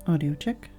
Audio check.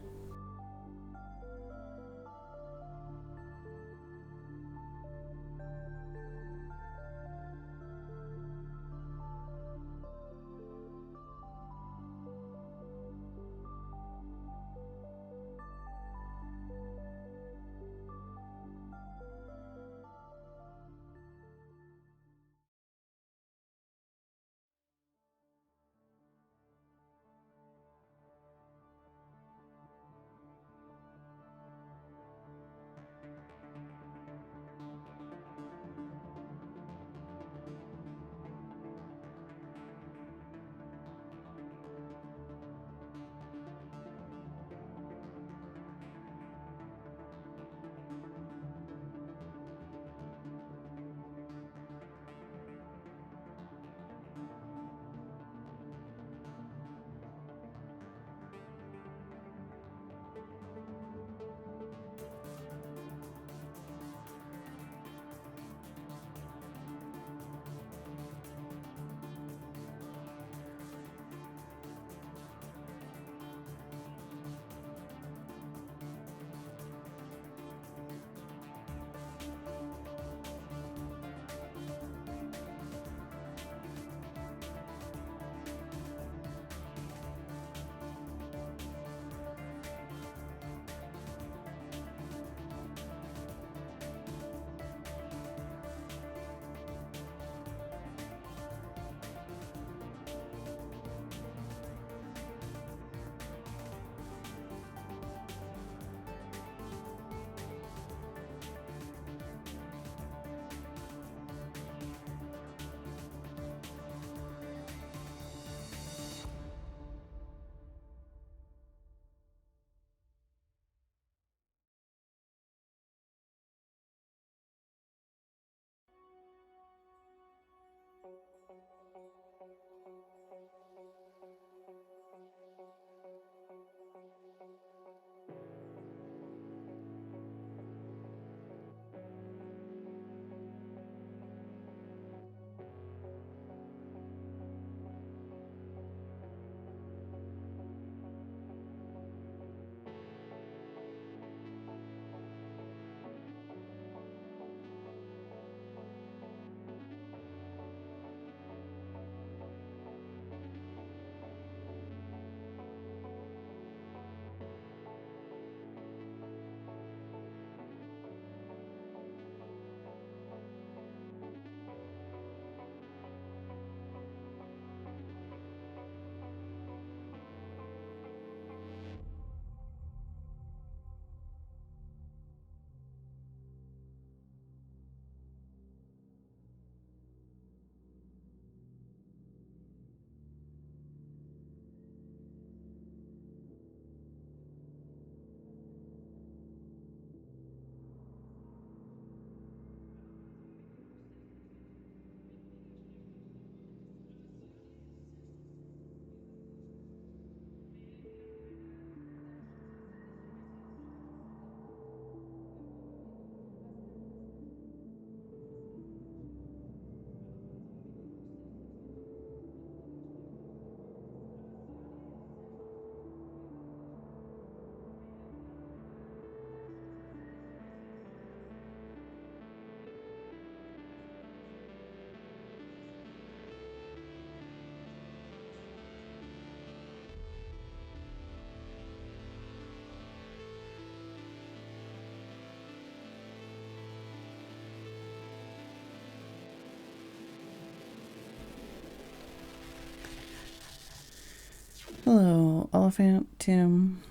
Hello, Elephant, Tim,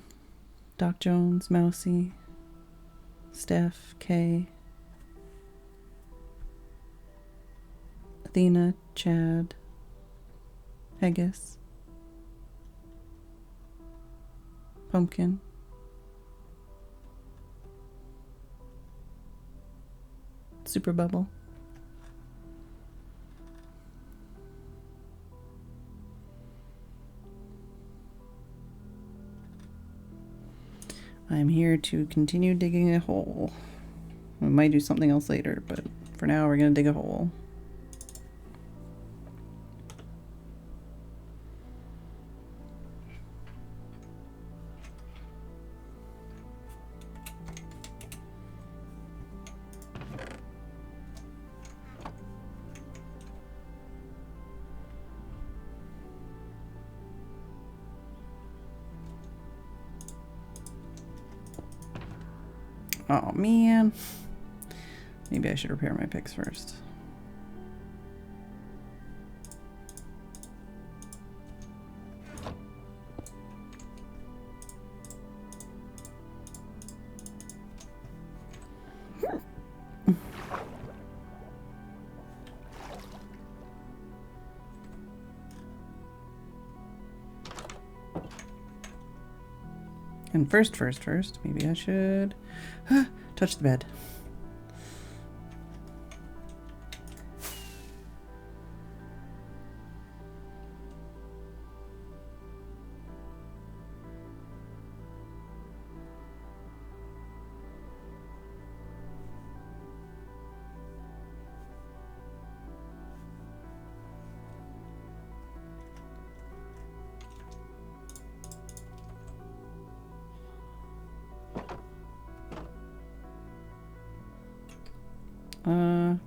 Doc Jones, Mousy, Steph, Kay, Athena, Chad, Haggis, Pumpkin, Super Bubble, I'm here to continue digging a hole. We might do something else later, but for now we're gonna dig a hole. Oh man. Maybe I should repair my picks first. And first, maybe I should touch the bed.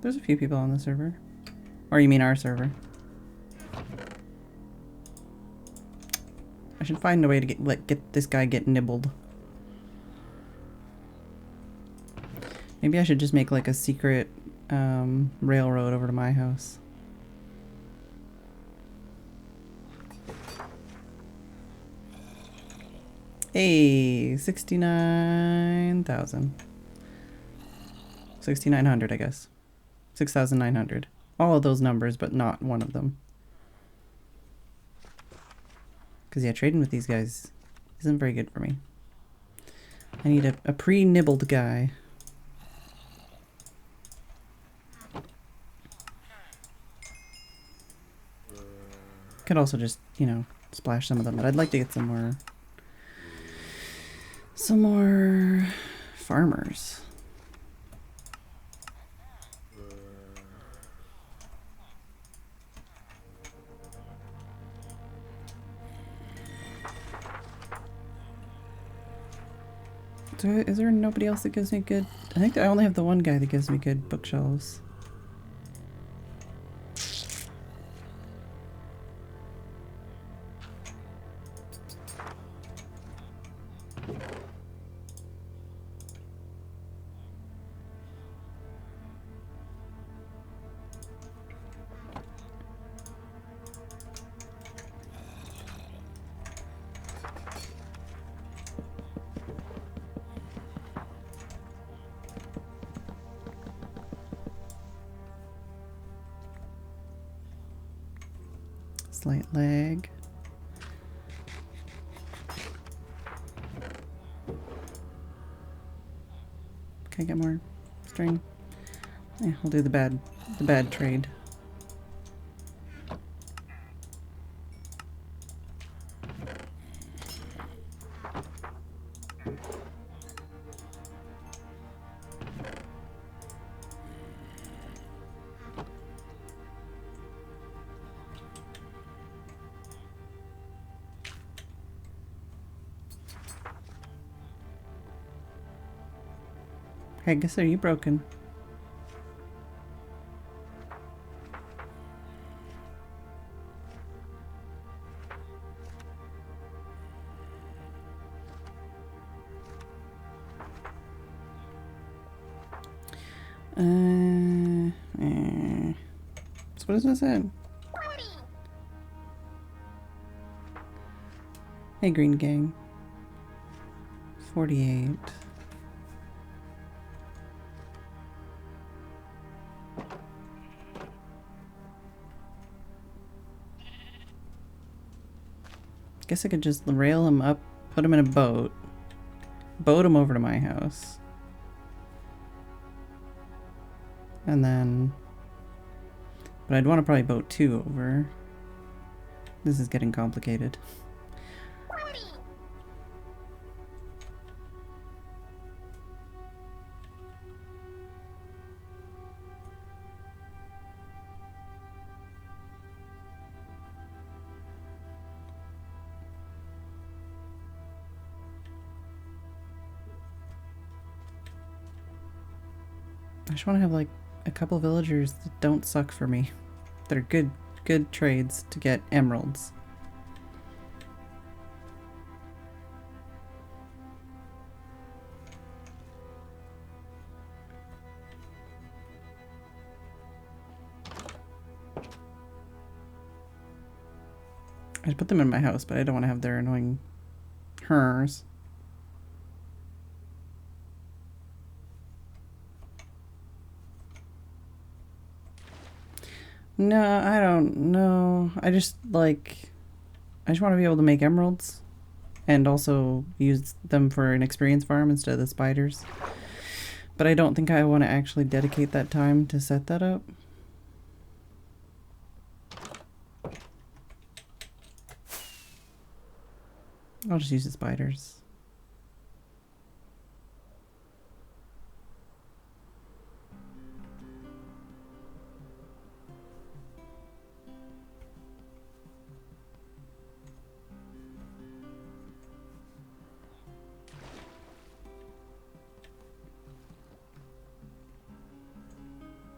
There's a few people on the server. Or you mean our server. I should find a way to get this guy get nibbled. Maybe I should just make like a secret railroad over to my house. Hey, 69,000. 6,900, I guess. 6,900. All of those numbers, but not one of them. Because, yeah, trading with these guys isn't very good for me. I need a pre-nibbled guy. Could also just, you know, splash some of them, but I'd like to get some more farmers. So is there nobody else that gives me good? I think I only have the one guy that gives me good bookshelves. Slight lag. Can I get more string? Yeah, we'll do the bad trade. I guess are you broken? So what does that say? Hey, Green Gang. 48. Guess I could just rail him up, put him in a boat, boat him over to my house. And then... But I'd want to probably boat 2 over. This is getting complicated. I just want to have like a couple villagers that don't suck for me. That are good trades to get emeralds. I'd put them in my house, but I don't want to have their annoying hers. No, I don't know. I just want to be able to make emeralds and also use them for an experience farm instead of the spiders. But I don't think I want to actually dedicate that time to set that up. I'll just use the spiders.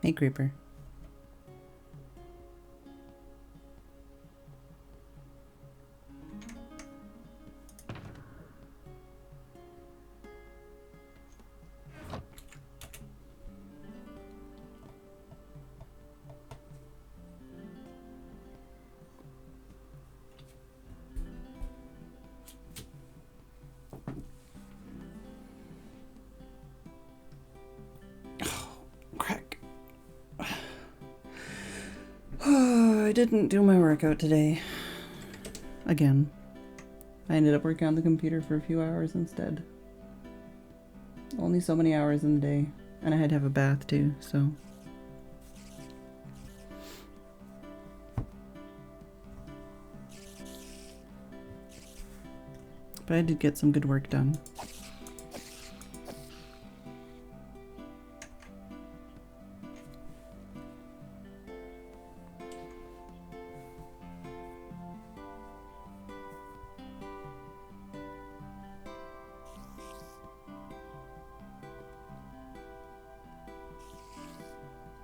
Hey, Creeper. I didn't do my workout today. Again. I ended up working on the computer for a few hours instead. Only so many hours in the day. And I had to have a bath too, so. But I did get some good work done.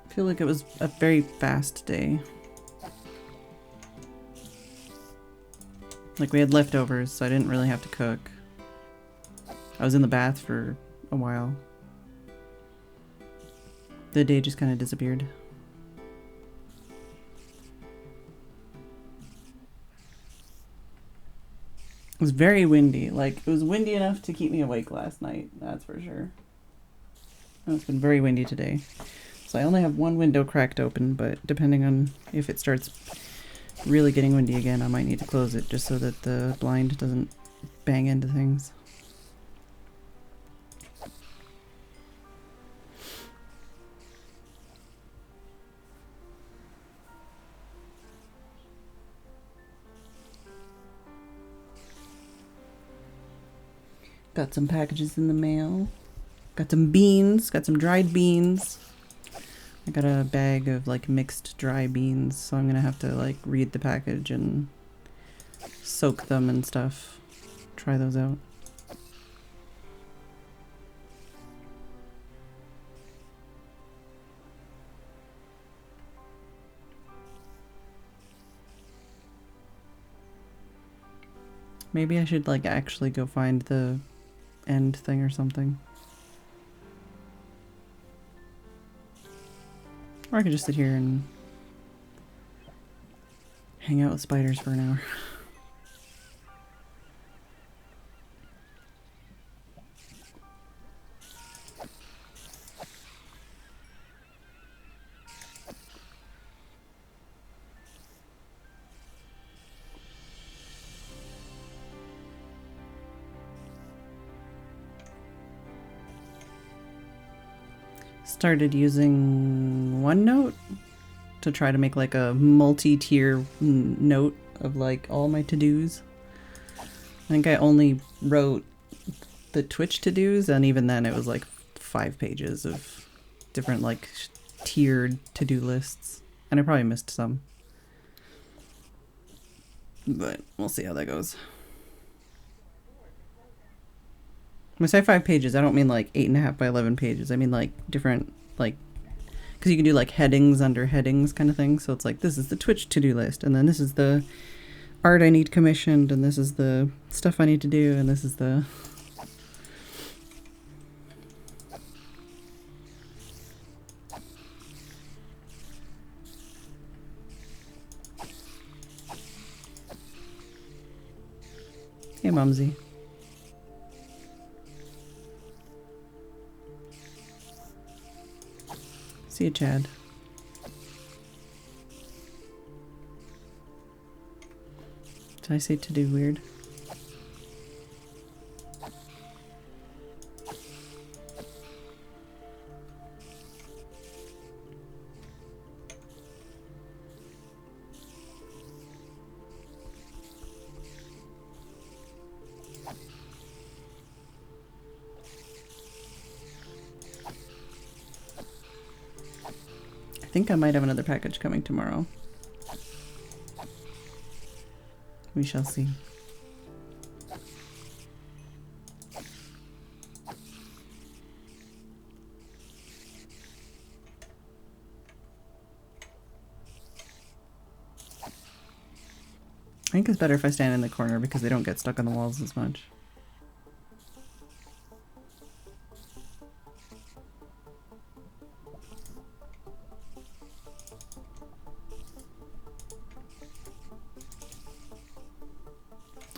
I feel like it was a very fast day. Like we had leftovers, so I didn't really have to cook. I was in the bath for a while. The day just kind of disappeared. It was very windy. Like, it was windy enough to keep me awake last night, that's for sure. And it's been very windy today. So I only have one window cracked open, but depending on if it starts really getting windy again, I might need to close it just so that the blind doesn't bang into things. Got some packages in the mail. Got some beans, got some dried beans. I got a bag of like mixed dry beans, so I'm gonna have to like read the package and soak them and stuff. Try those out. Maybe I should like actually go find the end thing or something. Or I could just sit here and hang out with spiders for an hour. started using OneNote to try to make like a multi-tier note of like all my to-dos. I think I only wrote the Twitch to-dos, and even then it was like 5 pages of different like tiered to-do lists, and I probably missed some, but we'll see how that goes. When I say 5 pages, I don't mean like 8.5 by 11 pages. I mean like different, like, because you can do like headings under headings kind of thing. So it's like, this is the Twitch to-do list, and then this is the art I need commissioned, and this is the stuff I need to do, and this is the... Hey, Mumsy. See you, Chad. Did I say to do weird? I think I might have another package coming tomorrow. We shall see. I think it's better if I stand in the corner because they don't get stuck on the walls as much.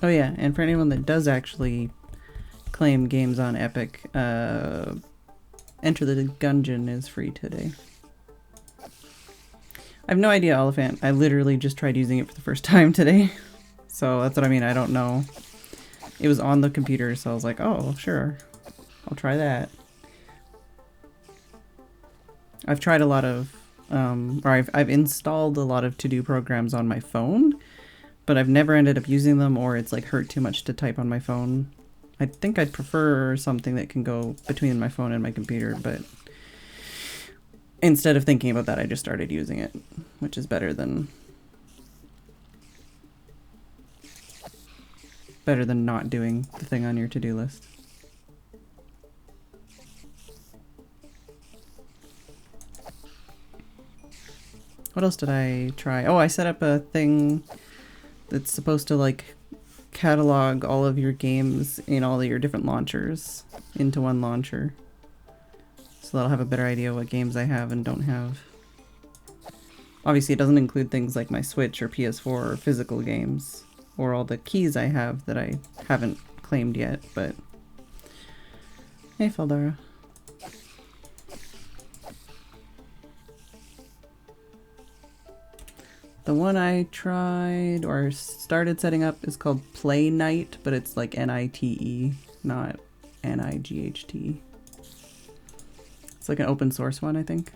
Oh yeah, and for anyone that does actually claim games on Epic, Enter the Gungeon is free today. I have no idea, Oliphant. I literally just tried using it for the first time today. So that's what I mean, I don't know. It was on the computer, so I was like, oh, sure. I'll try that. I've tried a lot of, I've installed a lot of to-do programs on my phone, but I've never ended up using them, or it's like hurt too much to type on my phone. I think I'd prefer something that can go between my phone and my computer, but instead of thinking about that, I just started using it, which is better than not doing the thing on your to-do list. What else did I try? Oh, I set up a thing that's supposed to like catalog all of your games in all of your different launchers into one launcher. So that'll have a better idea what games I have and don't have. Obviously it doesn't include things like my Switch or PS4 or physical games, or all the keys I have that I haven't claimed yet, but... Hey, Feldara. The one I tried or started setting up is called Play Night, but it's like N-I-T-E, not N-I-G-H-T. It's like an open source one, I think.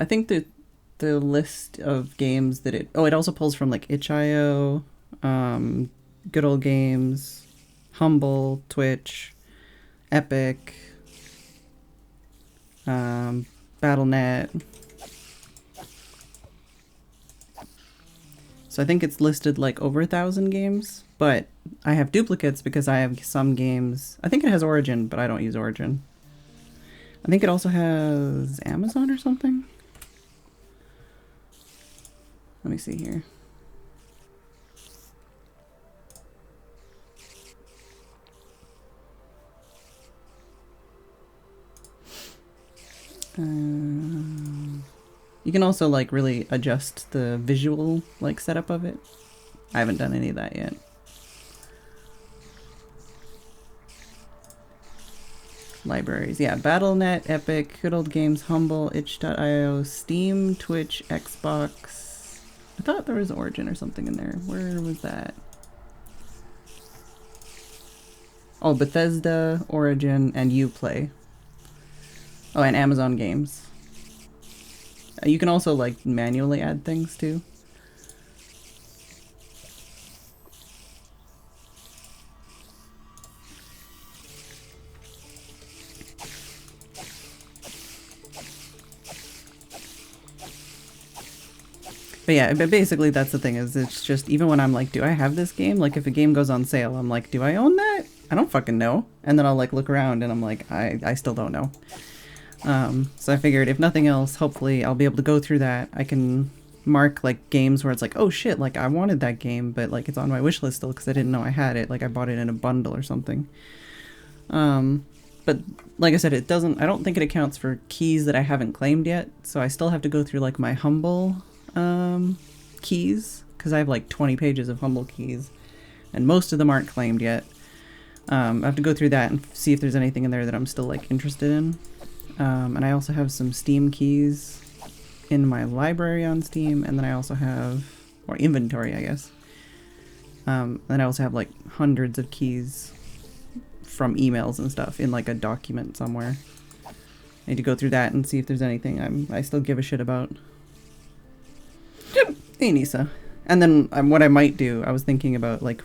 I think the list of games that it also pulls from like itch.io, Good Old Games, Humble, Twitch, Epic, Battle.net. So I think it's listed like over 1,000 games, but I have duplicates because I have some games. I think it has Origin, but I don't use Origin. I think it also has Amazon or something. Let me see here. You can also like really adjust the visual like setup of it. I haven't done any of that yet. libraries. Yeah, Battle.net, Epic, Good Old Games, Humble, itch.io, Steam, Twitch, Xbox. I thought there was Origin or something in there. Where was that? Oh, Bethesda, Origin, and Uplay. Oh, and Amazon Games. You can also, like, manually add things, too. But yeah, but basically that's the thing, is it's just, even when I'm like, do I have this game? Like, if a game goes on sale, I'm like, do I own that? I don't fucking know. And then I'll, like, look around and I'm like, I still don't know. So I figured, if nothing else, hopefully I'll be able to go through that. I can mark, like, games where it's like, oh shit, like, I wanted that game, but, like, it's on my wish list still because I didn't know I had it. Like, I bought it in a bundle or something. But like I said, I don't think it accounts for keys that I haven't claimed yet. So I still have to go through, like, my Humble keys, because I have like 20 pages of Humble keys and most of them aren't claimed yet. I have to go through that and see if there's anything in there that I'm still, like, interested in. And I also have some Steam keys in my library on Steam, and then I also have, or inventory, I guess. And I also have, like, hundreds of keys from emails and stuff in, like, a document somewhere. I need to go through that and see if there's anything I still give a shit about. Hey, Nisa. And then what I might do, I was thinking about, like,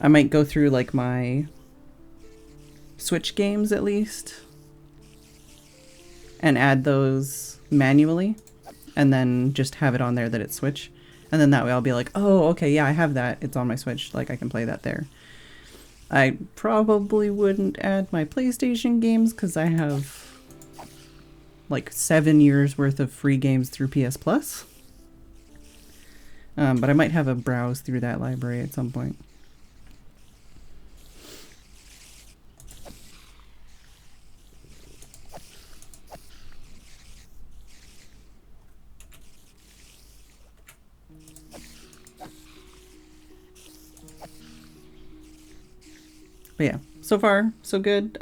I might go through, like, my Switch games at least and add those manually, and then just have it on there that it's Switch. And then that way I'll be like, oh, okay, yeah, I have that. It's on my Switch. Like, I can play that there. I probably wouldn't add my PlayStation games because I have like 7 years worth of free games through PS Plus. But I might have a browse through that library at some point. But yeah, so far so good.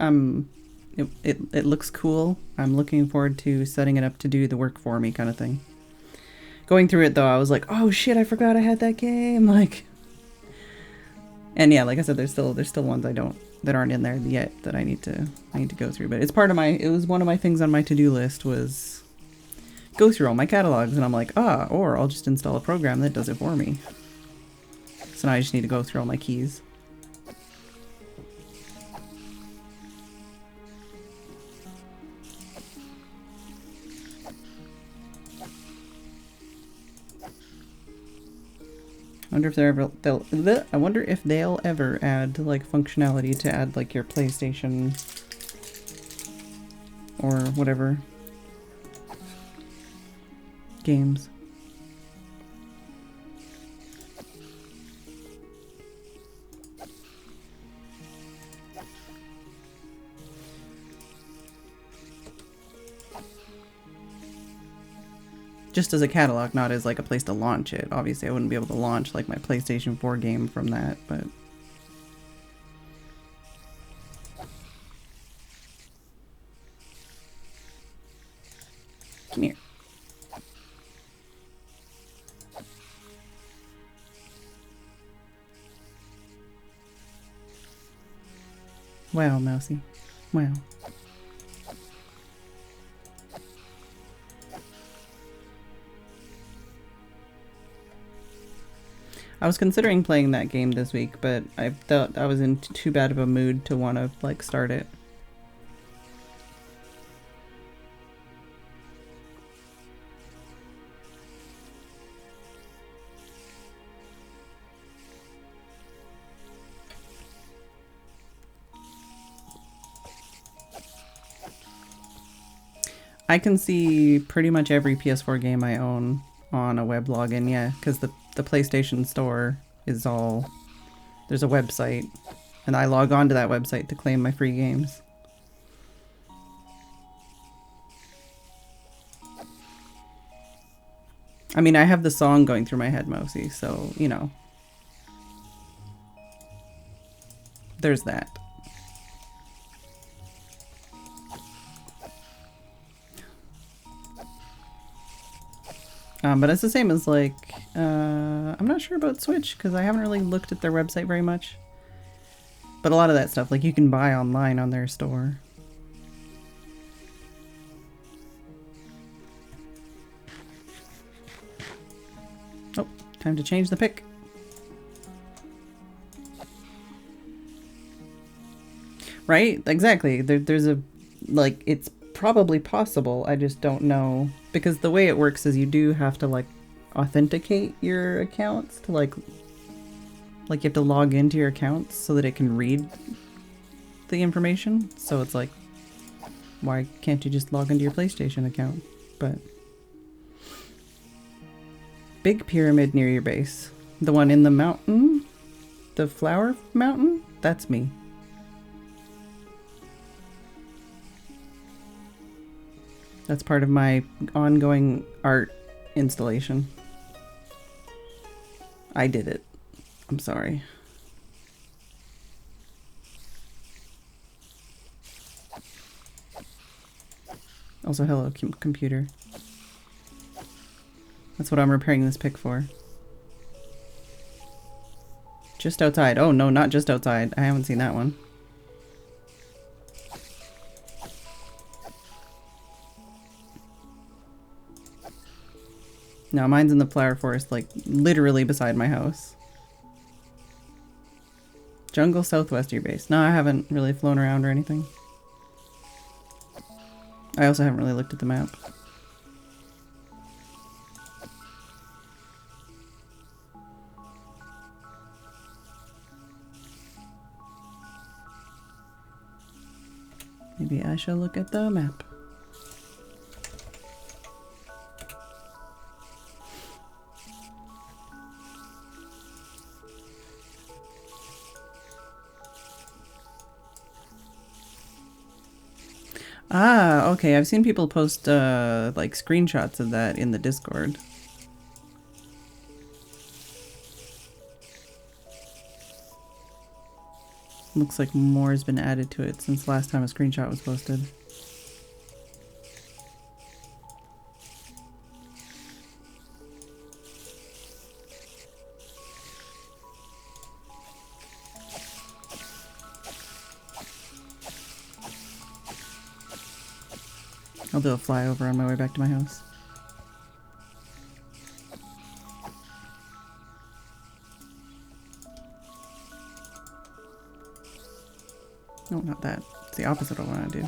It looks cool. I'm looking forward to setting it up to do the work for me kind of thing. Going through it though, I was like, oh shit, I forgot I had that game. Like, and yeah, like I said, there's still ones that aren't in there yet that I need to go through. But it's part of it was one of my things on my to-do list was go through all my catalogs, and I'm like, or I'll just install a program that does it for me. So now I just need to go through all my keys. I wonder if they'll ever add, like, functionality to add, like, your PlayStation or whatever games. Just as a catalog, not as, like, a place to launch it. Obviously, I wouldn't be able to launch, like, my PlayStation 4 game from that, but... Come here. Wow, Mousy. Wow. I was considering playing that game this week, but I thought I was in too bad of a mood to want to, like, start it. I can see pretty much every PS4 game I own on a web login, yeah, because the PlayStation Store is all... There's a website, and I log on to that website to claim my free games. I mean, I have the song going through my head, Mousy, so, you know. There's that. But it's the same as like, I'm not sure about Switch because I haven't really looked at their website very much. But a lot of that stuff, like you can buy online on their store. Oh, time to change the pick. Right? Exactly. There's a, like, it's probably possible. I just don't know. Because the way it works is you do have to, like, authenticate your accounts to, like you have to log into your accounts so that it can read the information. So it's like, why can't you just log into your PlayStation account? But big pyramid near your base. The one in the mountain? The flower mountain? That's me. That's part of my ongoing art installation. I did it. I'm sorry. Also, hello, computer. That's what I'm repairing this pick for. Just outside. Oh, no, not just outside. I haven't seen that one. No, mine's in the flower forest, like, literally beside my house. Jungle southwest of your base. No, I haven't really flown around or anything. I also haven't really looked at the map. Maybe I shall look at the map. Ah, okay. I've seen people post like screenshots of that in the Discord. Looks like more has been added to it since last time a screenshot was posted. I'll do a flyover on my way back to my house. No, not that. It's the opposite of what I want to do.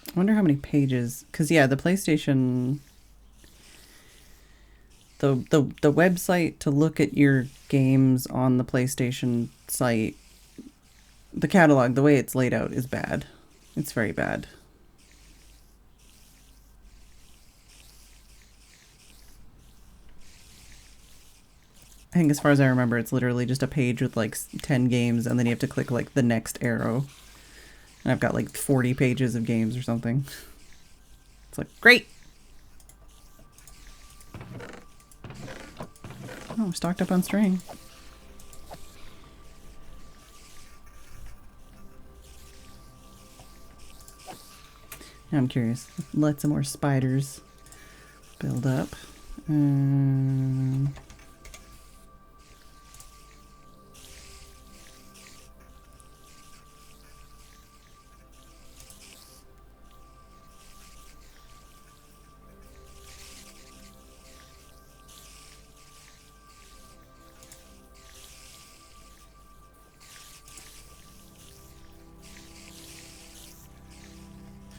I wonder how many pages, because yeah, the PlayStation, the website to look at your games on the PlayStation site, the catalog, the way it's laid out is bad. It's very bad. I think as far as I remember, it's literally just a page with like 10 games and then you have to click like the next arrow. And I've got like 40 pages of games or something. It's like, great! Oh, we're stocked up on string. Now I'm curious. Let some more spiders build up.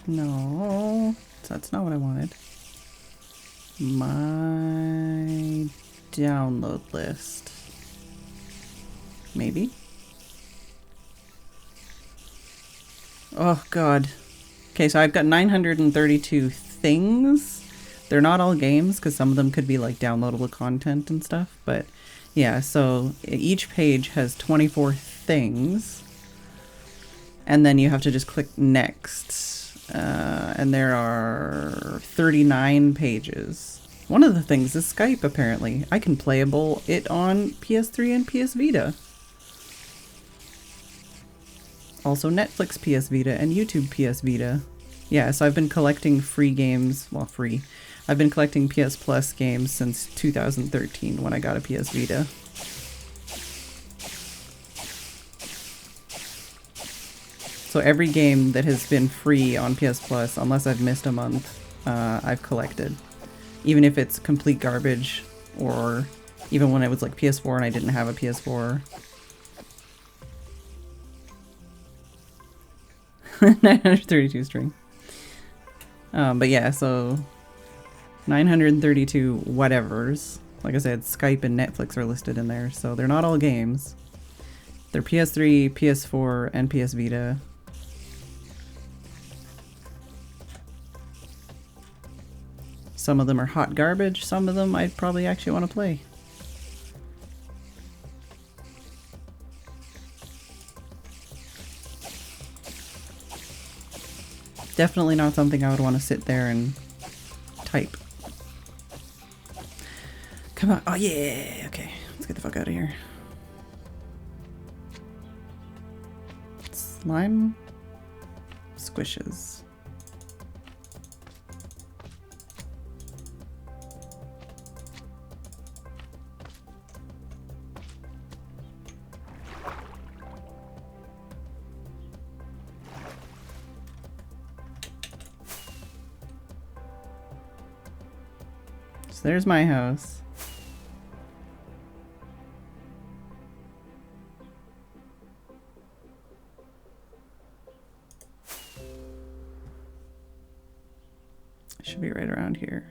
No, that's not what I wanted. My download list. Maybe? Oh god. Okay, so I've got 932 things. They're not all games, because some of them could be like downloadable content and stuff, but yeah, so each page has 24 things. And then you have to just click next. and there are 39 pages. One of the things is Skype, apparently. I can playable it on PS3 and PS Vita. Also Netflix PS Vita and YouTube PS Vita. Yeah, so I've been collecting free games. Well, free. I've been collecting PS Plus games since 2013 when I got a PS Vita. So every game that has been free on PS Plus, unless I've missed a month, I've collected. Even if it's complete garbage, or even when it was like PS4 and I didn't have a PS4. 932 string. But yeah, so 932 whatevers. Like I said, Skype and Netflix are listed in there, so they're not all games. They're PS3, PS4, and PS Vita. Some of them are hot garbage, some of them I'd probably actually want to play. Definitely not something I would want to sit there and type. Come on. Oh yeah. Okay. Let's get the fuck out of here. Slime squishes. So there's my house. It should be right around here.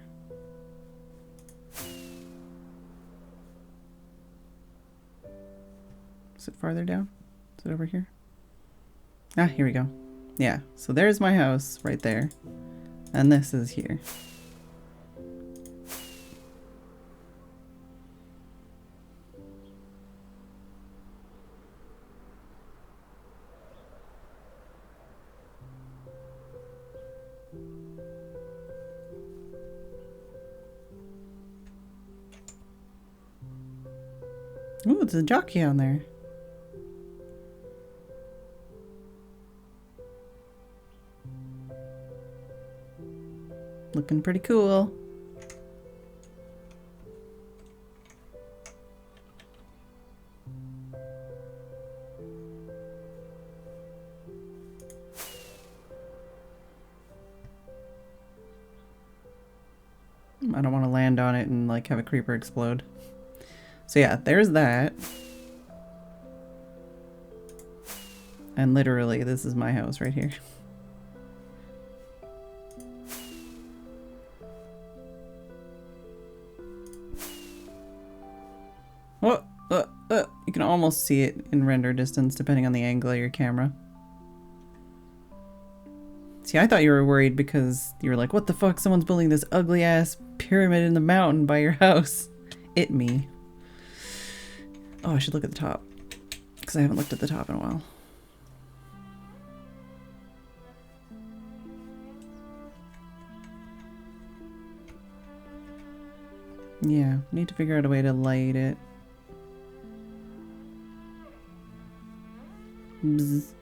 Is it farther down? Is it over here? Ah, here we go. Yeah, so there's my house right there. And this is here. Ooh, it's a jockey on there. Looking pretty cool. I don't want to land on it and like have a creeper explode. So yeah, there's that. And literally, this is my house right here. You can almost see it in render distance depending on the angle of your camera. See, I thought you were worried because you were like, what the fuck, someone's building this ugly ass pyramid in the mountain by your house. It me. Oh, I should look at the top because I haven't looked at the top in a while. Yeah, need to figure out a way to light it. Bzz.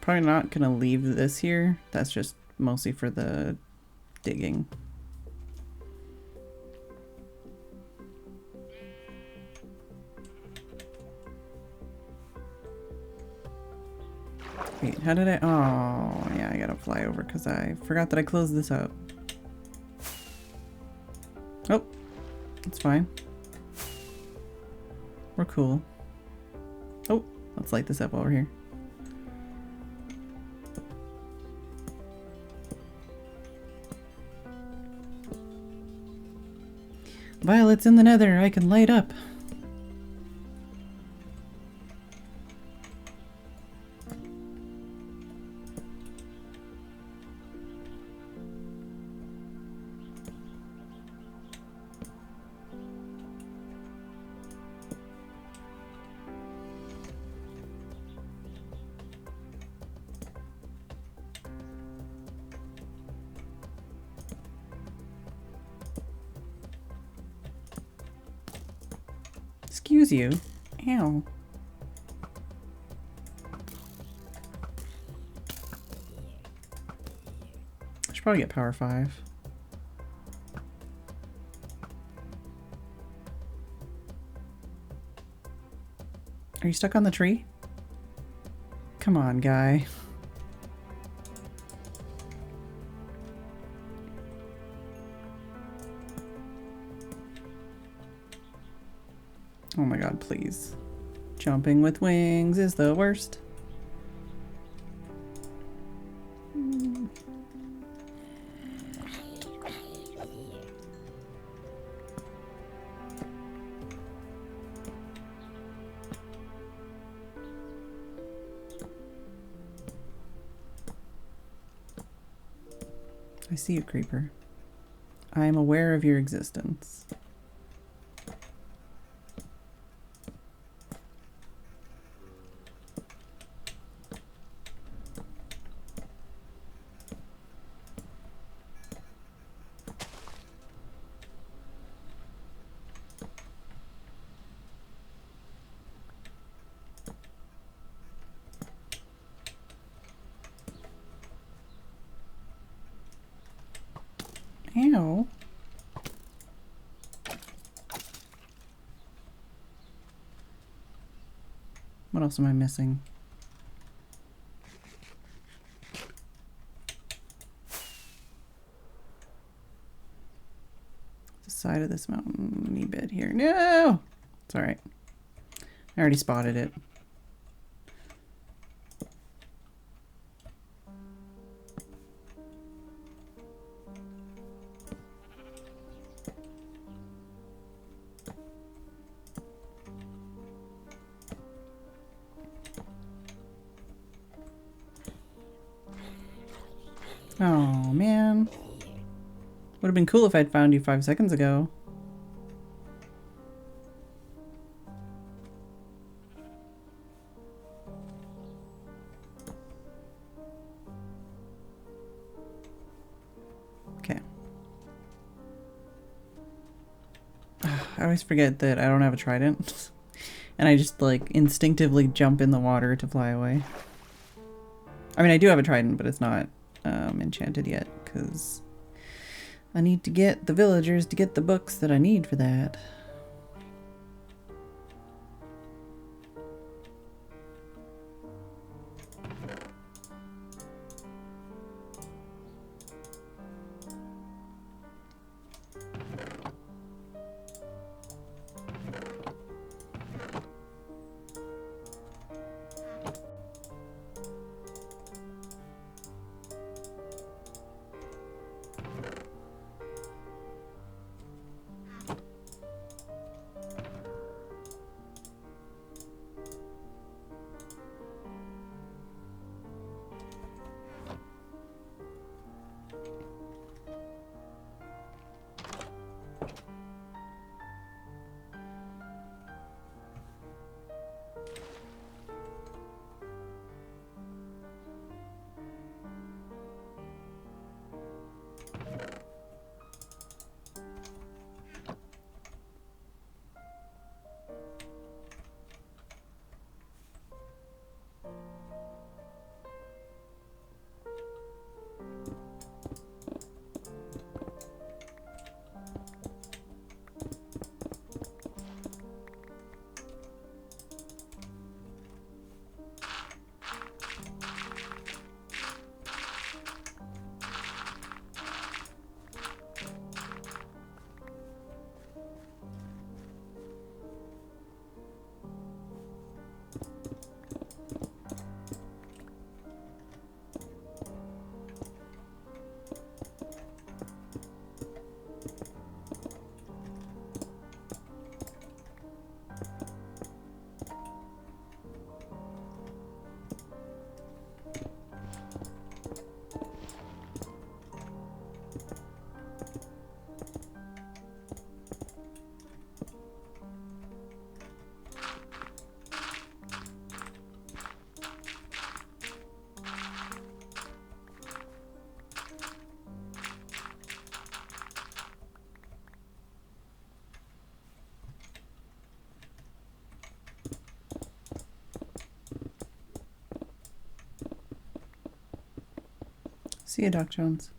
Probably not gonna leave this here. That's just mostly for the digging. Wait, how did I? Oh, yeah, I gotta fly over because I forgot that I closed this up. Oh, it's fine. We're cool. Oh, let's light this up while we're here. Violets in the nether, I can light up. Excuse you. Ow. I should probably get power 5. Are you stuck on the tree? Come on, guy. Oh my god, please. Jumping with wings is the worst. I see you, creeper. I am aware of your existence. Ow. What else am I missing? The side of this mountainy bit here. No! It's alright. I already spotted it. Oh, man. Would have been cool if I'd found you 5 seconds ago. Okay. I always forget that I don't have a trident. And I just, like, instinctively jump in the water to fly away. I mean, I do have a trident, but it's not enchanted yet, because I need to get the villagers to get the books that I need for that. See you, Doc Jones.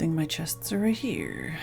thing my chests are right here.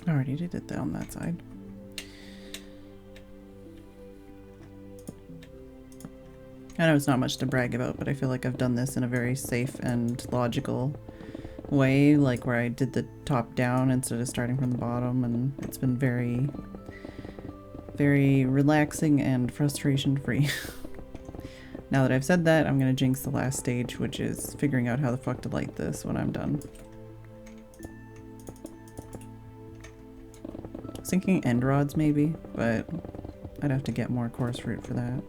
I already did it on that side. I know it's not much to brag about, but I feel like I've done this in a very safe and logical way, like where I did the top down instead of starting from the bottom, and it's been very, very relaxing and frustration free. Now that I've said that, I'm gonna jinx the last stage, which is figuring out how the fuck to light this when I'm done. I was thinking end rods maybe, but I'd have to get more coarse fruit for that.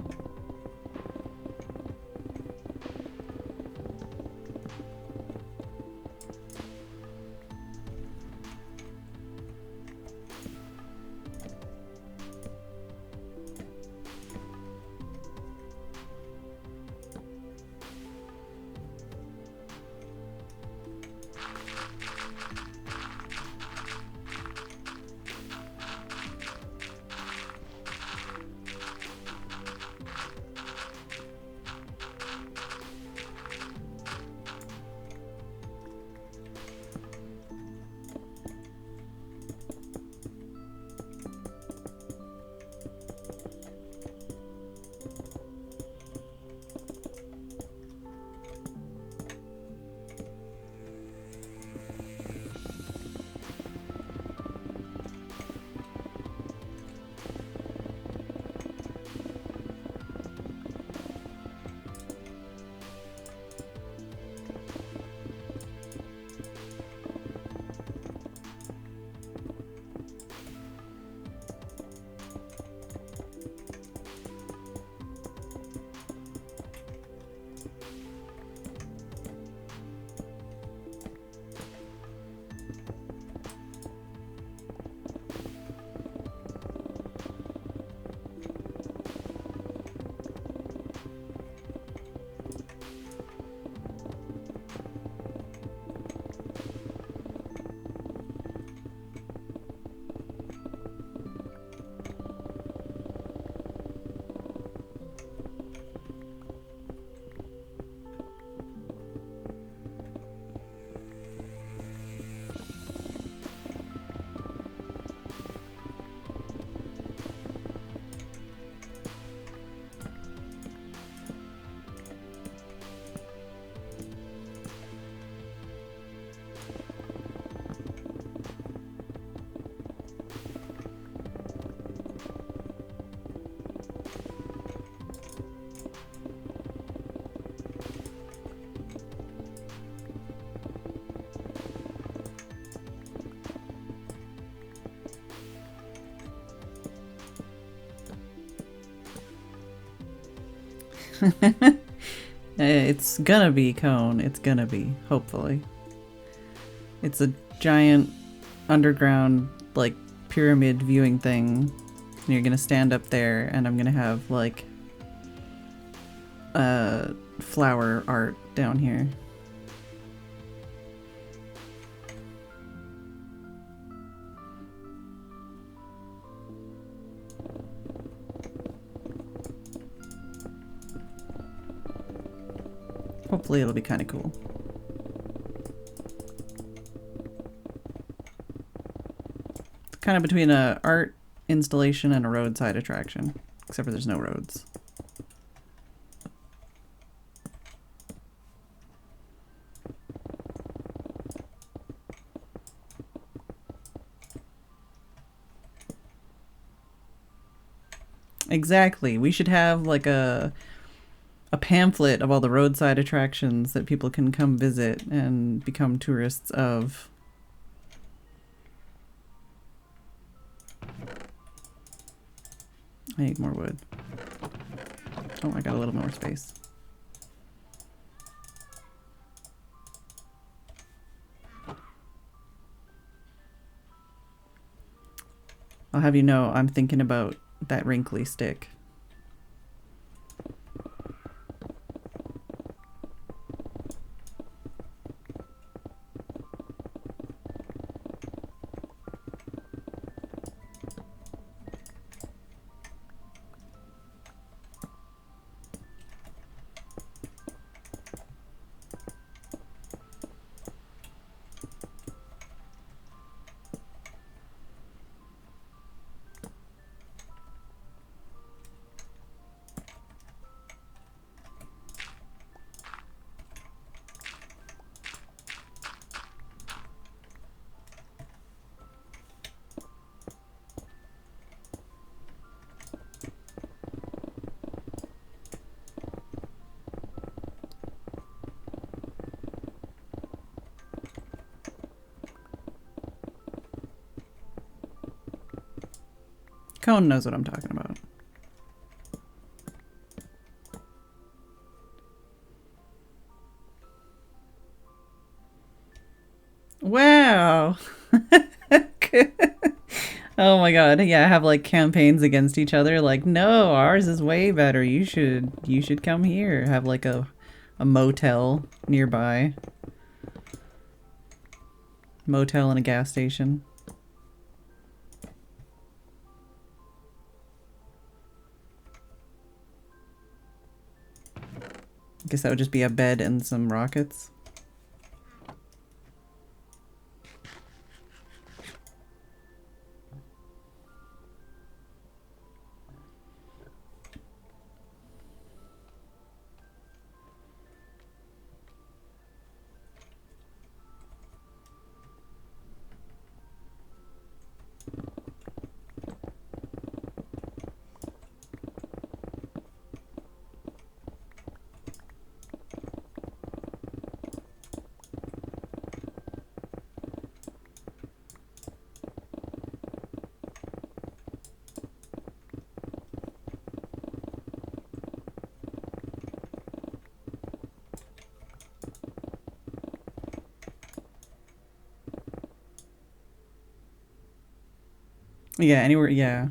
It's gonna be cone. It's gonna be, hopefully. It's a giant underground, like, pyramid viewing thing. And you're gonna stand up there, and I'm gonna have, like, flower art down here. Hopefully it'll be kind of cool. It's kind of between a art installation and a roadside attraction, except for there's no roads. Exactly. We should have like a a pamphlet of all the roadside attractions that people can come visit and become tourists of. I need more wood. Oh, I got a little more space. I'll have you know, I'm thinking about that wrinkly stick. Cone knows what I'm talking about. Wow. Oh my god. Yeah, have like campaigns against each other. Like, no, ours is way better. You should come here. Have like a motel nearby. Motel and a gas station. I guess that would just be a bed and some rockets. Yeah, anywhere, yeah.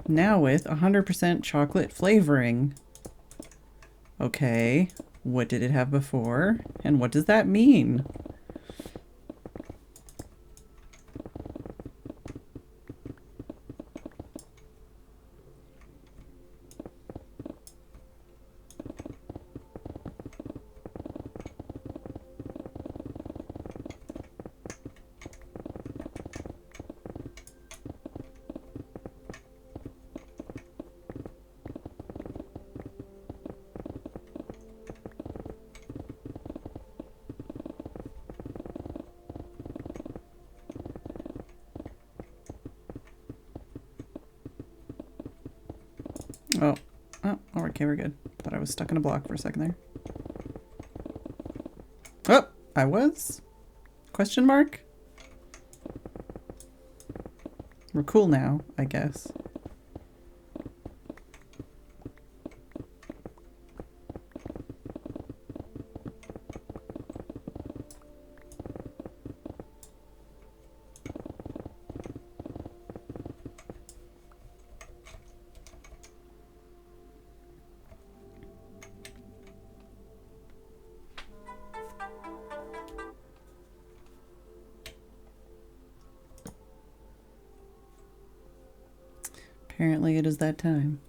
Now with 100% chocolate flavoring. Okay, what did it have before? And what does that mean? Oh, okay, we're good. Thought I was stuck in a block for a second there. Oh, I was? Question mark? We're cool now, I guess. Apparently it is that time.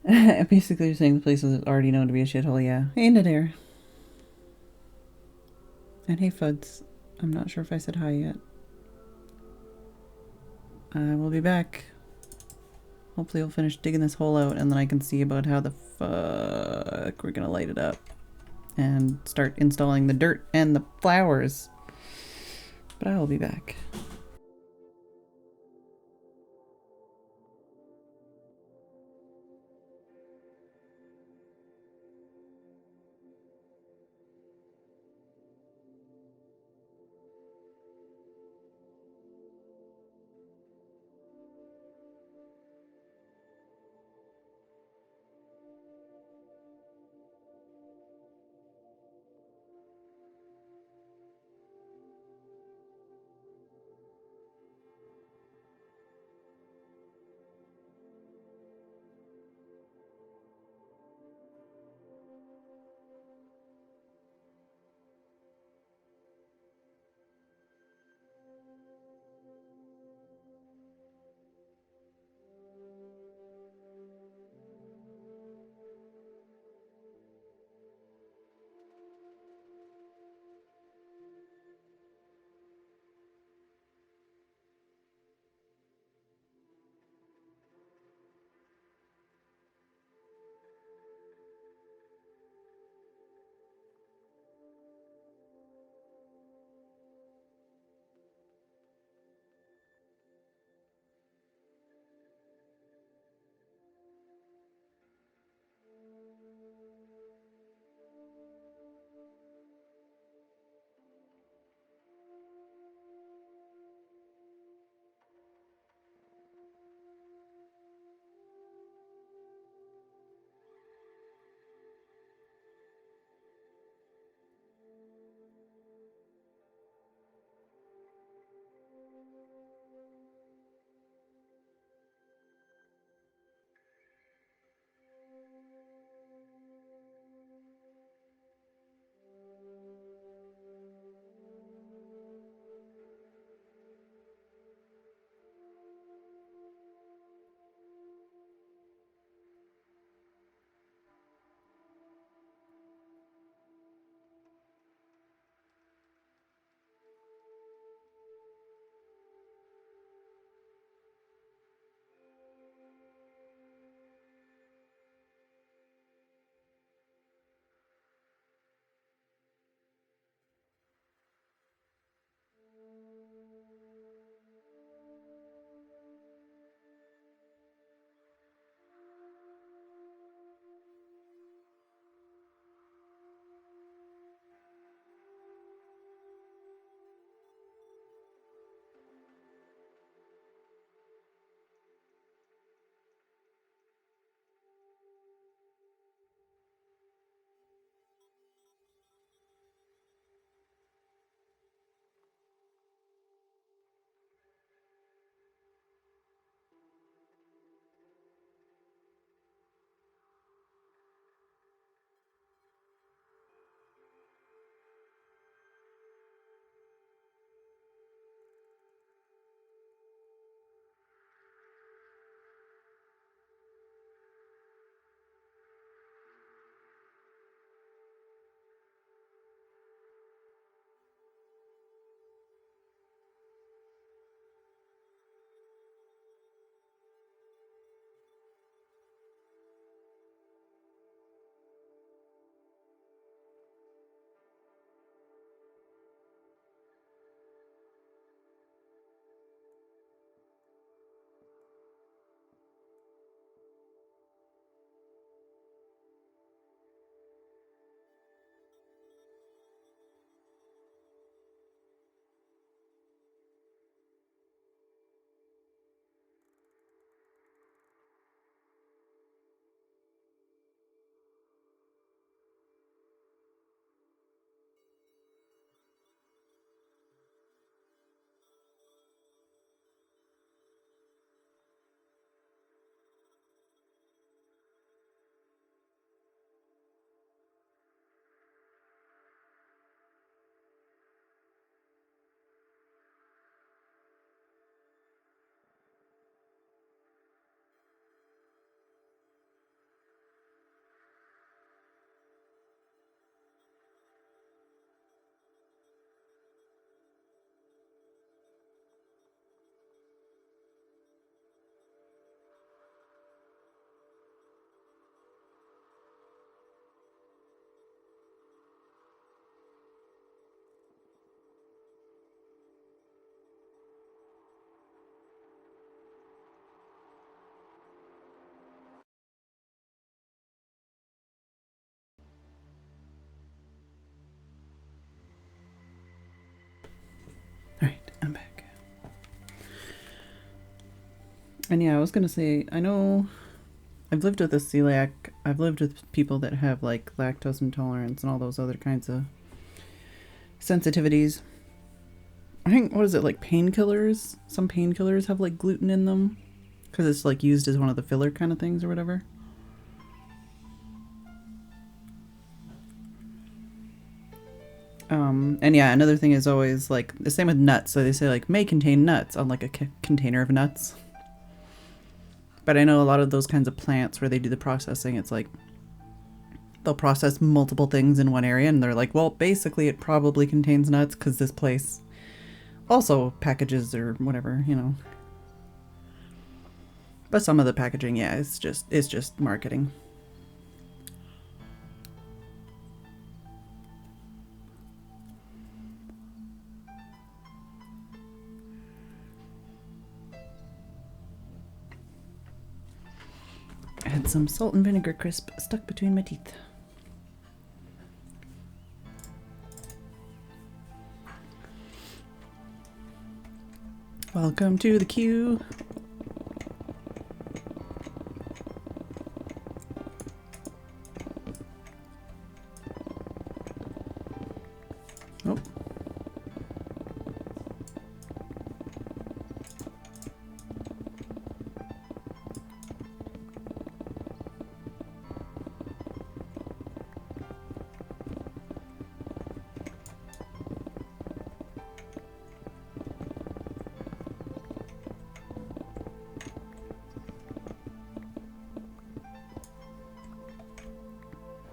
Basically you're saying the place is already known to be a shithole, yeah. Hey, Nadir. And hey, Fuds. I'm not sure if I said hi yet. I will be back. Hopefully we'll finish digging this hole out and then I can see about how the fuck we're gonna light it up. And start installing the dirt and the flowers. But I will be back. Alright, I'm back. And yeah, I was gonna say, I know I've lived with a celiac, I've lived with people that have like lactose intolerance and all those other kinds of sensitivities. I think, what is it, like painkillers? Some painkillers have like gluten in them because it's like used as one of the filler kind of things or whatever. And yeah, another thing is always like the same with nuts. So they say like may contain nuts on like a container of nuts. But I know a lot of those kinds of plants where they do the processing, it's like they'll process multiple things in one area and they're like, well, basically it probably contains nuts because this place also packages or whatever, you know. But some of the packaging, yeah, it's just marketing. I had some salt and vinegar crisp stuck between my teeth. Welcome to the queue. Oh.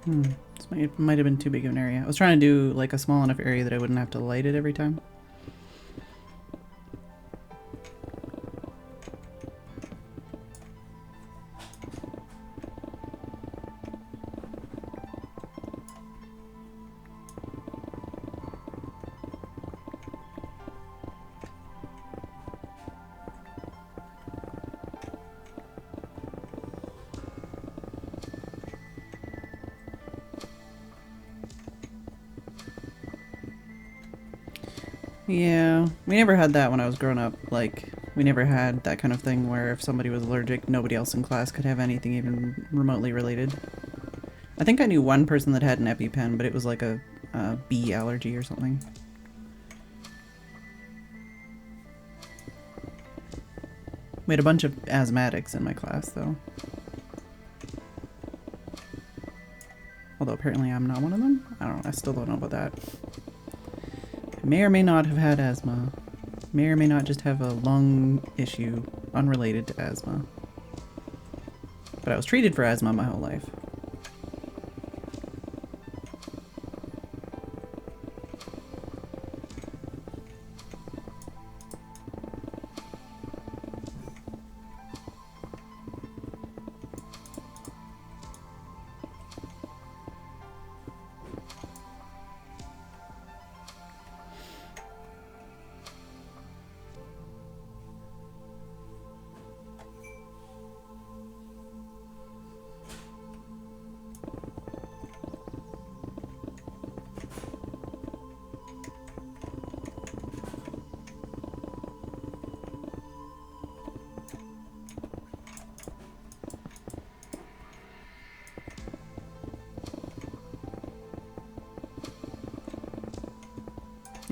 This might have been too big of an area. I was trying to do like a small enough area that I wouldn't have to light it every time. Yeah, we never had that when I was growing up. Like, we never had that kind of thing where if somebody was allergic, nobody else in class could have anything even remotely related. I think I knew one person that had an EpiPen, but it was like a bee allergy or something. We had a bunch of asthmatics in my class, though. Although apparently I'm not one of them. I don't know. I still don't know about that. I may or may not have had asthma. May or may not just have a lung issue unrelated to asthma. But I was treated for asthma my whole life.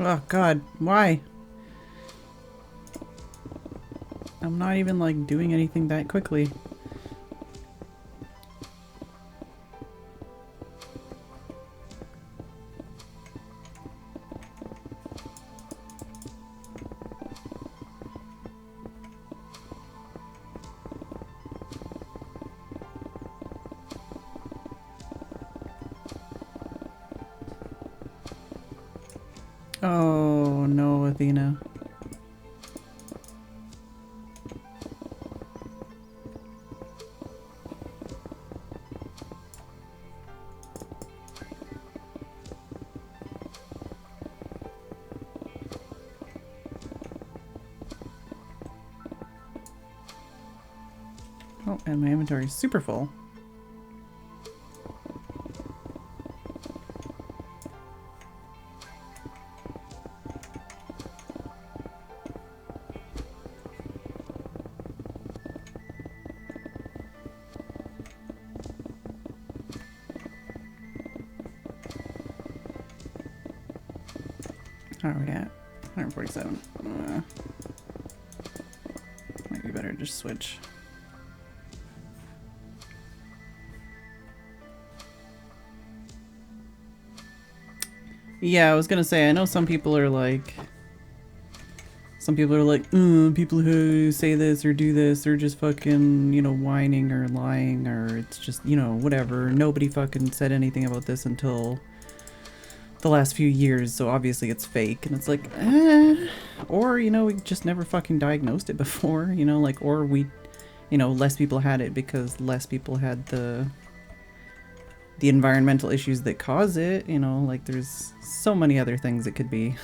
Oh god, why? I'm not even like doing anything that quickly. Oh no, Athena. Oh, and my inventory is super full. How are we at? 147. Might be better to just switch. Yeah, I was gonna say, I know some people are like, people who say this or do this, they're just fucking, you know, whining or lying, or it's just, you know, whatever. Nobody fucking said anything about this until the last few years, so obviously it's fake. And it's like, or, you know, we just never fucking diagnosed it before, you know, like, or we, you know, less people had it because less people had the environmental issues that cause it, you know, like there's so many other things it could be.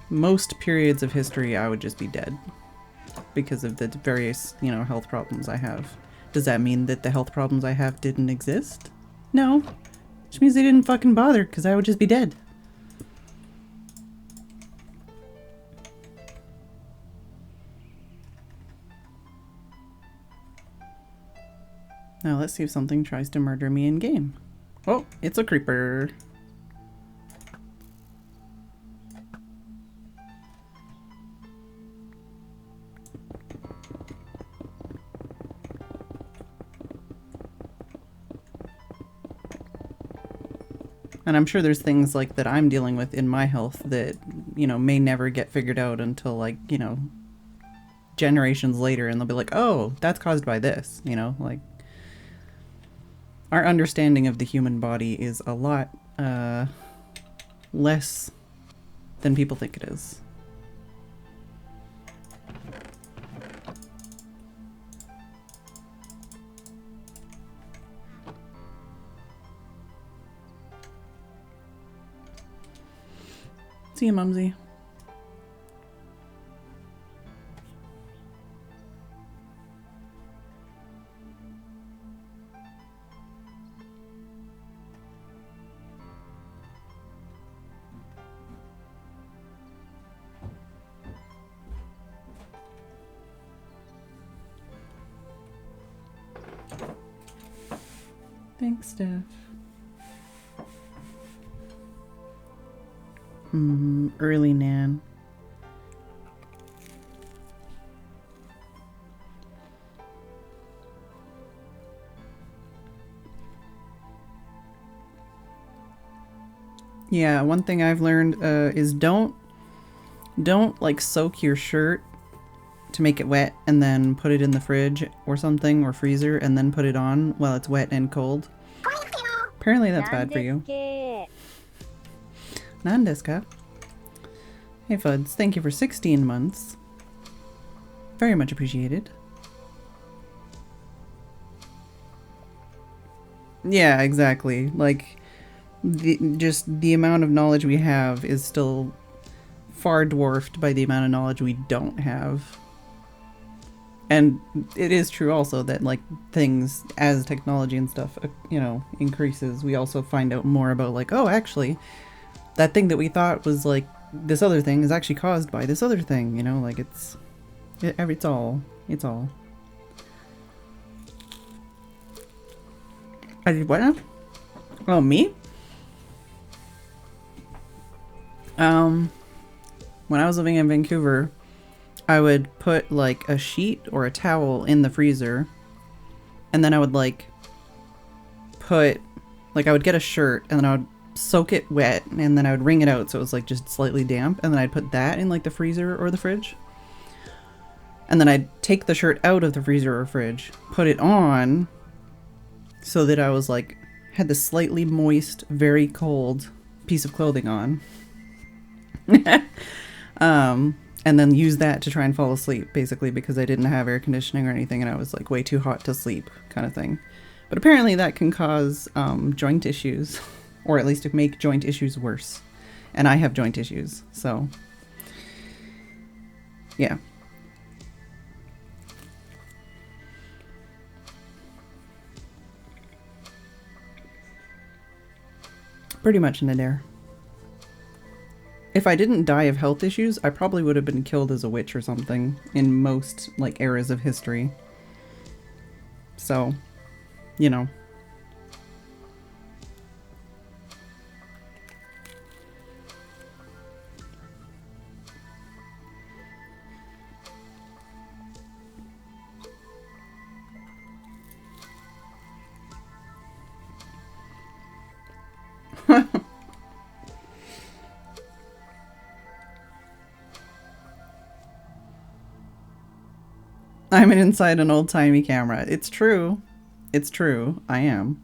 Most periods of history I would just be dead because of the various, you know, health problems I have. Does that mean that the health problems I have didn't exist? No. Which means they didn't fucking bother because I would just be dead. Now let's see if something tries to murder me in game. Oh, it's a creeper. And I'm sure there's things like that I'm dealing with in my health that, you know, may never get figured out until like, you know, generations later, and they'll be like, oh, that's caused by this, you know, like our understanding of the human body is a lot less than people think it is. See you, Mumsy. Thanks, Steph. Early Nan. Yeah, one thing I've learned is don't like soak your shirt to make it wet and then put it in the fridge or something or freezer and then put it on while it's wet and cold. Apparently that's bad for you. Nandeska. Hey Fuds, thank you for 16 months. Very much appreciated. Yeah, exactly. Like, just the amount of knowledge we have is still far dwarfed by the amount of knowledge we don't have. And it is true also that, like, things, as technology and stuff, you know, increases, we also find out more about, like, oh, actually, that thing that we thought was, like, this other thing is actually caused by this other thing, you know? Like, it's all. I did what now? Oh, me? When I was living in Vancouver, I would put like a sheet or a towel in the freezer, and then I would like put, like I would get a shirt and then I would soak it wet and then I would wring it out so it was like just slightly damp, and then I'd put that in like the freezer or the fridge. And then I'd take the shirt out of the freezer or fridge, put it on so that I was like, had this slightly moist, very cold piece of clothing on. And then use that to try and fall asleep, basically, because I didn't have air conditioning or anything and I was like way too hot to sleep kind of thing. But apparently that can cause joint issues, or at least to make joint issues worse. And I have joint issues, so yeah. Pretty much in the dare. If I didn't die of health issues, I probably would have been killed as a witch or something in most, like, eras of history. So, you know. I'm inside an old-timey camera. It's true. It's true. I am.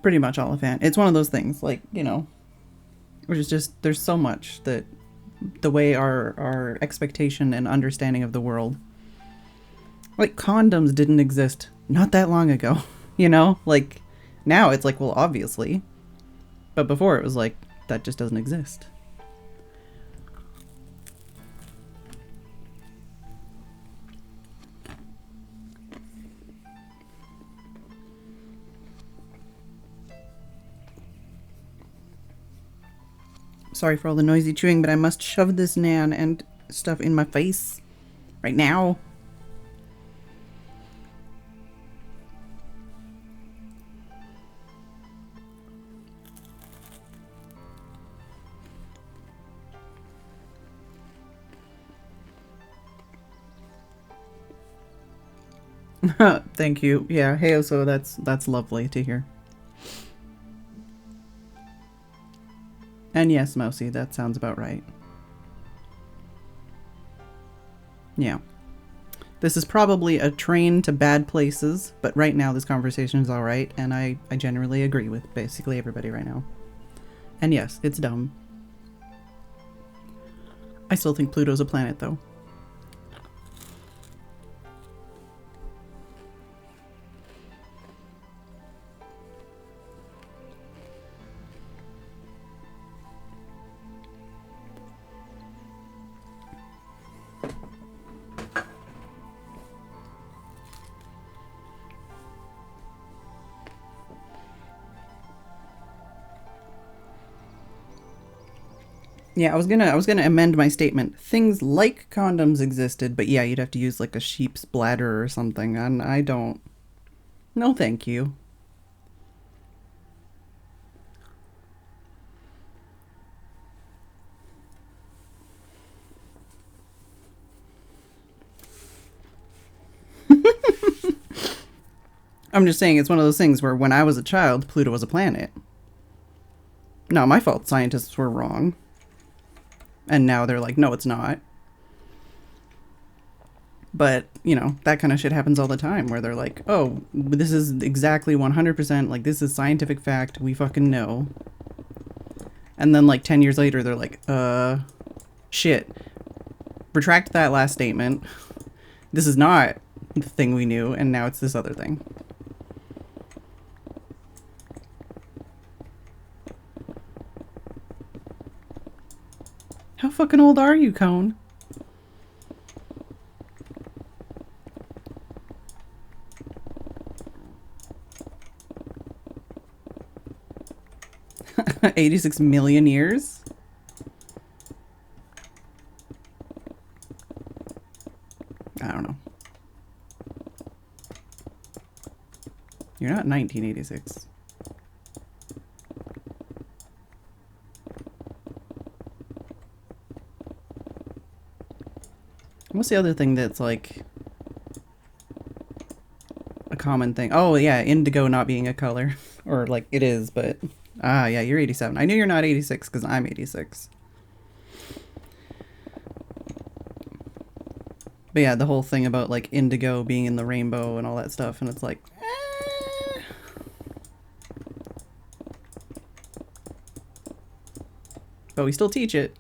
Pretty much Oliphant. It's one of those things, like, you know, which is just, there's so much that the way our expectation and understanding of the world, like, condoms didn't exist not that long ago, you know? Like, now it's like, well, obviously. But before it was like, that just doesn't exist. Sorry for all the noisy chewing, but I must shove this Nan and stuff in my face right now. Thank you. Yeah, hey, Oso, that's lovely to hear. And yes, Mousy, that sounds about right. Yeah. This is probably a train to bad places, but right now this conversation is alright, and I generally agree with basically everybody right now. And yes, it's dumb. I still think Pluto's a planet, though. Yeah, I was gonna amend my statement. Things like condoms existed, but yeah, you'd have to use like a sheep's bladder or something, and I don't. No, thank you. I'm just saying it's one of those things where when I was a child, Pluto was a planet. Not my fault. Scientists were wrong, and now they're like, no, it's not. But, you know, that kind of shit happens all the time where they're like, oh, this is exactly 100%, like, this is scientific fact, we fucking know. And then, like, 10 years later, they're like, shit. Retract that last statement. This is not the thing we knew, and now it's this other thing. How fucking old are you, Cone? $86 million years? I don't know. You're not 1986. What's the other thing that's like a common thing? Oh yeah, indigo not being a color. Or like it is, but ah yeah, you're 87. I knew you're not 86 because I'm 86. But yeah, the whole thing about like indigo being in the rainbow and all that stuff, and it's like, but we still teach it.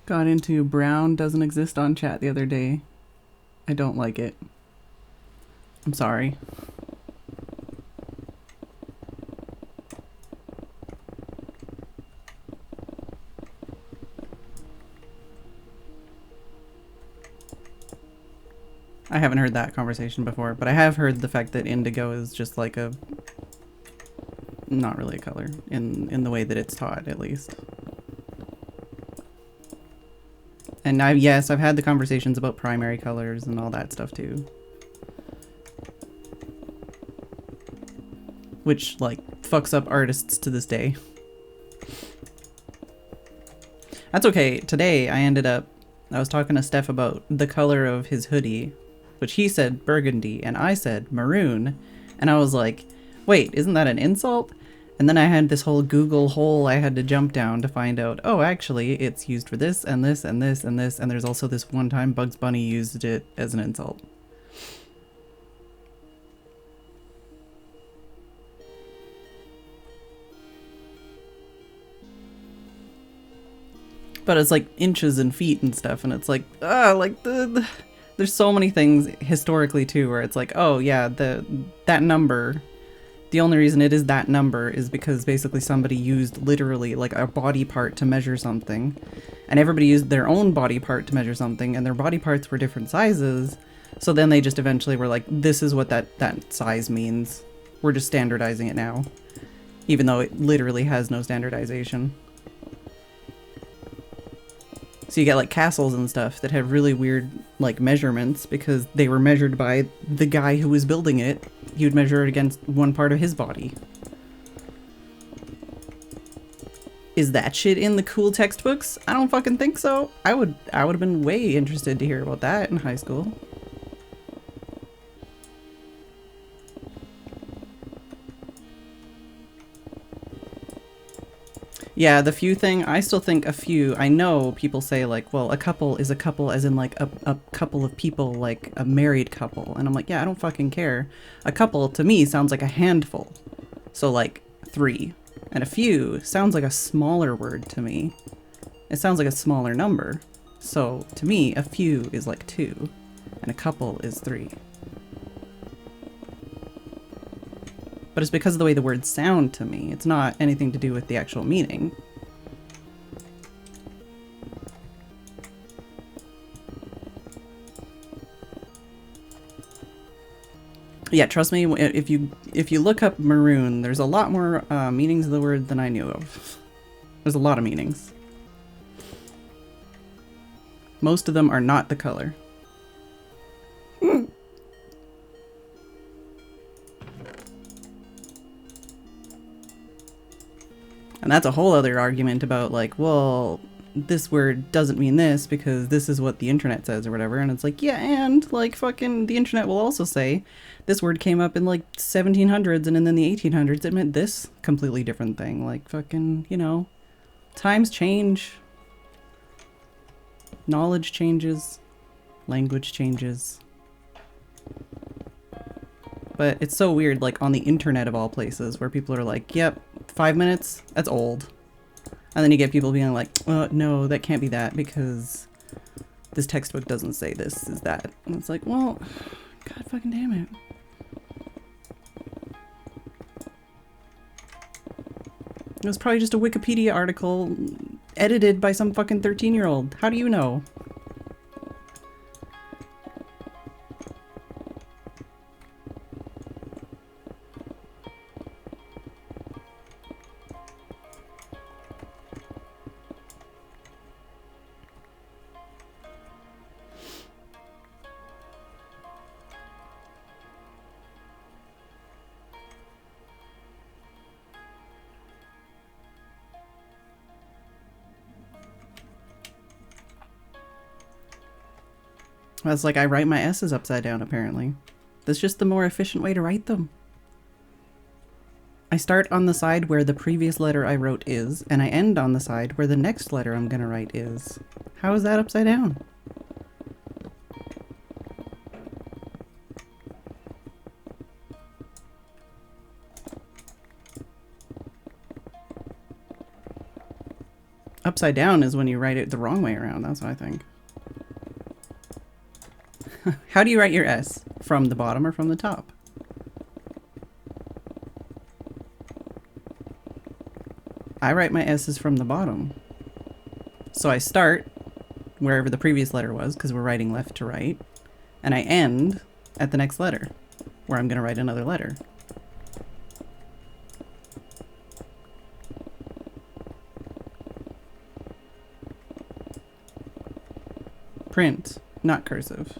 Got into brown doesn't exist on chat the other day. I don't like it. I'm sorry. I haven't heard that conversation before, but I have heard the fact that indigo is just like a not really a color in the way that it's taught, at least. And yes, I've had the conversations about primary colors and all that stuff too. Which, like, fucks up artists to this day. That's okay. Today, I was talking to Steph about the color of his hoodie, which he said burgundy, and I said maroon. And I was like, wait, isn't that an insult? And then I had this whole Google hole I had to jump down to find out, oh, actually, it's used for this and this and this and this, and there's also this one time Bugs Bunny used it as an insult. But it's like inches and feet and stuff, and it's like, there's so many things historically too where it's like, oh yeah, that number, the only reason it is that number is because basically somebody used literally like a body part to measure something, and everybody used their own body part to measure something, and their body parts were different sizes, so then they just eventually were like, this is what that size means. We're just standardizing it now, even though it literally has no standardization. So you get like castles and stuff that have really weird like measurements because they were measured by the guy who was building it. He would measure it against one part of his body. Is that shit in the cool textbooks? I don't fucking think so. I would have been way interested to hear about that in high school. Yeah, the few thing, I still think a few. I know people say like, well, a couple is a couple as in like a couple of people, like a married couple. And I'm like, yeah, I don't fucking care. A couple to me sounds like a handful. So like 3. And a few sounds like a smaller word to me. It sounds like a smaller number. So to me, a few is like 2 and a couple is 3. But it's because of the way the words sound to me. It's not anything to do with the actual meaning. Yeah, trust me, if you look up maroon, there's a lot more meanings of the word than I knew of. There's a lot of meanings. Most of them are not the color. And that's a whole other argument about like, well, this word doesn't mean this because this is what the internet says or whatever. And it's like, yeah, and like fucking the internet will also say this word came up in like 1700s and then the 1800s it meant this completely different thing. Like fucking, you know, times change. Knowledge changes. Language changes. But it's so weird, like on the internet of all places, where people are like, yep, 5 minutes, that's old. And then you get people being like, no, that can't be that because this textbook doesn't say this is that. And it's like, well, god fucking damn it. It was probably just a Wikipedia article edited by some fucking 13-year-old. How do you know? That's like I write my S's upside down, apparently. That's just the more efficient way to write them. I start on the side where the previous letter I wrote is, and I end on the side where the next letter I'm gonna write is. How is that upside down? Upside down is when you write it the wrong way around, that's what I think. How do you write your S? From the bottom or from the top? I write my S's from the bottom. So I start wherever the previous letter was, because we're writing left to right, and I end at the next letter, where I'm going to write another letter. Print, not cursive.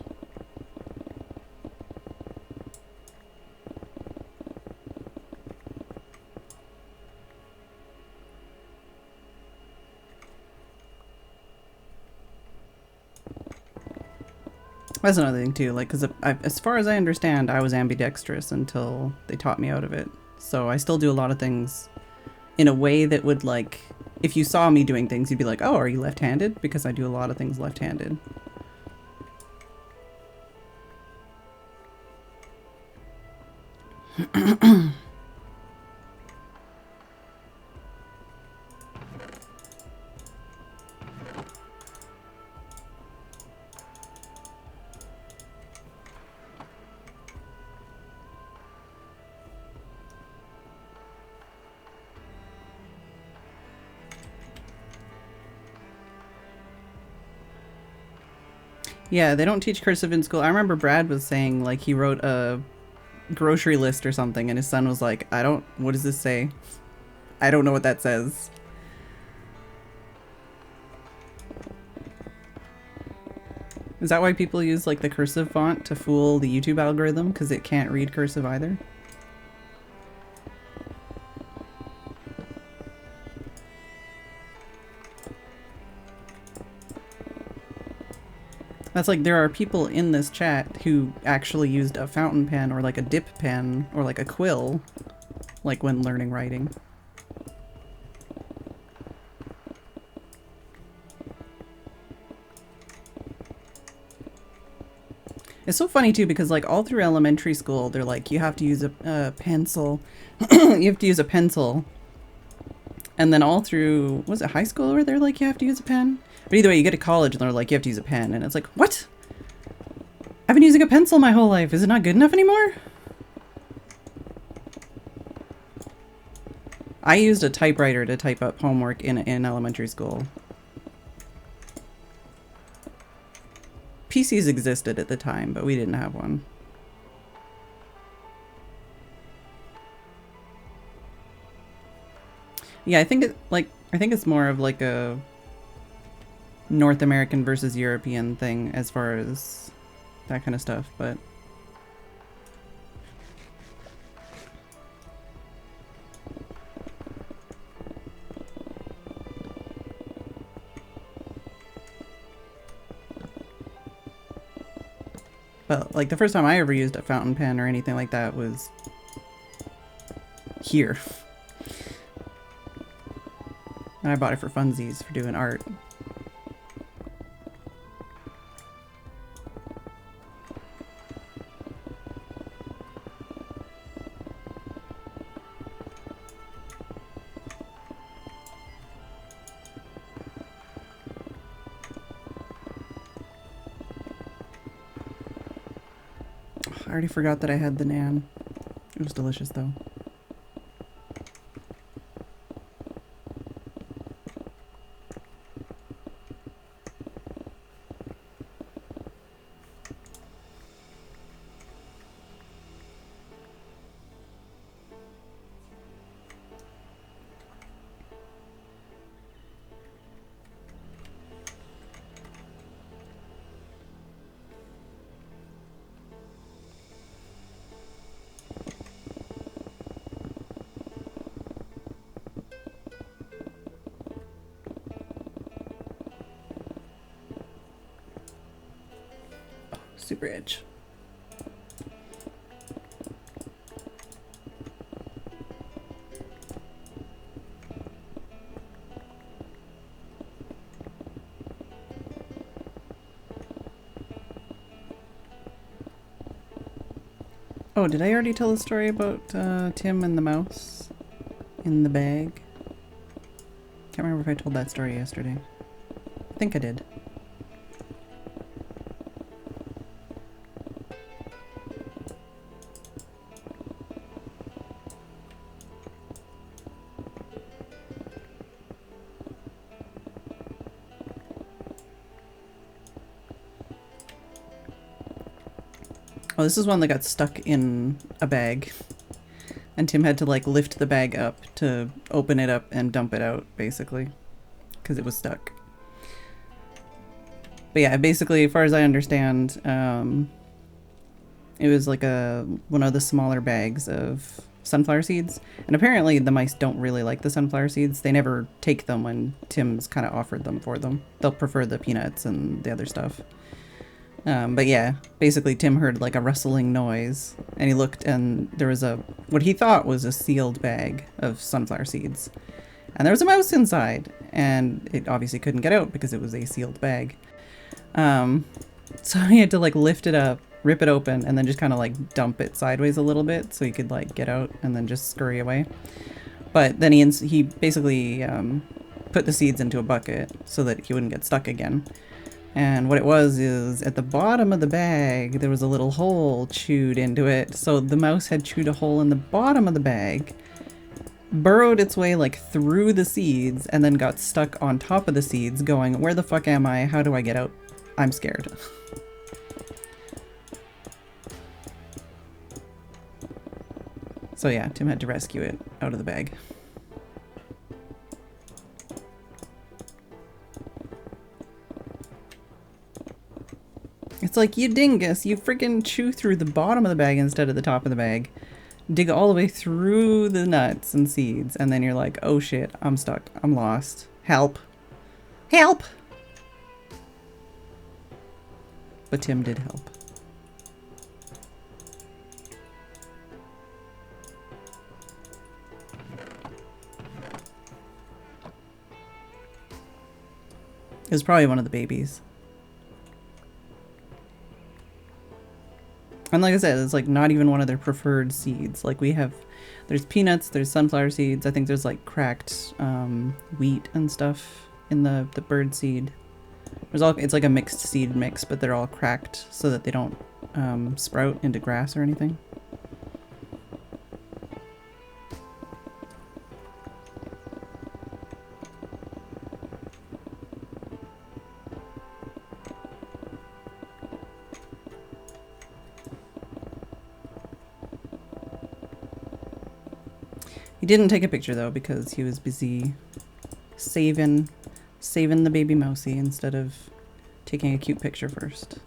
That's another thing too, like, because as far as I understand, I was ambidextrous until they taught me out of it. So I still do a lot of things in a way that would, like, if you saw me doing things, you'd be like, oh, are you left-handed? Because I do a lot of things left-handed. Yeah, they don't teach cursive in school. I remember Brad was saying, like, he wrote a grocery list or something, and his son was like, what does this say? I don't know what that says. Is that why people use, like, the cursive font to fool the YouTube algorithm? Because it can't read cursive either? That's like, there are people in this chat who actually used a fountain pen or like a dip pen or like a quill, like when learning writing. It's so funny too, because like all through elementary school, they're like, you have to use a pencil. You have to use a pencil. And then all through, was it high school where they're like, you have to use a pen? But either way, you get to college and they're like, you have to use a pen. And it's like, what? I've been using a pencil my whole life. Is it not good enough anymore? I used a typewriter to type up homework in elementary school. PCs existed at the time, but we didn't have one. Yeah, I think it's more of like a North American versus European thing as far as that kind of stuff, but like the first time I ever used a fountain pen or anything like that was here. And I bought it for funsies for doing art. I already forgot that I had the naan. It was delicious though. Super itch. Oh, did I already tell the story about Tim and the mouse in the bag? Can't remember if I told that story yesterday. I think I did. Oh, this is one that got stuck in a bag. And Tim had to like lift the bag up to open it up and dump it out, basically. Because it was stuck. But yeah, basically, as far as I understand, it was like one of the smaller bags of sunflower seeds. And apparently the mice don't really like the sunflower seeds. They never take them when Tim's kind of offered them for them. They'll prefer the peanuts and the other stuff. But yeah, basically Tim heard like a rustling noise and he looked and there was what he thought was a sealed bag of sunflower seeds. And there was a mouse inside and it obviously couldn't get out because it was a sealed bag. So he had to like lift it up, rip it open, and then just kind of like dump it sideways a little bit so he could like get out and then just scurry away. But then he basically put the seeds into a bucket so that he wouldn't get stuck again. And what it was is at the bottom of the bag, there was a little hole chewed into it. So the mouse had chewed a hole in the bottom of the bag, burrowed its way like through the seeds, and then got stuck on top of the seeds going, where the fuck am I? How do I get out? I'm scared. So yeah, Tim had to rescue it out of the bag. It's like, you dingus, you freaking chew through the bottom of the bag instead of the top of the bag. Dig all the way through the nuts and seeds, and then you're like, oh shit, I'm stuck. I'm lost. Help. Help! But Tim did help. It was probably one of the babies. And like I said, it's like not even one of their preferred seeds. Like there's peanuts, there's sunflower seeds. I think there's like cracked wheat and stuff in the bird seed. It's like a mixed seed mix, but they're all cracked so that they don't sprout into grass or anything. He didn't take a picture though because he was busy saving the baby mousey instead of taking a cute picture first.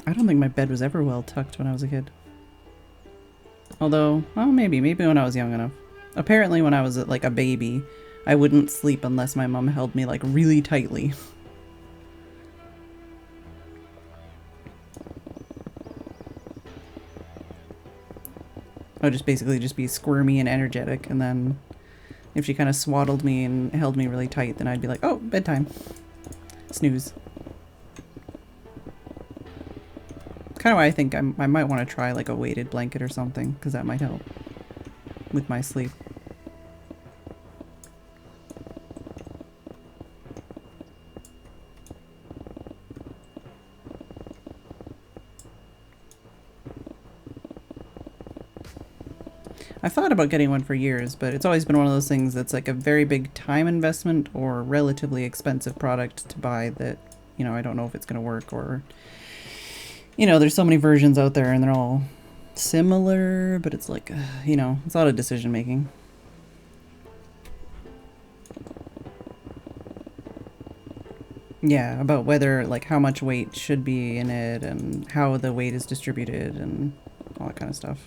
I don't think my bed was ever well tucked when I was a kid. Although, well, maybe when I was young enough. Apparently when I was like a baby, I wouldn't sleep unless my mom held me like really tightly. I would just basically just be squirmy and energetic, and then if she kind of swaddled me and held me really tight, then I'd be like, oh, bedtime. Snooze. Kind of why I think I might want to try like a weighted blanket or something, because that might help with my sleep. I've thought about getting one for years, but it's always been one of those things that's like a very big time investment or relatively expensive product to buy that, you know, I don't know if it's going to work, or, you know, there's so many versions out there and they're all similar, but it's like, you know, it's a lot of decision making. Yeah, about whether, like, how much weight should be in it and how the weight is distributed and all that kind of stuff.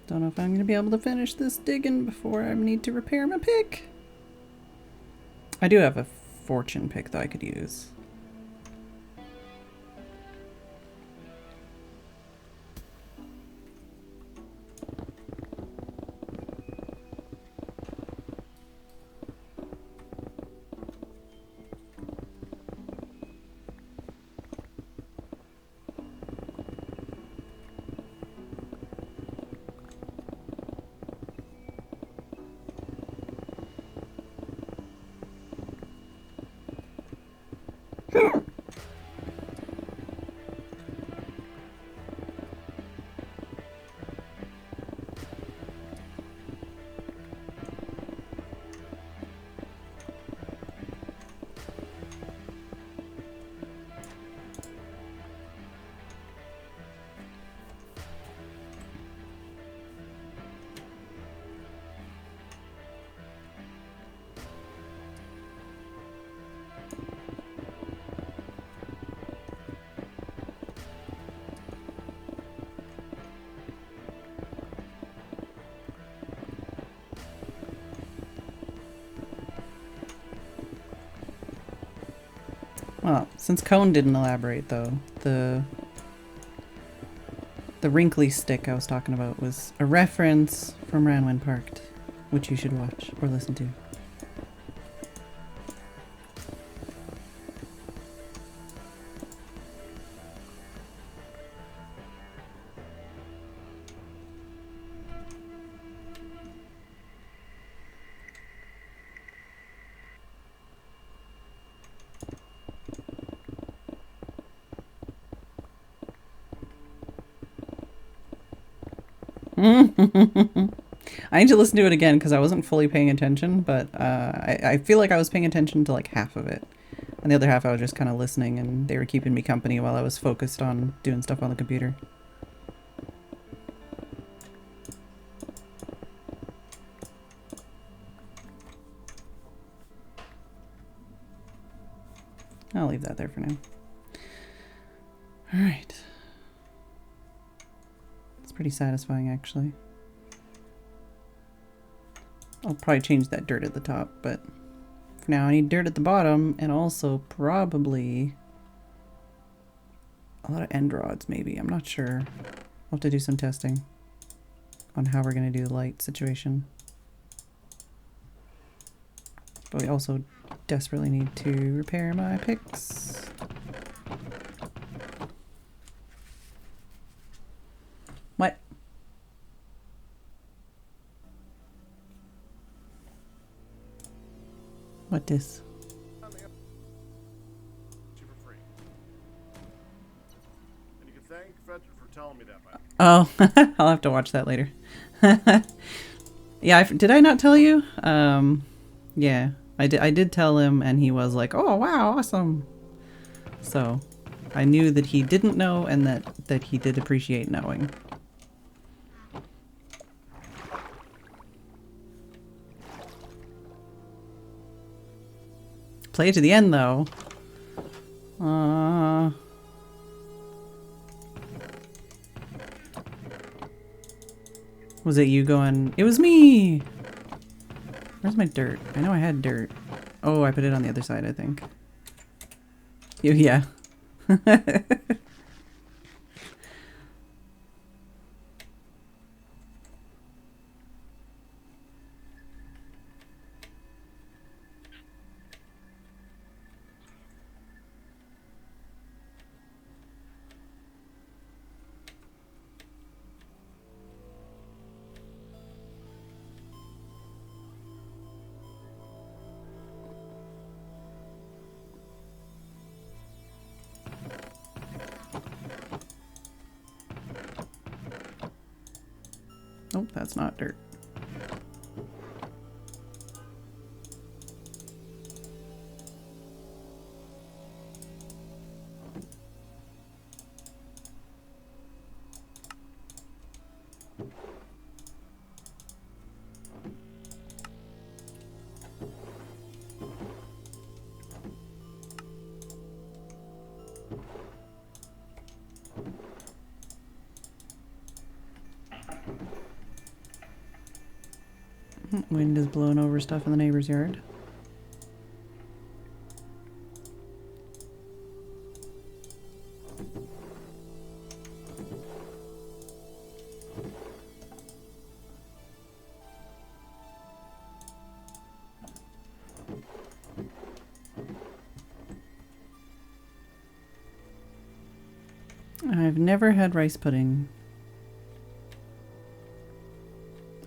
Don't know if I'm going to be able to finish this digging before I need to repair my pick. I do have a fortune pick that I could use. Well, since Cone didn't elaborate, though, the wrinkly stick I was talking about was a reference from Ranwen Parked, which you should watch or listen to. I need to listen to it again because I wasn't fully paying attention, but I feel like I was paying attention to like half of it. And the other half I was just kind of listening, and they were keeping me company while I was focused on doing stuff on the computer. I'll leave that there for now. Alright. It's pretty satisfying, actually. I'll probably change that dirt at the top, but for now I need dirt at the bottom, and also probably A lot of end rods, maybe. I'm not sure. I'll have to do some testing on how we're going to do the light situation. But we also desperately need to repair my picks. What? What this? And you can thank Phedran for telling me that, man. Oh, I'll have to watch that later. Yeah, did I not tell you? Yeah, I did tell him, and he was like, "Oh, wow, awesome." So, I knew that he didn't know, and that he did appreciate knowing. Play to the end, though. Was it you going? It was me! Where's my dirt? I know I had dirt. Oh, I put it on the other side, I think. Yeah. Oh, that's not dirt. Wind is blowing over stuff in the neighbor's yard. I've never had rice pudding.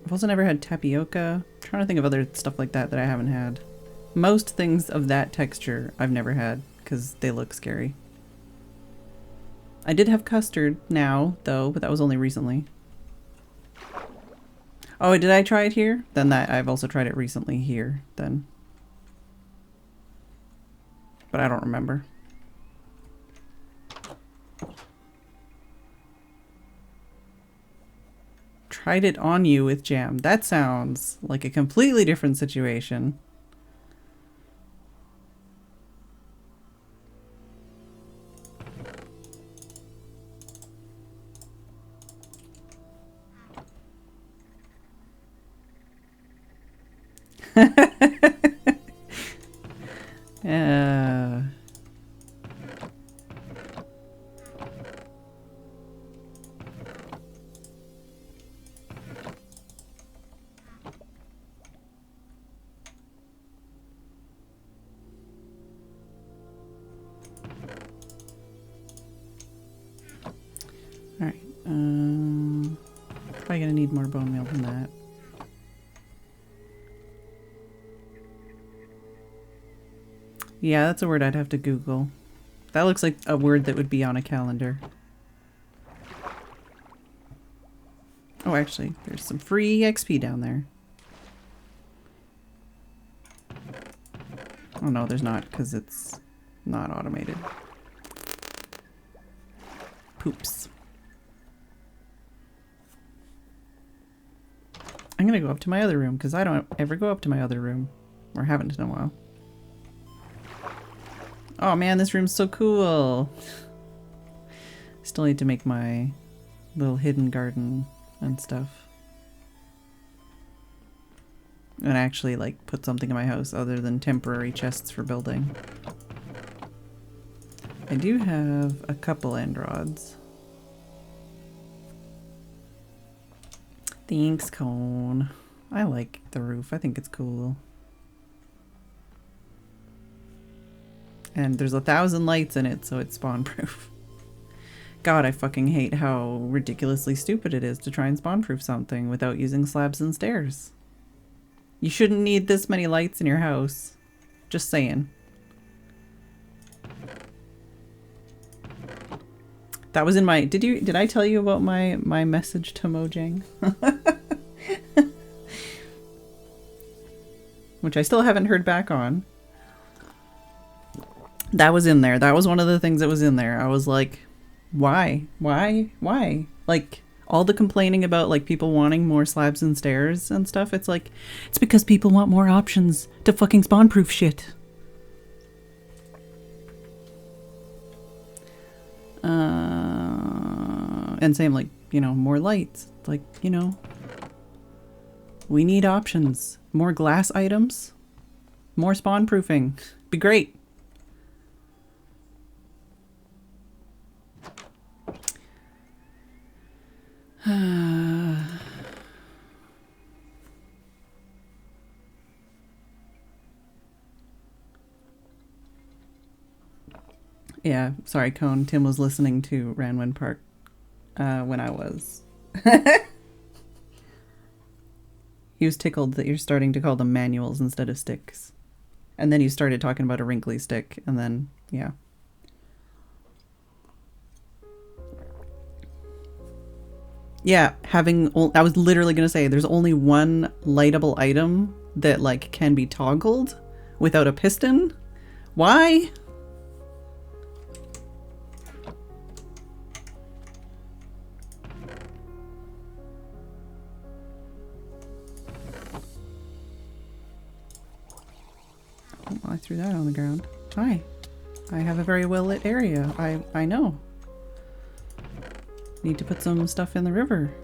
I've also never had tapioca. I'm trying to think of other stuff like that I haven't had. Most things of that texture I've never had because they look scary. I did have custard now, though, but that was only recently. Oh, did I try it here? Then I've also tried it recently here, then. But I don't remember. Tried it on you with jam. That sounds like a completely different situation. Alright, probably gonna need more bone meal than that. Yeah, that's a word I'd have to Google. That looks like a word that would be on a calendar. Oh, actually, there's some free XP down there. Oh no, there's not, because it's not automated. Poops. I'm gonna go up to my other room, because I don't ever go up to my other room. Or haven't in a while. Oh man, this room's so cool! Still need to make my little hidden garden and stuff. And actually, like, put something in my house other than temporary chests for building. I do have a couple end rods. Thanks, Cone. I like the roof. I think it's cool. And there's 1,000 lights in it, so it's spawn proof. God, I fucking hate how ridiculously stupid it is to try and spawn proof something without using slabs and stairs. You shouldn't need this many lights in your house. Just saying. That was in my... Did I tell you about my message to Mojang? Which I still haven't heard back on. That was in there. That was one of the things that was in there. I was like, why? Why? Why? Like, all the complaining about, like, people wanting more slabs and stairs and stuff. It's like, it's because people want more options to fucking spawn-proof shit. And same, like, you know, more lights. Like, you know, we need options. More glass items. More spawn-proofing. Be great. Yeah, sorry, Cone. Tim was listening to Ranwin Park when I was. He was tickled that you're starting to call them manuals instead of sticks. And then you started talking about a wrinkly stick, and then, yeah. Yeah, I was literally going to say, there's only one lightable item that, like, can be toggled without a piston. Why? Oh, I threw that on the ground. Hi. I have a very well lit area. I know. Need to put some stuff in the river.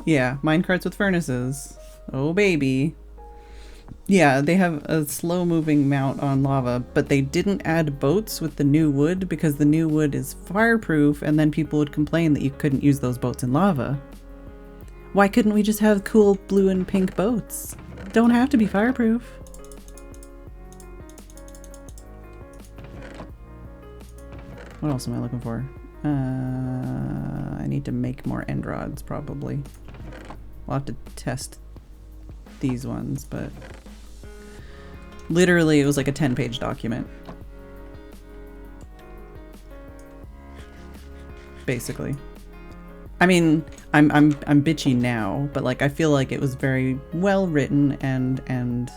Yeah, minecarts with furnaces. Oh baby. Yeah, they have a slow-moving mount on lava, but they didn't add boats with the new wood because the new wood is fireproof, and then people would complain that you couldn't use those boats in lava. Why couldn't we just have cool blue and pink boats? Don't have to be fireproof. What else am I looking for? I need to make more end rods, probably. We'll have to test these ones, but literally it was like a 10-page document. Basically. I mean, I'm bitchy now, but like I feel like it was very well written and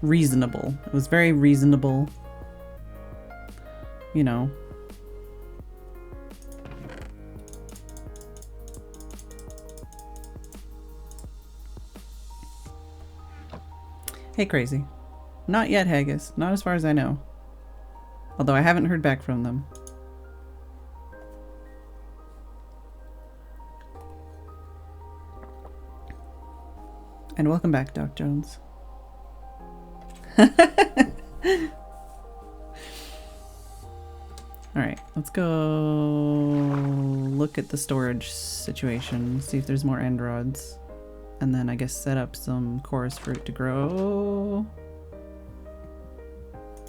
reasonable. It was very reasonable. You know. Hey, Crazy. Not yet, Haggis. Not as far as I know. Although I haven't heard back from them. And welcome back, Doc Jones. Alright, let's go look at the storage situation, see if there's more end rods. And then I guess set up some chorus fruit to grow.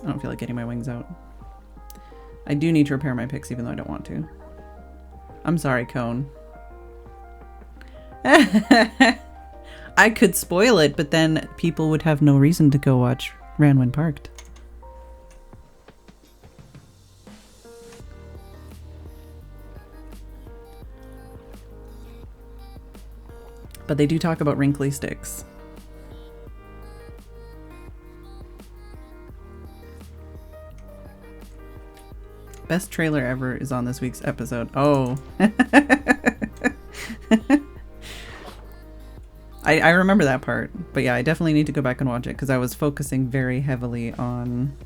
I don't feel like getting my wings out. I do need to repair my picks even though I don't want to. I'm sorry, Cone. I could spoil it, but then people would have no reason to go watch Ranwin Parked. But they do talk about wrinkly sticks. Best trailer ever is on this week's episode. Oh. I remember that part, but yeah, I definitely need to go back and watch it because I was focusing very heavily on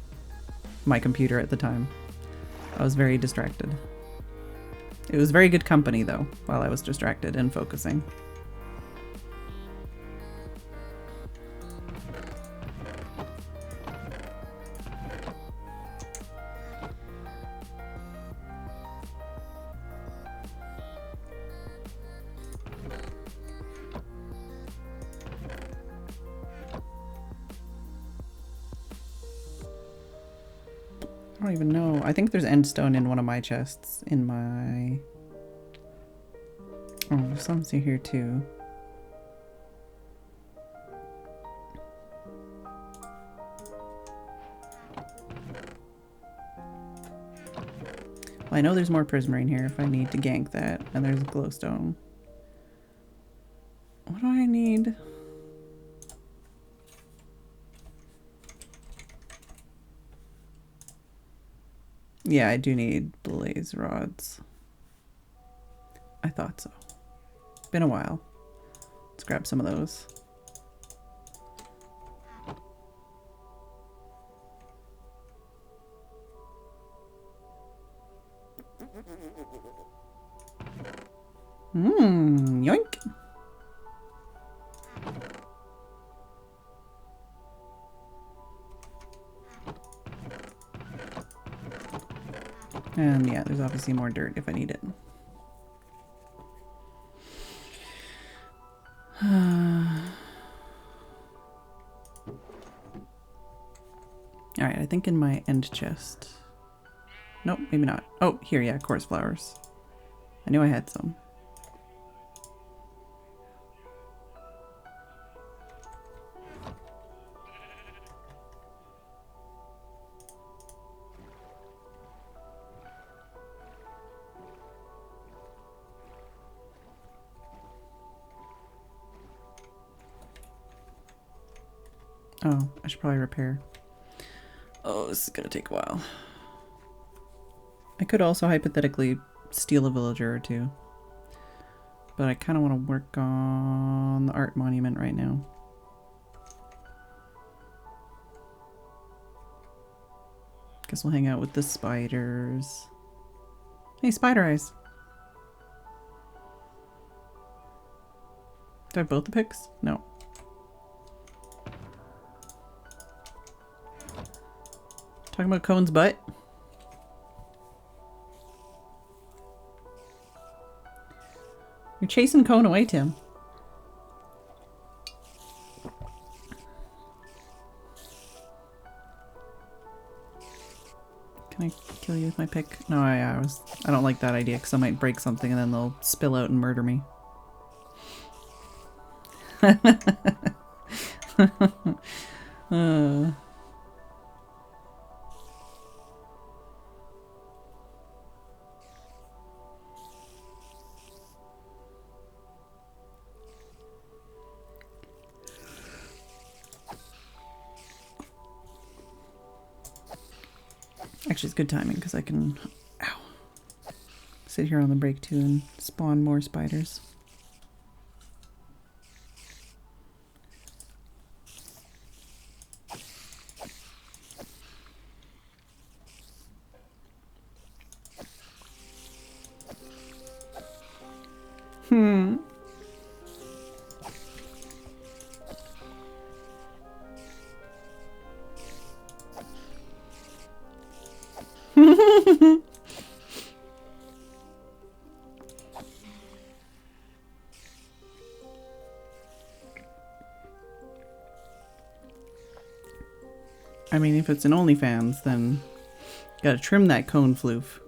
my computer at the time. I was very distracted. It was very good company, though, while I was distracted and focusing. I don't even know. I think there's endstone in one of my chests in my... Oh, there's some here too. Well, I know there's more prismarine here if I need to gank that, and there's a glowstone. What do I need? Yeah, I do need blaze rods. I thought so. Been a while. Let's grab some of those. Yoink. And yeah, there's obviously more dirt if I need it. Alright, I think in my end chest. Nope, maybe not. Oh, here, yeah, coarse flowers. I knew I had some. Oh, I should probably repair. Oh, this is gonna take a while. I could also hypothetically steal a villager or two. But I kind of want to work on the art monument right now. Guess we'll hang out with the spiders. Hey, spider eyes. Do I have both the picks? No. Talking about Cone's butt? You're chasing Cone away, Tim. Can I kill you with my pick? No, I don't like that idea because I might break something and then they'll spill out and murder me. Actually, it's good timing because I can sit here on the break too and spawn more spiders. I mean, if it's an OnlyFans, then gotta trim that cone floof.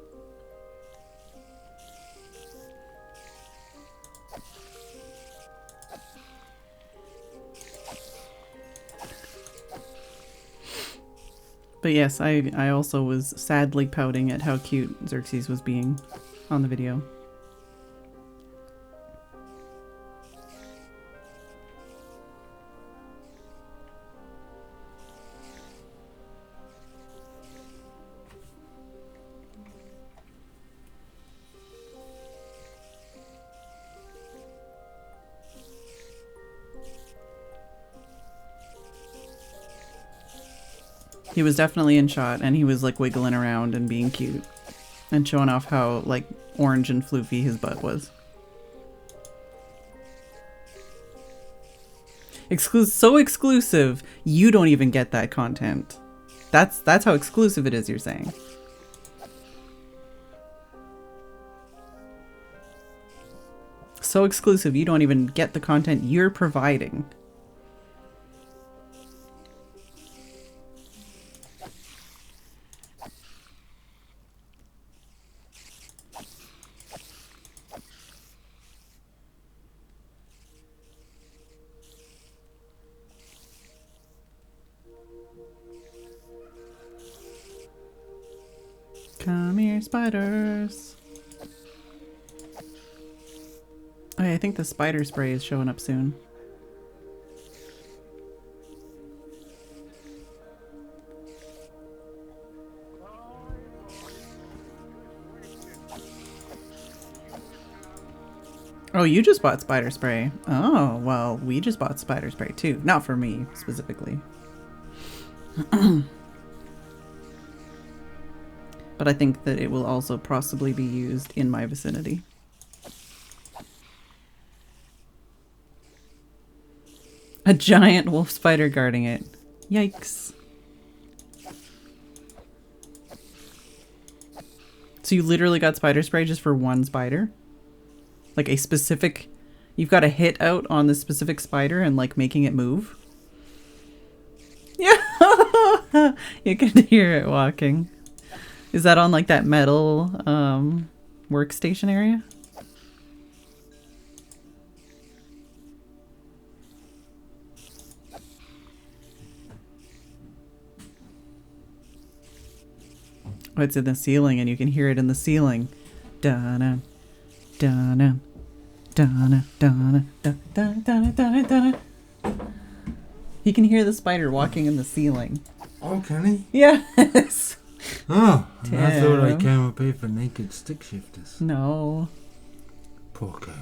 But yes, I also was sadly pouting at how cute Xerxes was being on the video. He was definitely in shot, and he was like wiggling around and being cute and showing off how like orange and floofy his butt was. So exclusive, you don't even get that content. That's how exclusive it is, you're saying. So exclusive, you don't even get the content you're providing. Come here, spiders. Oh, yeah, I think the spider spray is showing up soon. Oh, you just bought spider spray. Oh, well, we just bought spider spray too. Not for me, specifically. But I think that it will also possibly be used in my vicinity. A giant wolf spider guarding it. Yikes. So you literally got spider spray just for one spider? Like a specific... You've got a hit out on this specific spider and like making it move? Yeah! You can hear it walking. Is that on like that metal workstation area? Oh, it's in the ceiling and you can hear it in the ceiling. Da-na, da-na, da-na, da-na, da-na, da-na, da-na, da-na. He can hear the spider walking in the ceiling. Oh, can he? Yes! Oh, and I thought I Tim. came up here for naked stick shifters. No. Poor cow.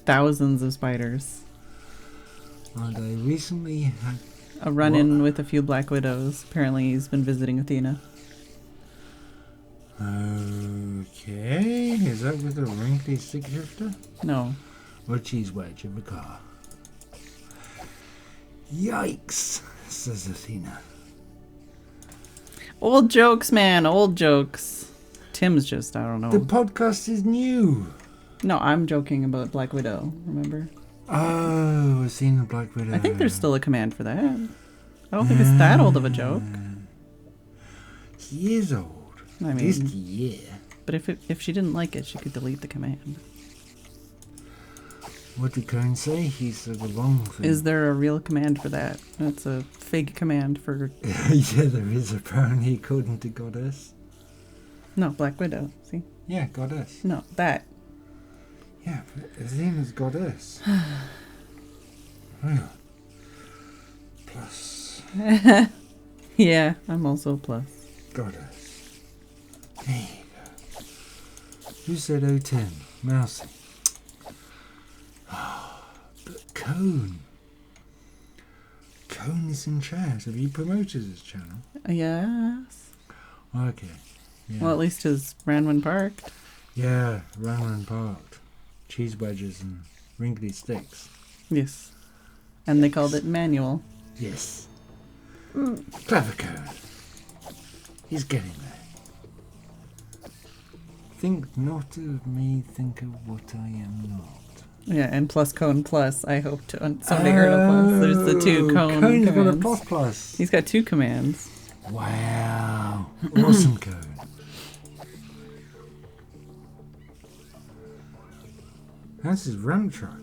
Thousands of spiders. And I recently had... A run-in with a few black widows. Apparently he's been visiting Athena. Okay, is that with a wrinkly stick shifter? No. Or a cheese wedge of a car? Yikes, says Athena. Old jokes, man. Old jokes. Tim's just, I don't know. The podcast is new. No, I'm joking about Black Widow, remember? Oh, I've seen the Black Widow. I think there's still a command for that. I don't think it's that old of a joke. He is old. I At mean, least a year. but if she didn't like it, she could delete the command. What did Cohen say? He said the wrong thing. Is there a real command for that? That's a fake command for... Yeah, there is apparently, according to Goddess. No, Black Widow. See? Yeah, Goddess. No, that. Yeah, but Athena's Goddess. Well, plus Yeah, I'm also a plus. Goddess. There you go. Who said 010? Mousy. But Cone. Cone is in chat. Have you promoted his channel? Yes. Okay. Yeah. Well, at least his ran when parked. Yeah, Ran Parked. Cheese wedges and wrinkly sticks. Yes. And they called it manual. Yes. Clever Cone. He's getting there. Think not of me, think of what I am not. Yeah, and plus cone plus. I hope to someday earn a plus. There's the two cone Cone's got a commands. plus plus. He's got two commands. Wow. Awesome Cone. That's his ramp truck.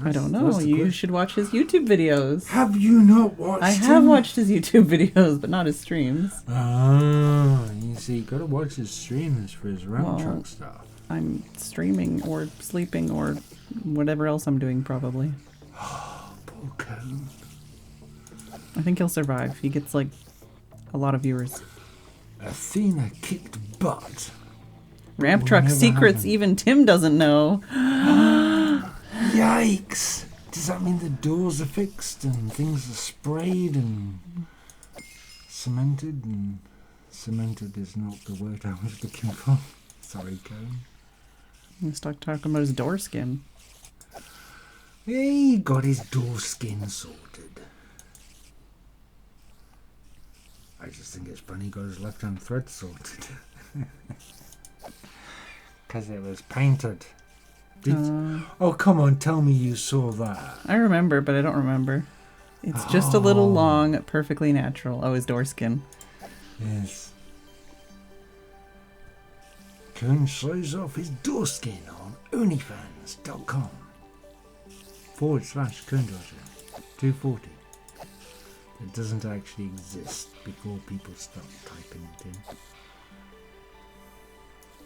I don't know. You should watch his YouTube videos. Have you not watched I have watched his YouTube videos, but not his streams. Oh, you see, you gotta watch his streams for his ramp Well, truck stuff. I'm streaming or sleeping or whatever else I'm doing, probably. Poor Cone. I think he'll survive. He gets, like, a lot of viewers. Athena kicked butt. Ramp will truck never secrets happen. even Tim doesn't know. Yikes! Does that mean the doors are fixed and things are sprayed and cemented? And cemented is not the word I was looking for. Sorry, Cone. He's talking about his door skin. He got his door skin sorted. I just think it's funny he got his left-hand thread sorted. Because it was painted. Oh, come on, tell me you saw that. I remember, but I don't remember. It's just a little long, perfectly natural. Oh, his door skin. Yes. Coon shows off his door skin on onlyfans.com/CoonDodger 240. It doesn't actually exist before people start typing it in.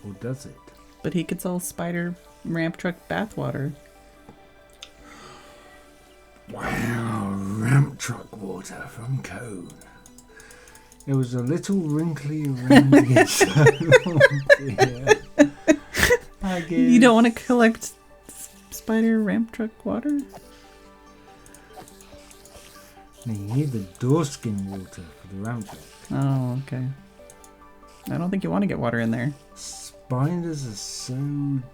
Or does it? But he could sell spider ramp truck bathwater. Wow, ramp truck water from Cone. It was a little wrinkly around the inside. I guess. You don't want to collect spider ramp truck water? You need the door skin water for the ramp truck. Oh, okay. I don't think you want to get water in there. Spiders are so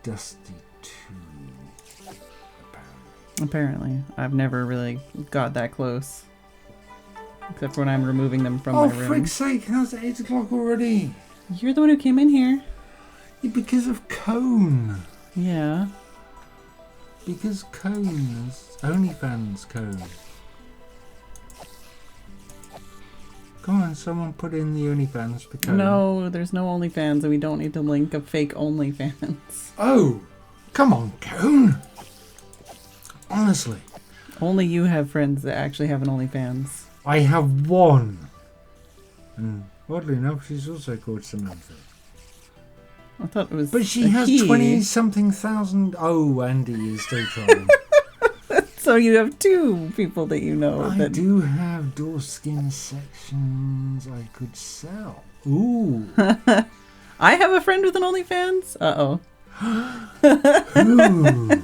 dusty too. Apparently. I've never really got that close. Except for when I'm removing them from my room. Oh, frig's sake, how's it 8 o'clock already? You're the one who came in here. Yeah, because of Cone. Yeah. Because Cone is OnlyFans Cone. Come on, someone put in the OnlyFans for Cone. No, there's no OnlyFans and we don't need to link a fake OnlyFans. Oh, come on, Cone. Honestly. Only you have friends that actually have an OnlyFans. I have one. And oddly enough, she's also called Samantha. I thought it was. But she a has he. 20-something thousand. Oh, Andy is still trying. So you have two people that you know. I do have door skin sections I could sell. Ooh. I have a friend with an OnlyFans? Uh-oh. Ooh.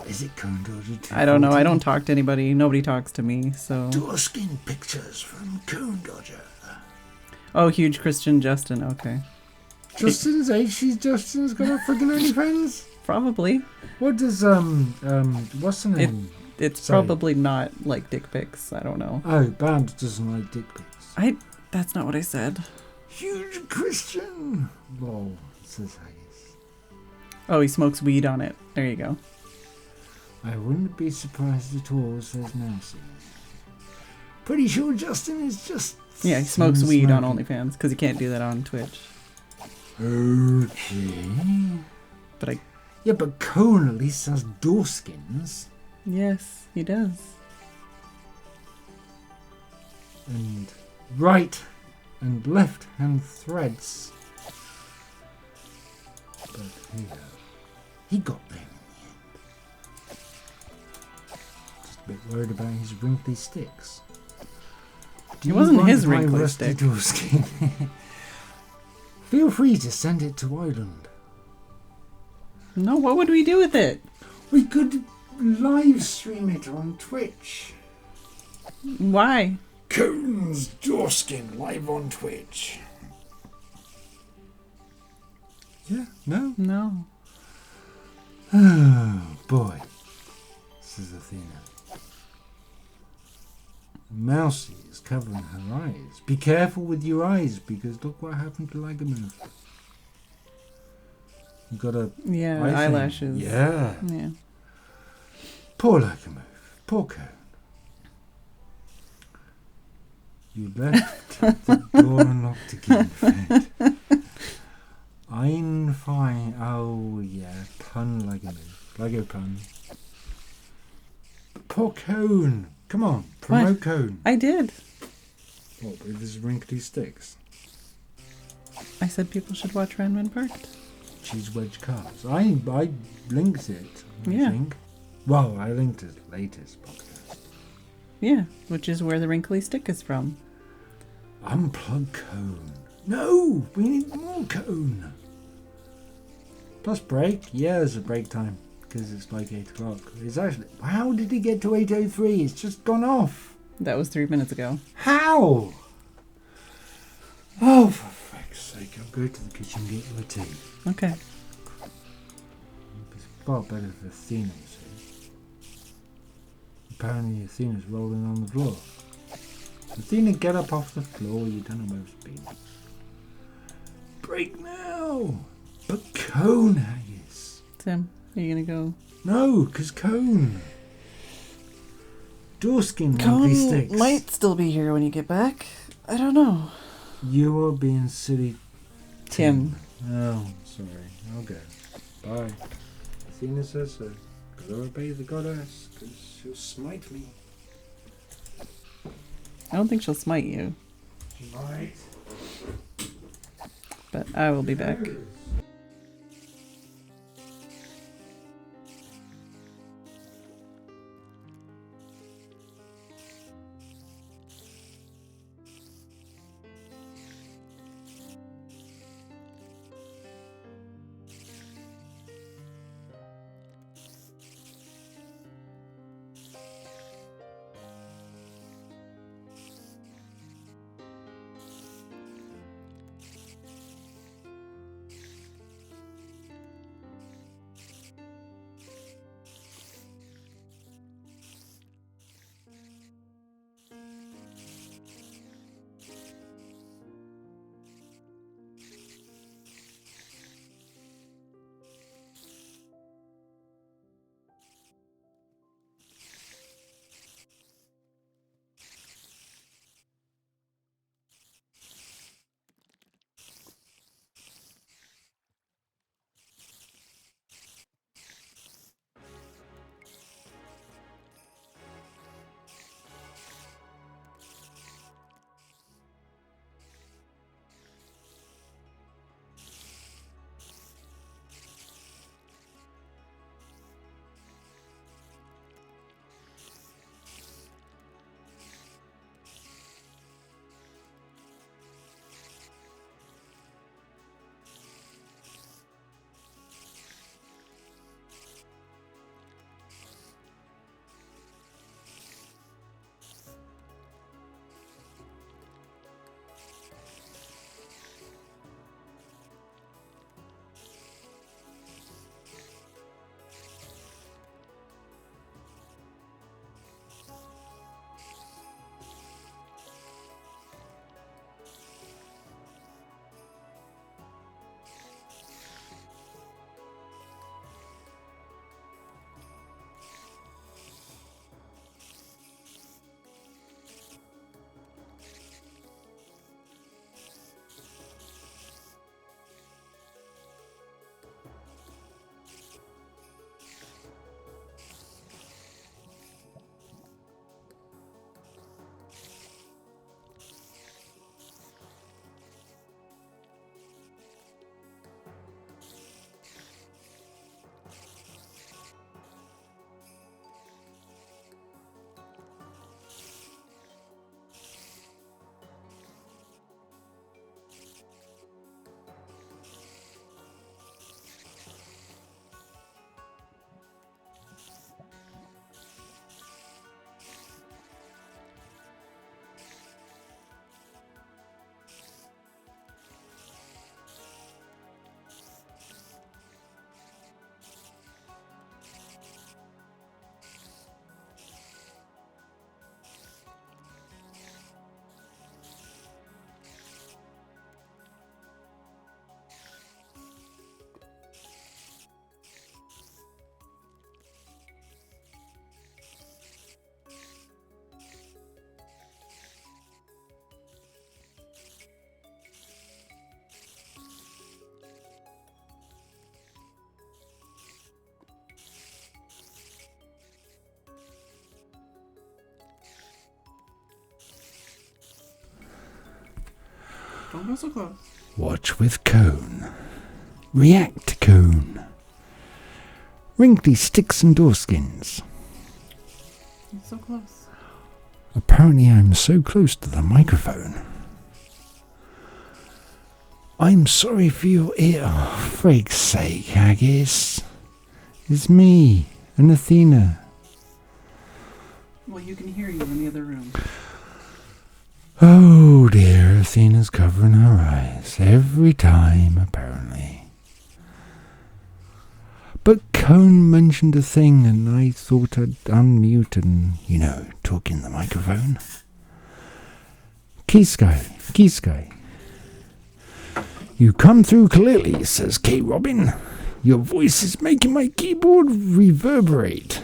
Is it Cone Dodger 240? I don't know. I don't talk to anybody. Nobody talks to me, so... Door skin pictures from Cone Dodger. Oh, huge Christian Justin. Okay. Justin's age? Justin's got a friggin' OnlyFans? Probably. What does, what's the name? It's say? probably not like dick pics. I don't know. Oh, Band doesn't like dick pics. That's not what I said. Huge Christian! Lol, says Haggis. Oh, he smokes weed on it. There you go. I wouldn't be surprised at all, says Nancy. Pretty sure Justin is just... Yeah, he smokes weed on OnlyFans because he can't do that on Twitch. Okay. But Yeah, but Cone at least has door skins. Yes, he does. And right and left hand threads. But he got there in the end. Just a bit worried about his wrinkly sticks. It wasn't his wrinkly stick. Door skin? Feel free to send it to Ireland. No, what would we do with it? We could live stream it on Twitch. Why? Cone's Doorskin live on Twitch. Yeah, no? No. Oh, boy. Says Athena. Mousy is covering her eyes. Be careful with your eyes, because look what happened to Lagamove. You got a... Yeah, eye thing. eyelashes. Yeah. Yeah. Poor Lagamove. Poor Cone. You left the door unlocked again, Fed. I'm fine. Oh, yeah. Pun Lagamove. Lego pun. But poor Cone. Come on. Promote What? Cone. I did. What, with his wrinkly sticks? I said people should watch Ranman Parked. Cheese wedge cars. I linked it, I Yeah. think. Well, I linked his latest podcast. Yeah, which is where the wrinkly stick is from. Unplug Cone. No! We need more Cone! Plus break? Yeah, there's a break time. Because it's like 8 o'clock. It's actually... How did it get to 8:03? It's just gone off. That was 3 minutes ago. How? Oh, for fuck's sake. I'll go to the kitchen and get you a tea. Okay. Far better if Athena was here. Apparently Athena's rolling on the floor. Athena, get up off the floor, you don't know where it's been. Break now! But Cone, Haggis. Tim, are you gonna go? No, because Cone. Doorskin monkey Cone sticks. might still be here when you get back. I don't know. You are being silly, Tim. Oh, sorry. I'll go. Bye. Athena says so. Gotta obey the goddess, because she'll smite me. I don't think she'll smite you, She might. but I will be back. Don't go so close. Watch with Cone. React to Cone. Wrinkly sticks and doorskins. You're so close. Apparently I'm so close to the microphone. I'm sorry for your ear. Oh, for Frank's sake, Haggis. It's me and Athena. Well, you can hear you in the other room. Oh dear, Athena's covering her eyes every time, apparently. But Cone mentioned a thing and I thought I'd unmute and, talk in the microphone. Keysky. You come through clearly, says K. Robin. Your voice is making my keyboard reverberate.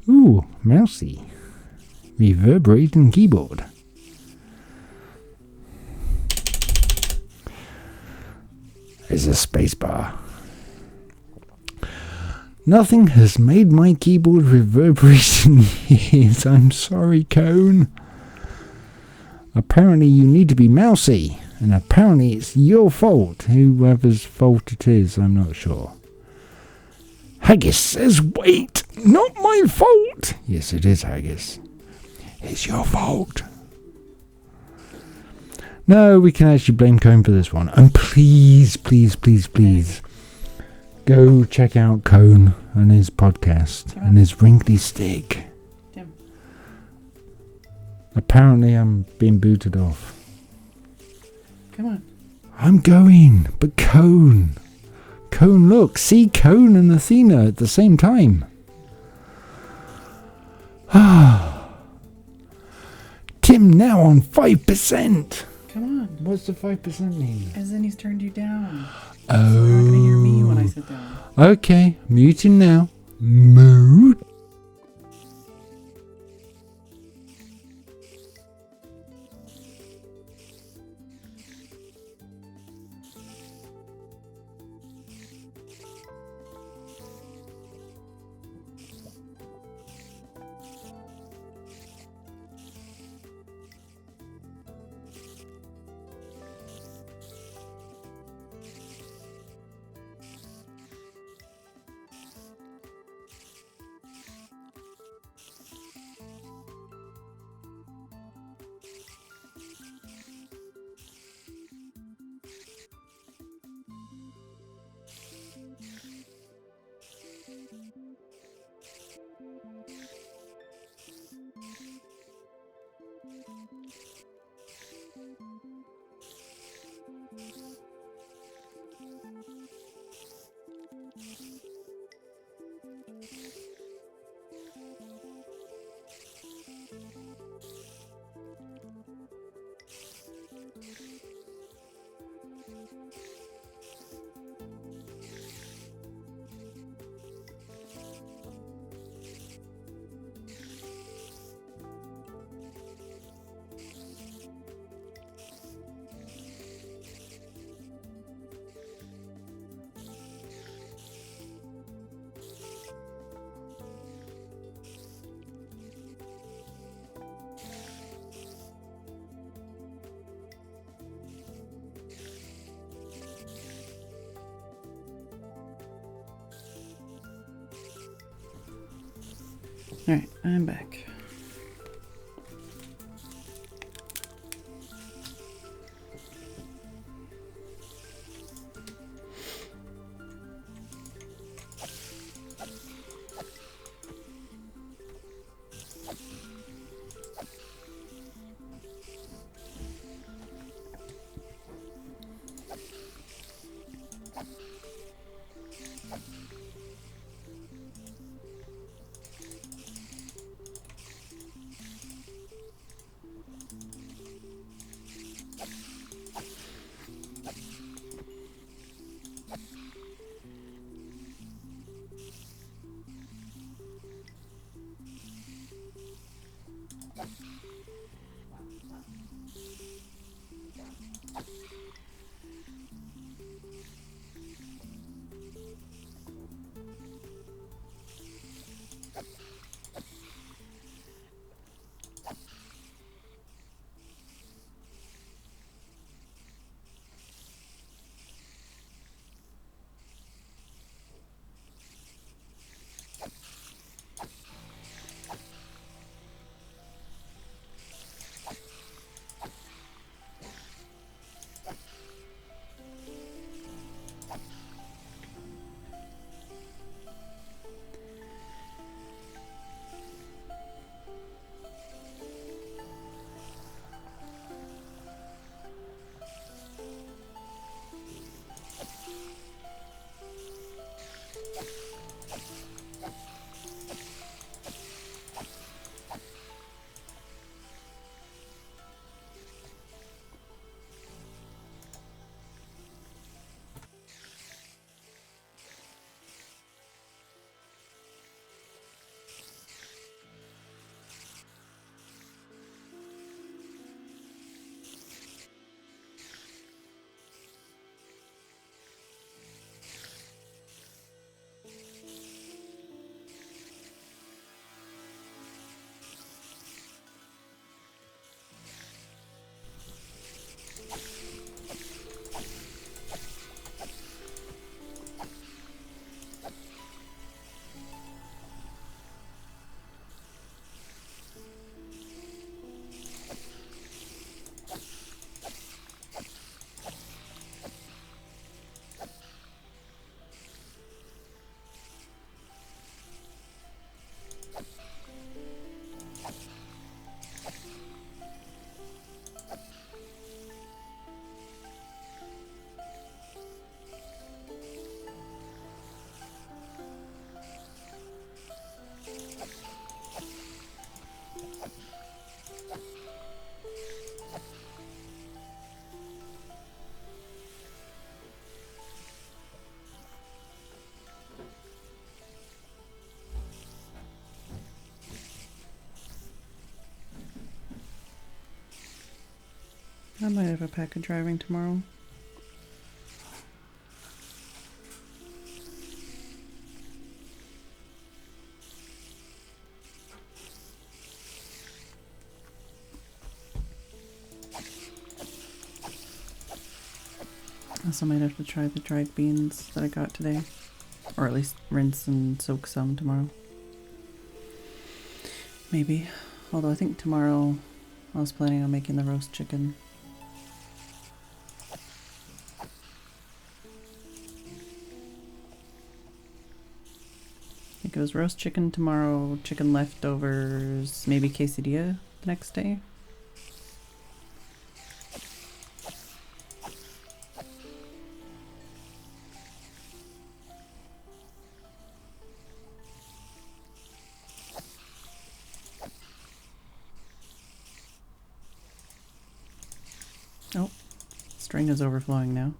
Ooh, mousy. Reverberating keyboard. There's a space bar. Nothing has made my keyboard reverberate in years. I'm sorry, Cone. Apparently you need to be mousy. And apparently it's your fault. Whoever's fault it is, I'm not sure. Haggis says, wait, not my fault. Yes, it is, Haggis. It's your fault. No, we can actually blame Cone for this one. And please, go check out Cone and his podcast and his wrinkly stick. Tim. Apparently I'm being booted off. Come on. I'm going, but Cone, look, see Cone and Athena at the same time. Tim now on 5%. Come on. What's the 5% mean? As in he's turned you down. Oh. So you're not going to hear me when I sit down. Okay, muting now. Mute. Alright, I'm back. I might have a package arriving tomorrow. Also might have to try the dried beans that I got today. Or at least rinse and soak some tomorrow. Maybe. Although I think tomorrow I was planning on making the roast chicken. I think it was roast chicken tomorrow, chicken leftovers, maybe quesadilla the next day. Oh, string is overflowing now.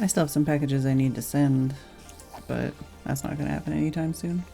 I still have some packages I need to send, but that's not going to happen anytime soon.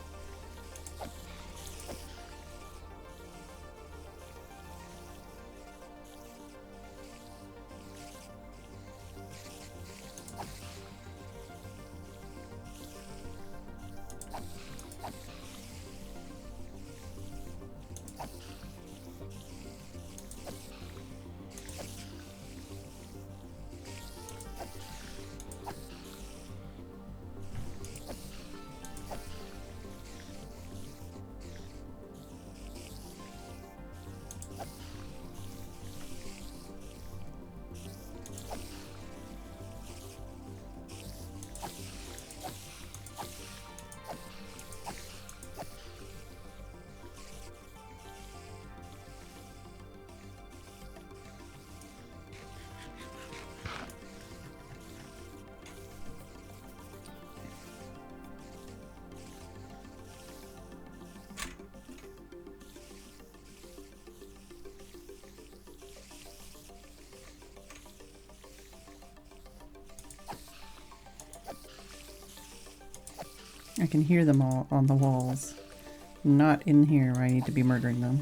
I can hear them all on the walls. Not in here where I need to be murdering them.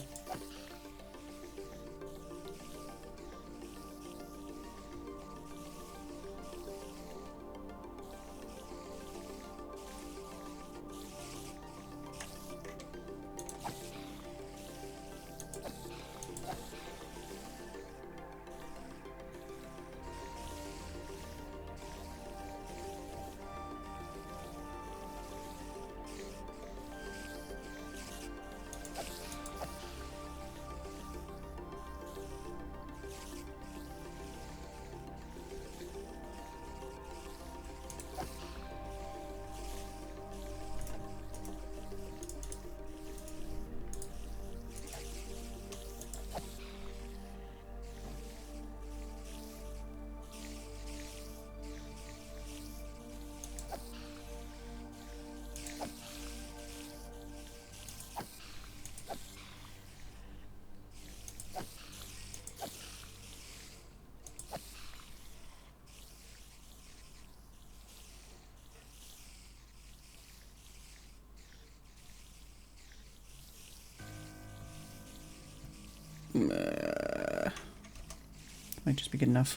Might just be good enough.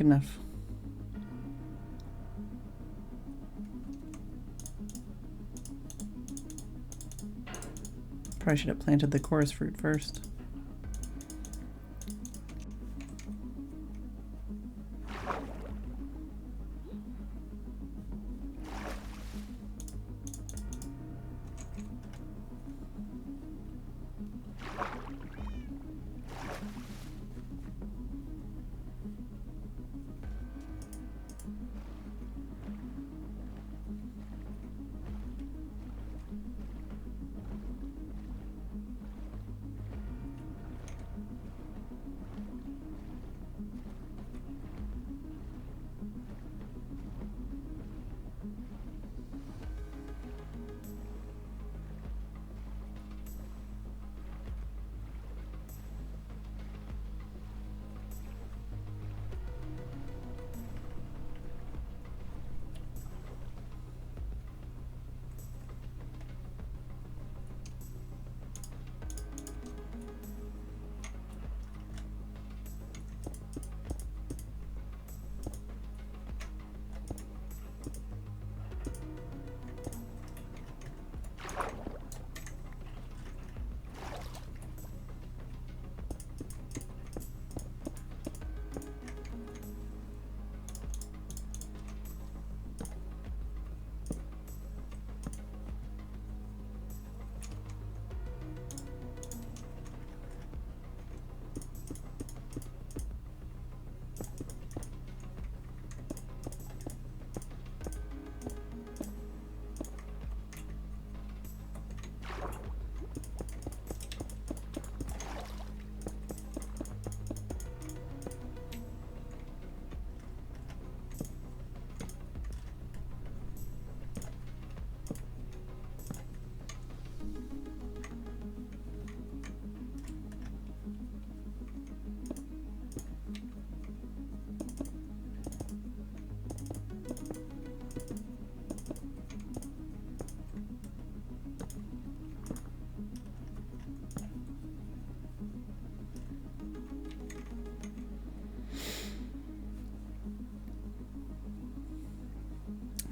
Good enough. Probably should have planted the chorus fruit first.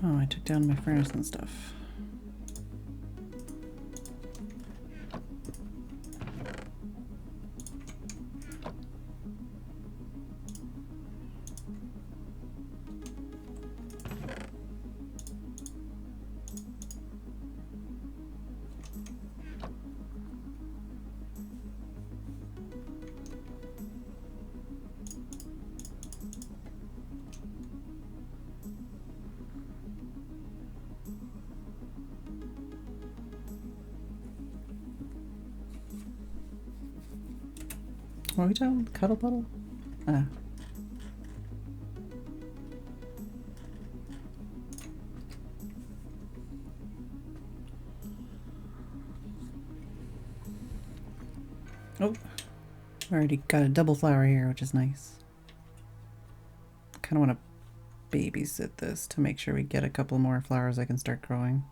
Oh, I took down my furnace and stuff. What are we talking about? Cuddle puddle? Ah. Oh, I already got a double flower here, which is nice. Kind of want to babysit this to make sure we get a couple more flowers I can start growing.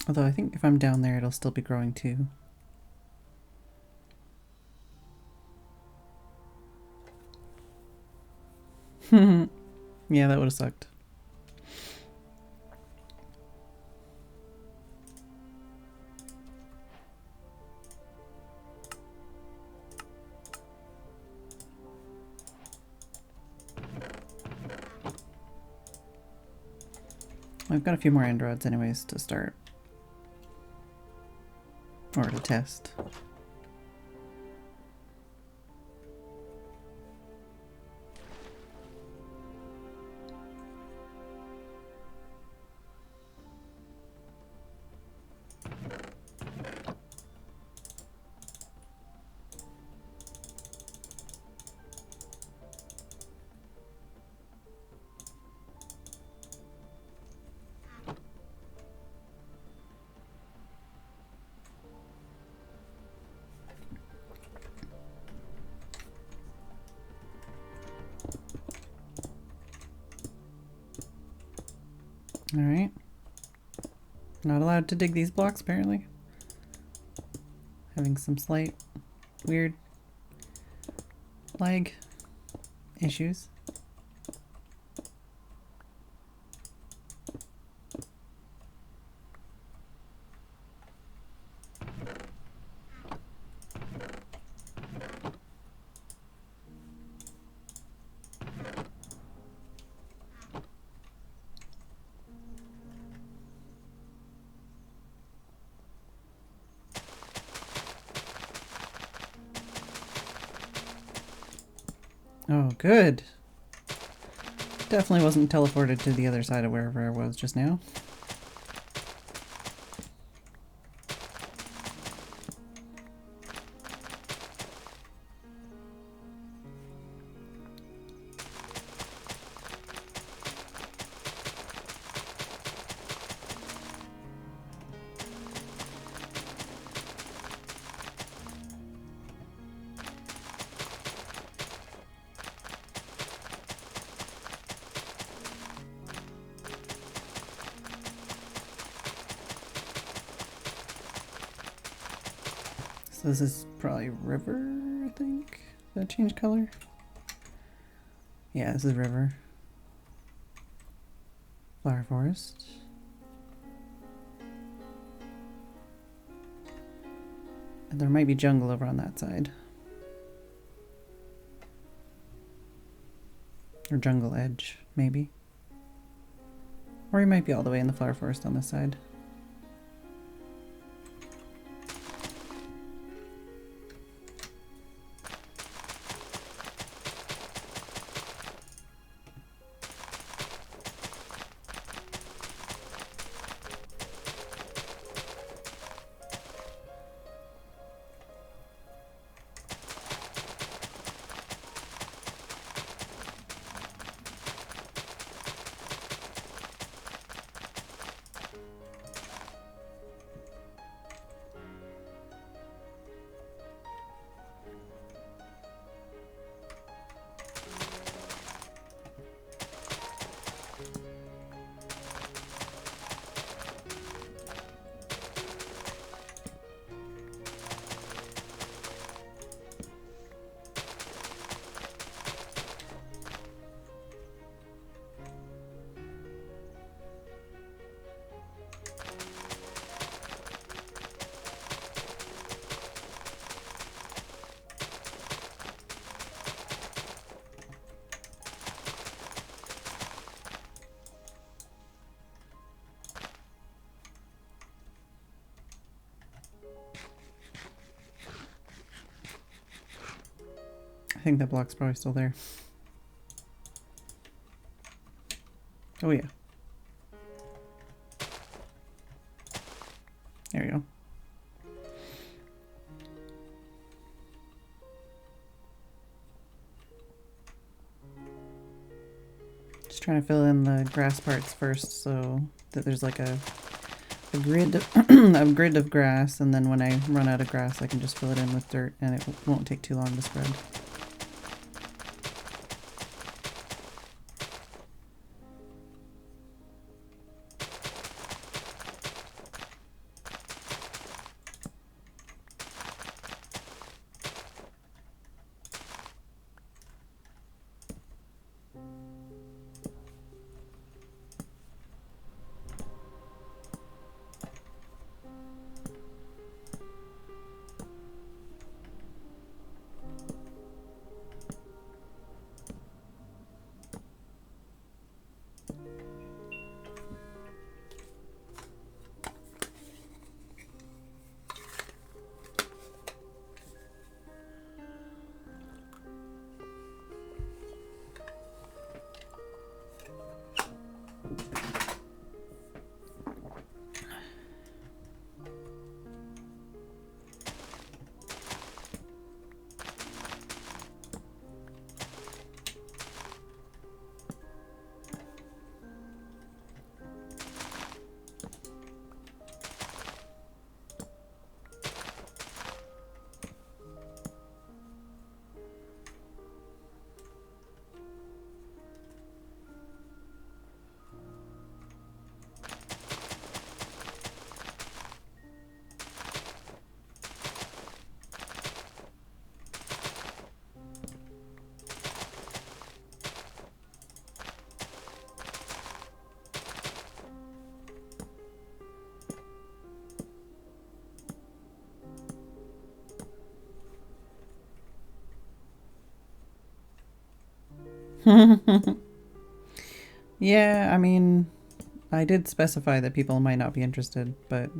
Although I think if I'm down there, it'll still be growing too. Yeah, that would have sucked. I've got a few more end rods anyways to start. Or to test. Alright. Not allowed to dig these blocks, apparently. having some slight weird lag issues. Oh, good. Definitely wasn't teleported to the other side of wherever I was just now. So this is probably river, I think. Did that change color? Yeah, this is river. Flower forest. And there might be jungle over on that side. Or jungle edge, maybe. Or he might be all the way in the flower forest on this side. I think that block's probably still there. Oh yeah. There we go. Just trying to fill in the grass parts first so that there's like a grid a grid of grass, and then when I run out of grass I can just fill it in with dirt and it won't take too long to spread. Yeah, I mean, I did specify that people might not be interested, but...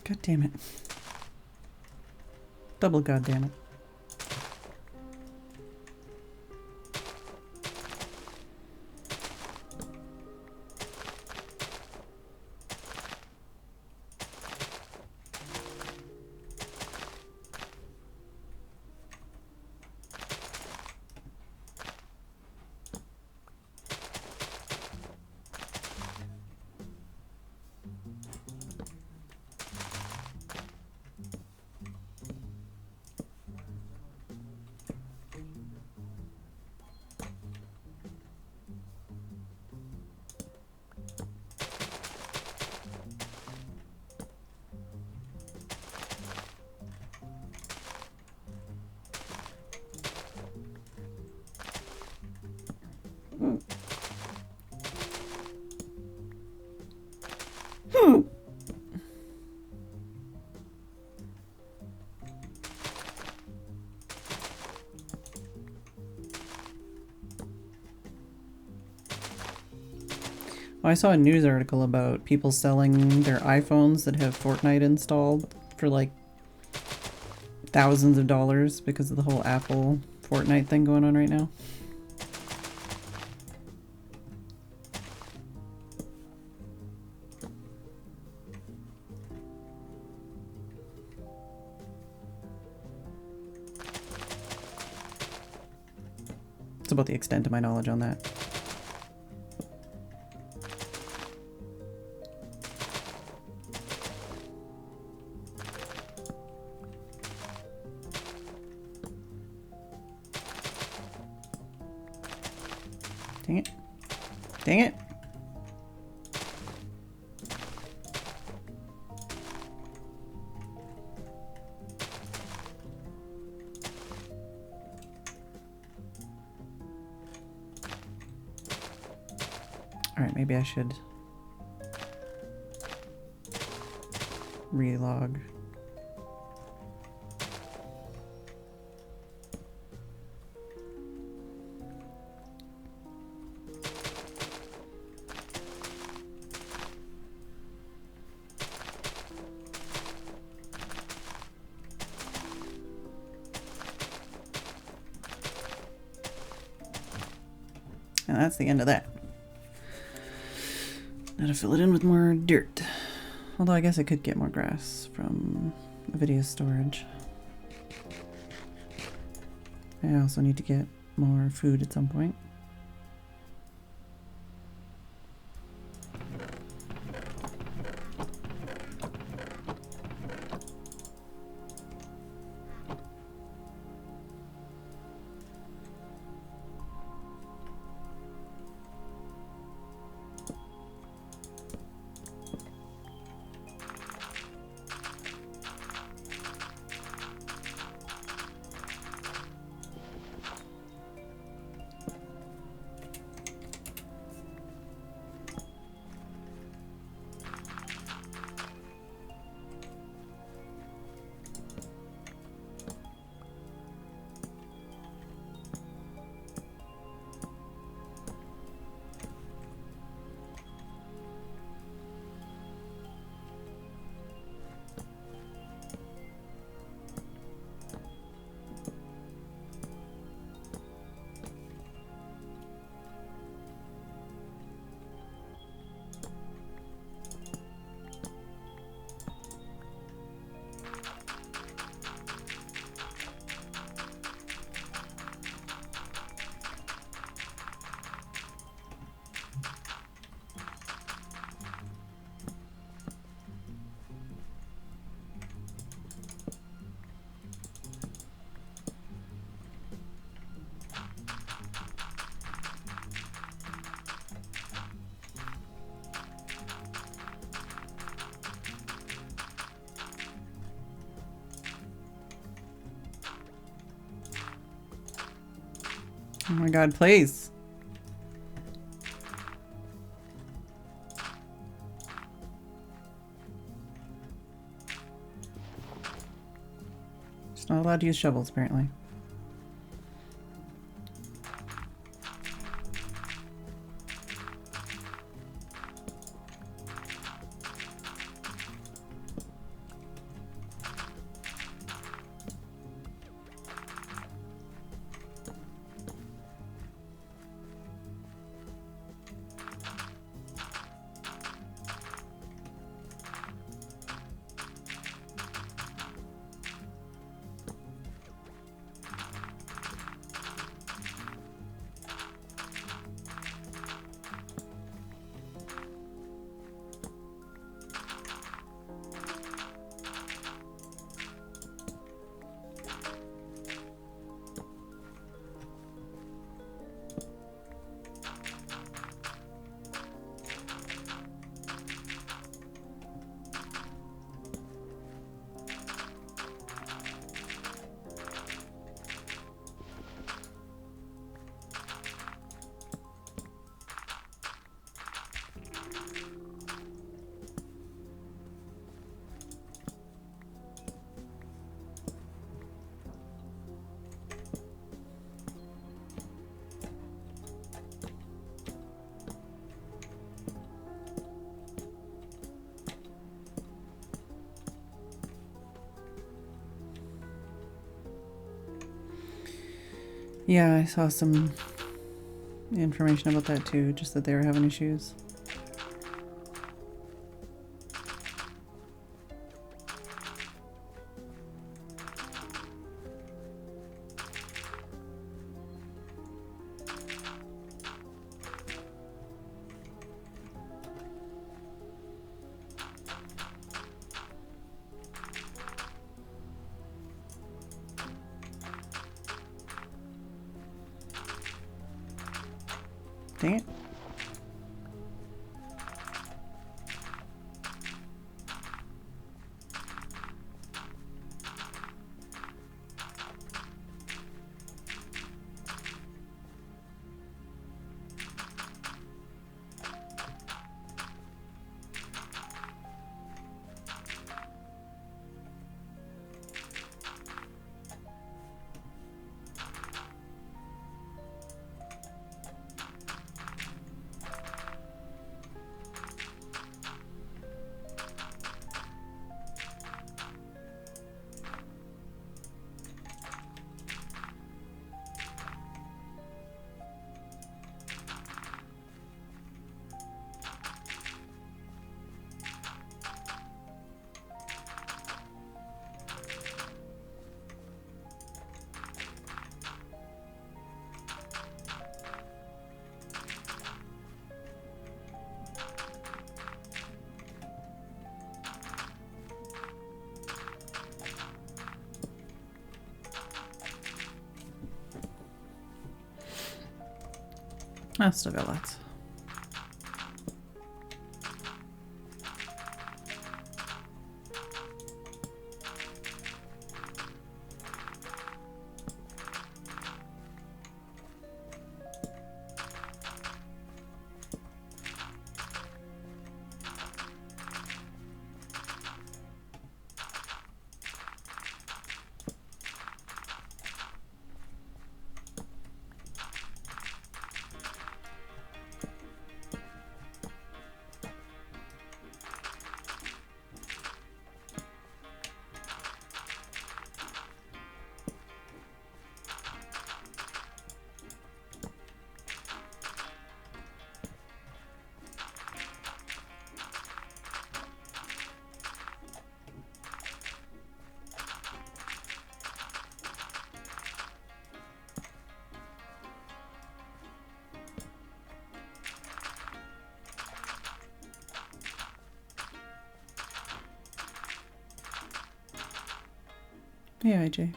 God damn it. Double god damn it. I saw a news article about people selling their iPhones that have Fortnite installed for like thousands of dollars because of the whole Apple Fortnite thing going on right now. That's about the extent of my knowledge on that. Dang it. Dang it. Alright, maybe I should relog. And that's the end of that. Now to fill it in with more dirt. Although I guess I could get more grass from video storage. I also need to get more food at some point. Oh my god, please. Just not allowed to use shovels, apparently. Yeah, I saw some information about that too, just that they were having issues. Dang it. I still got lots. Hey, IJ.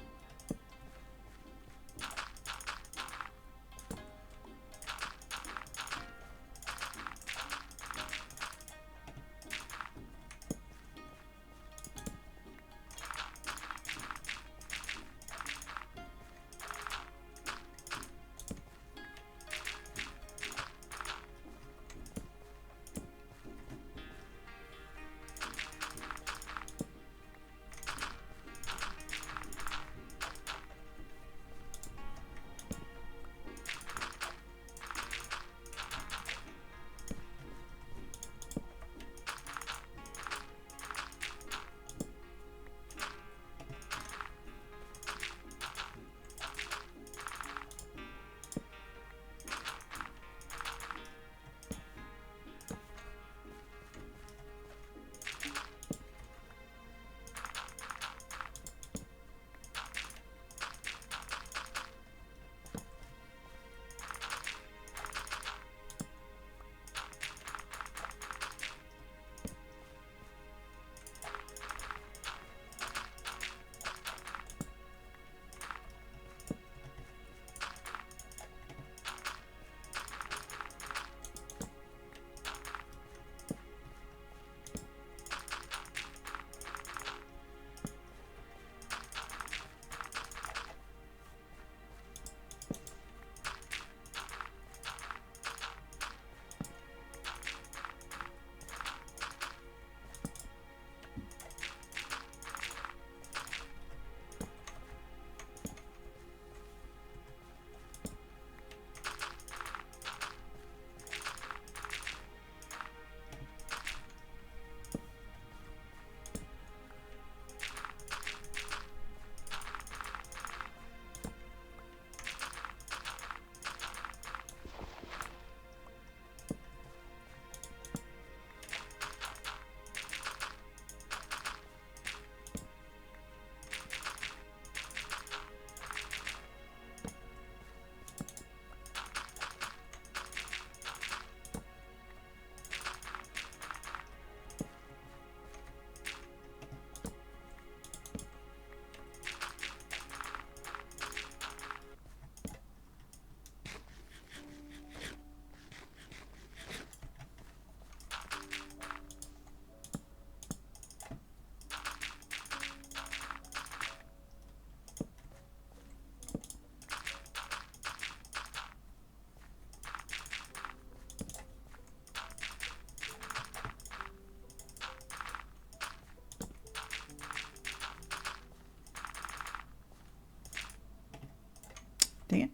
Dang it.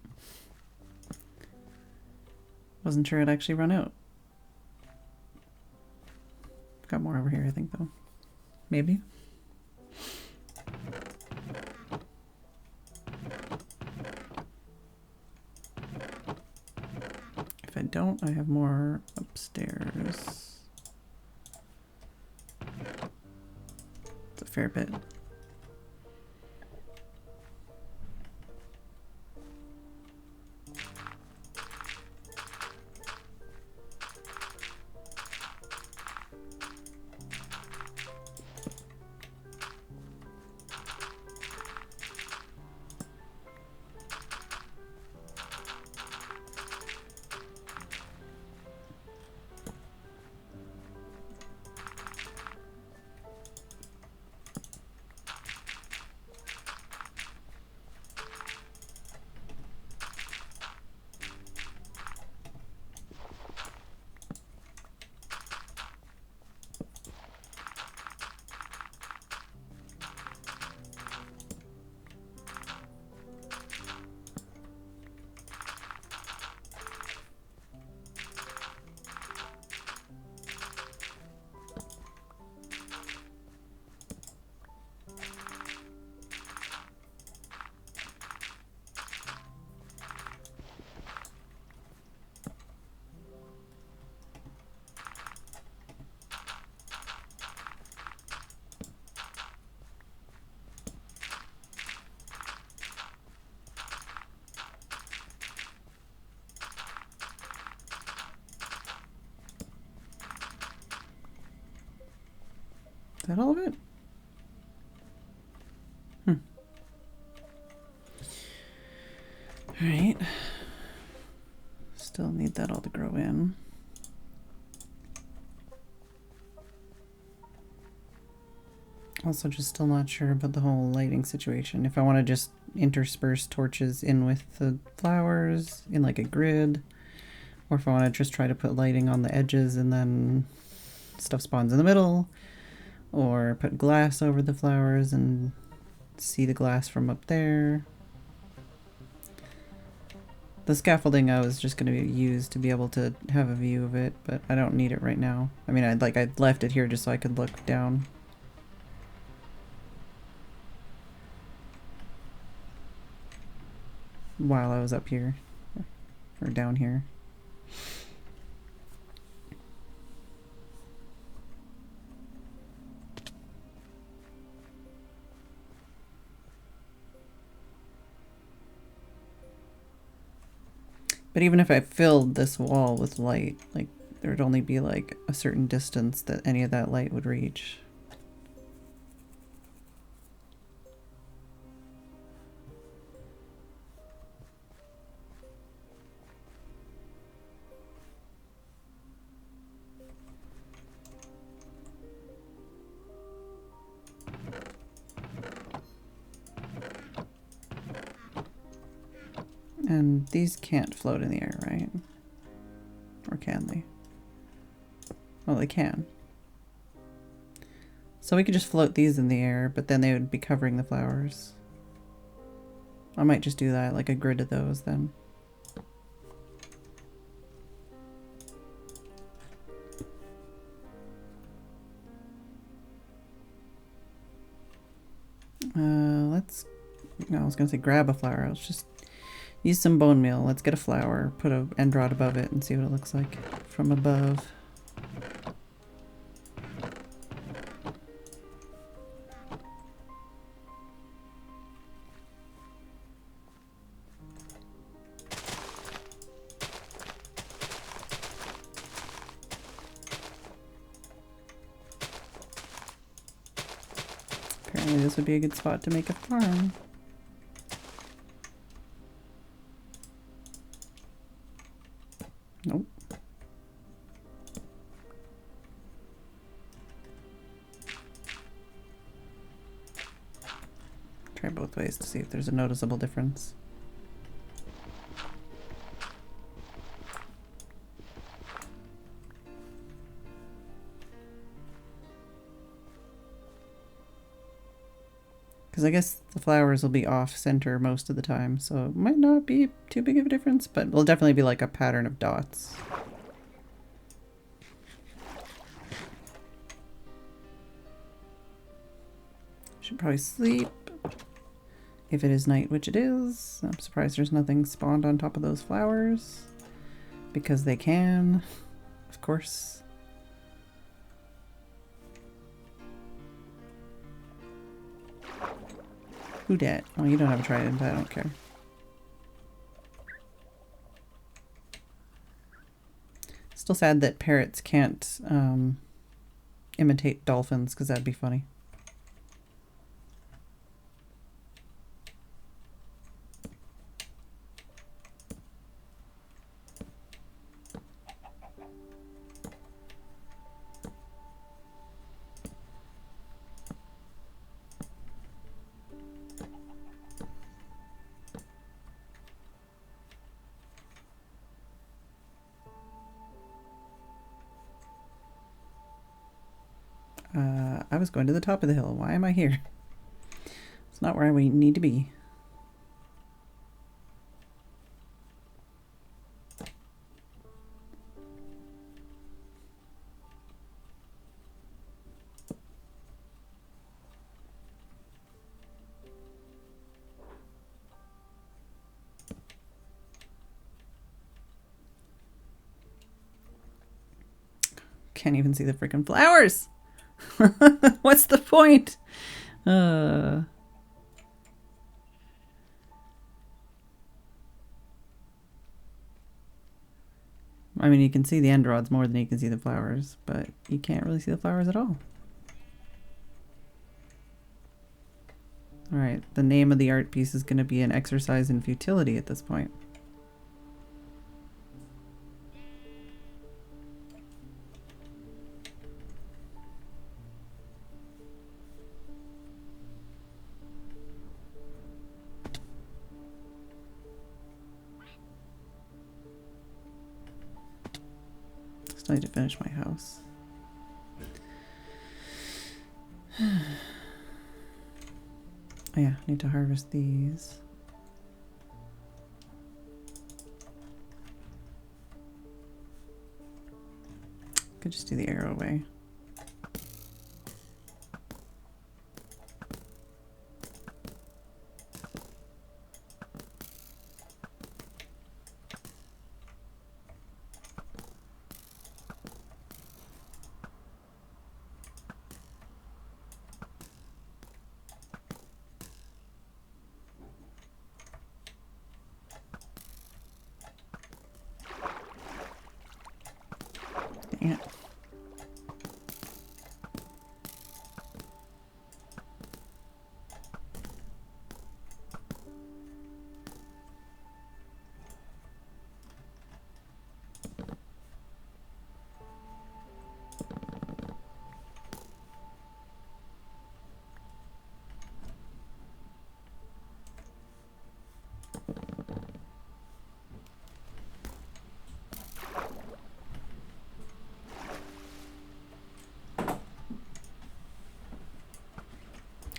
Wasn't sure it'd actually run out. Got more over here, I think, though. Maybe. If I don't, I have more upstairs. It's a fair bit. Is that all of it? Alright. Still need that all to grow in. Also just still not sure about the whole lighting situation. If I want to just intersperse torches in with the flowers in like a grid, or if I want to just try to put lighting on the edges and then stuff spawns in the middle, or put glass over the flowers and see the glass from up there. The scaffolding I was just going to use to be able to have a view of it, but I don't need it right now. I mean, I left it here just so I could look down. While I was up here, or down here. But even if I filled this wall with light, like, there would only be like a certain distance that any of that light would reach. And these can't float in the air, right? Or can they? Oh, they can. So we could just float these in the air, but then they would be covering the flowers. I might just do that, like a grid of those then. I was gonna say grab a flower. Let's just use some bone meal. Let's get a flower, put an end rod above it and see what it looks like from above. Apparently this would be a good spot to make a farm. Nope. Try both ways to see if there's a noticeable difference. Because I guess the flowers will be off center most of the time, so it might not be too big of a difference, but it'll definitely be like a pattern of dots. Should probably sleep. If it is night, which it is. I'm surprised there's nothing spawned on top of those flowers. Because they can, of course. Who dat? Oh, you don't have a trident, I don't care. Still sad that parrots can't imitate dolphins, because that'd be funny. I was going to the top of the hill. Why am I here? It's not where we need to be. Can't even see the freaking flowers. What's the point? I mean, you can see the end rods more than you can see the flowers, but you can't really see the flowers at all. Alright, the name of the art piece is going to be an exercise in futility at this point. Still need to finish my house. Oh yeah, need to harvest these. Could just do the arrow away. Dang it.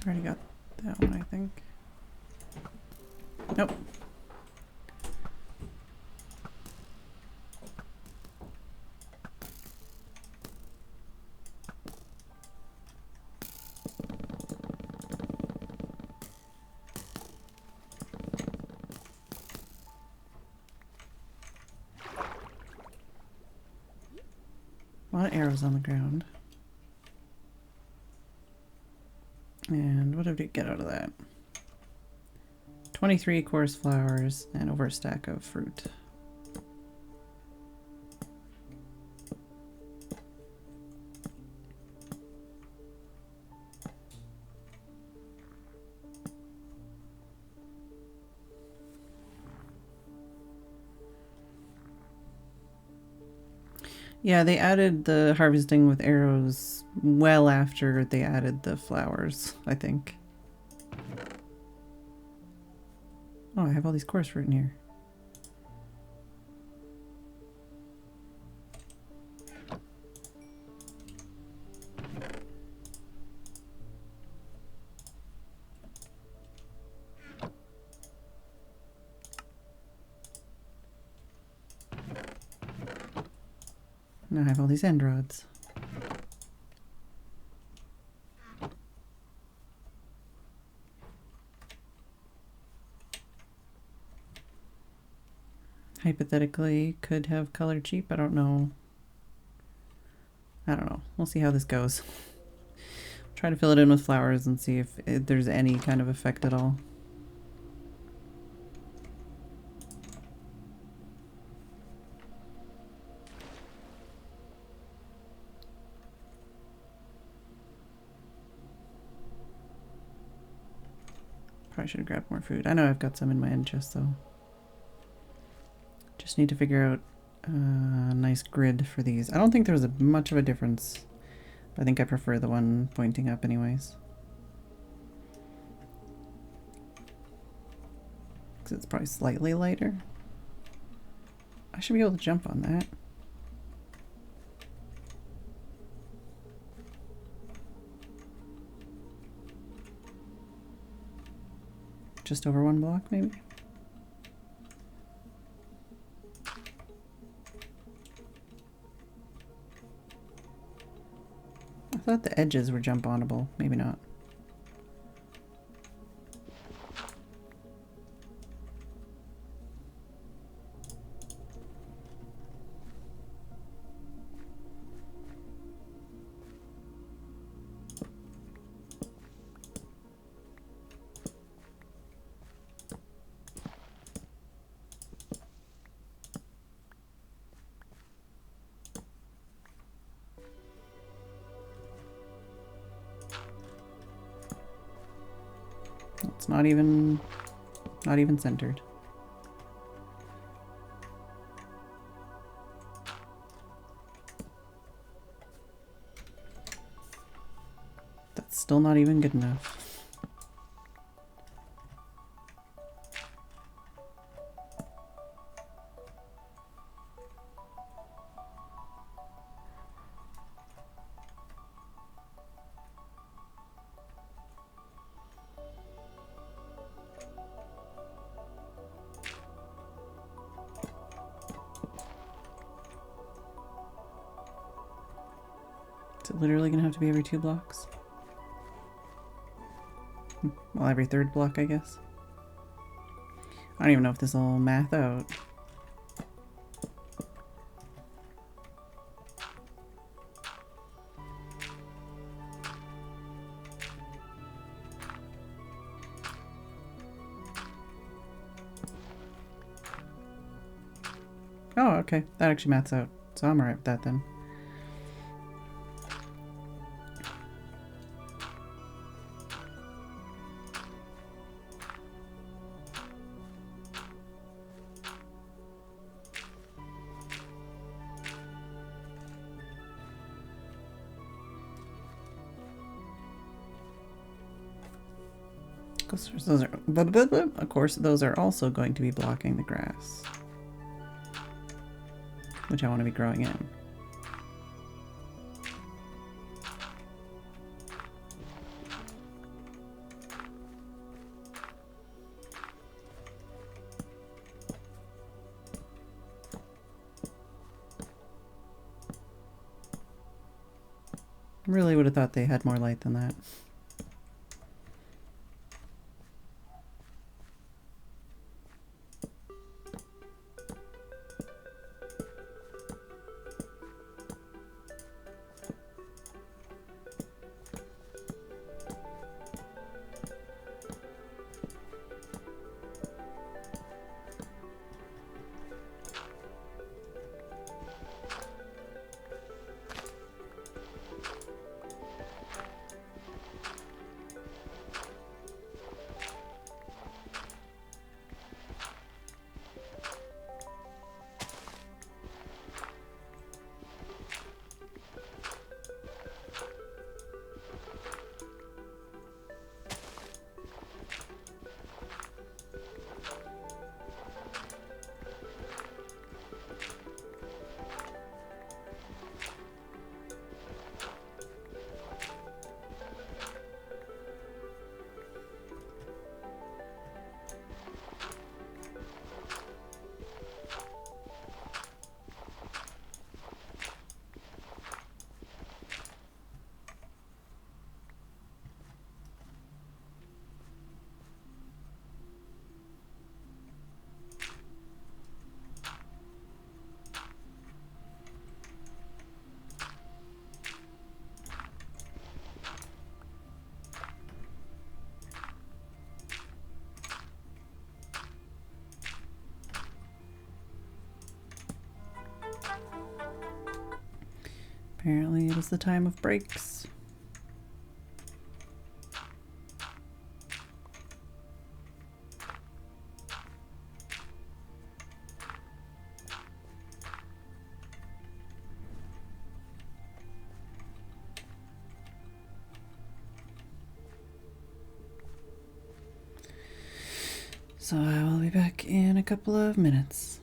Already got that one, I think. Nope. A lot of arrows on the ground. And what did we get out of that? 23 coarse flowers and over a stack of fruit. Yeah, they added the harvesting with arrows well after they added the flowers, I think. Oh, I have all these coarse fruit in here. Now I have all these end rods. Hypothetically, could have color cheap. I don't know. I don't know. We'll see how this goes. Try to fill it in with flowers and see if there's any kind of effect at all. Probably should have grabbed more food. I know I've got some in my end chest though. Just need to figure out a nice grid for these. I don't think there's much of a difference. I think I prefer the one pointing up anyways. Because it's probably slightly lighter. I should be able to jump on that. Just over one block, maybe? I thought the edges were jump onable. Maybe not. It's not even centered. That's still not even good enough. Is it literally gonna have to be every 2 blocks? Well, every 3rd block, I guess. I don't even know if this will math out. Oh, okay. That actually maths out. So I'm alright with that then. Of course, those are also going to be blocking the grass, which I want to be growing in. Really would have thought they had more light than that. Apparently it is the time of breaks. So I will be back in a couple of minutes.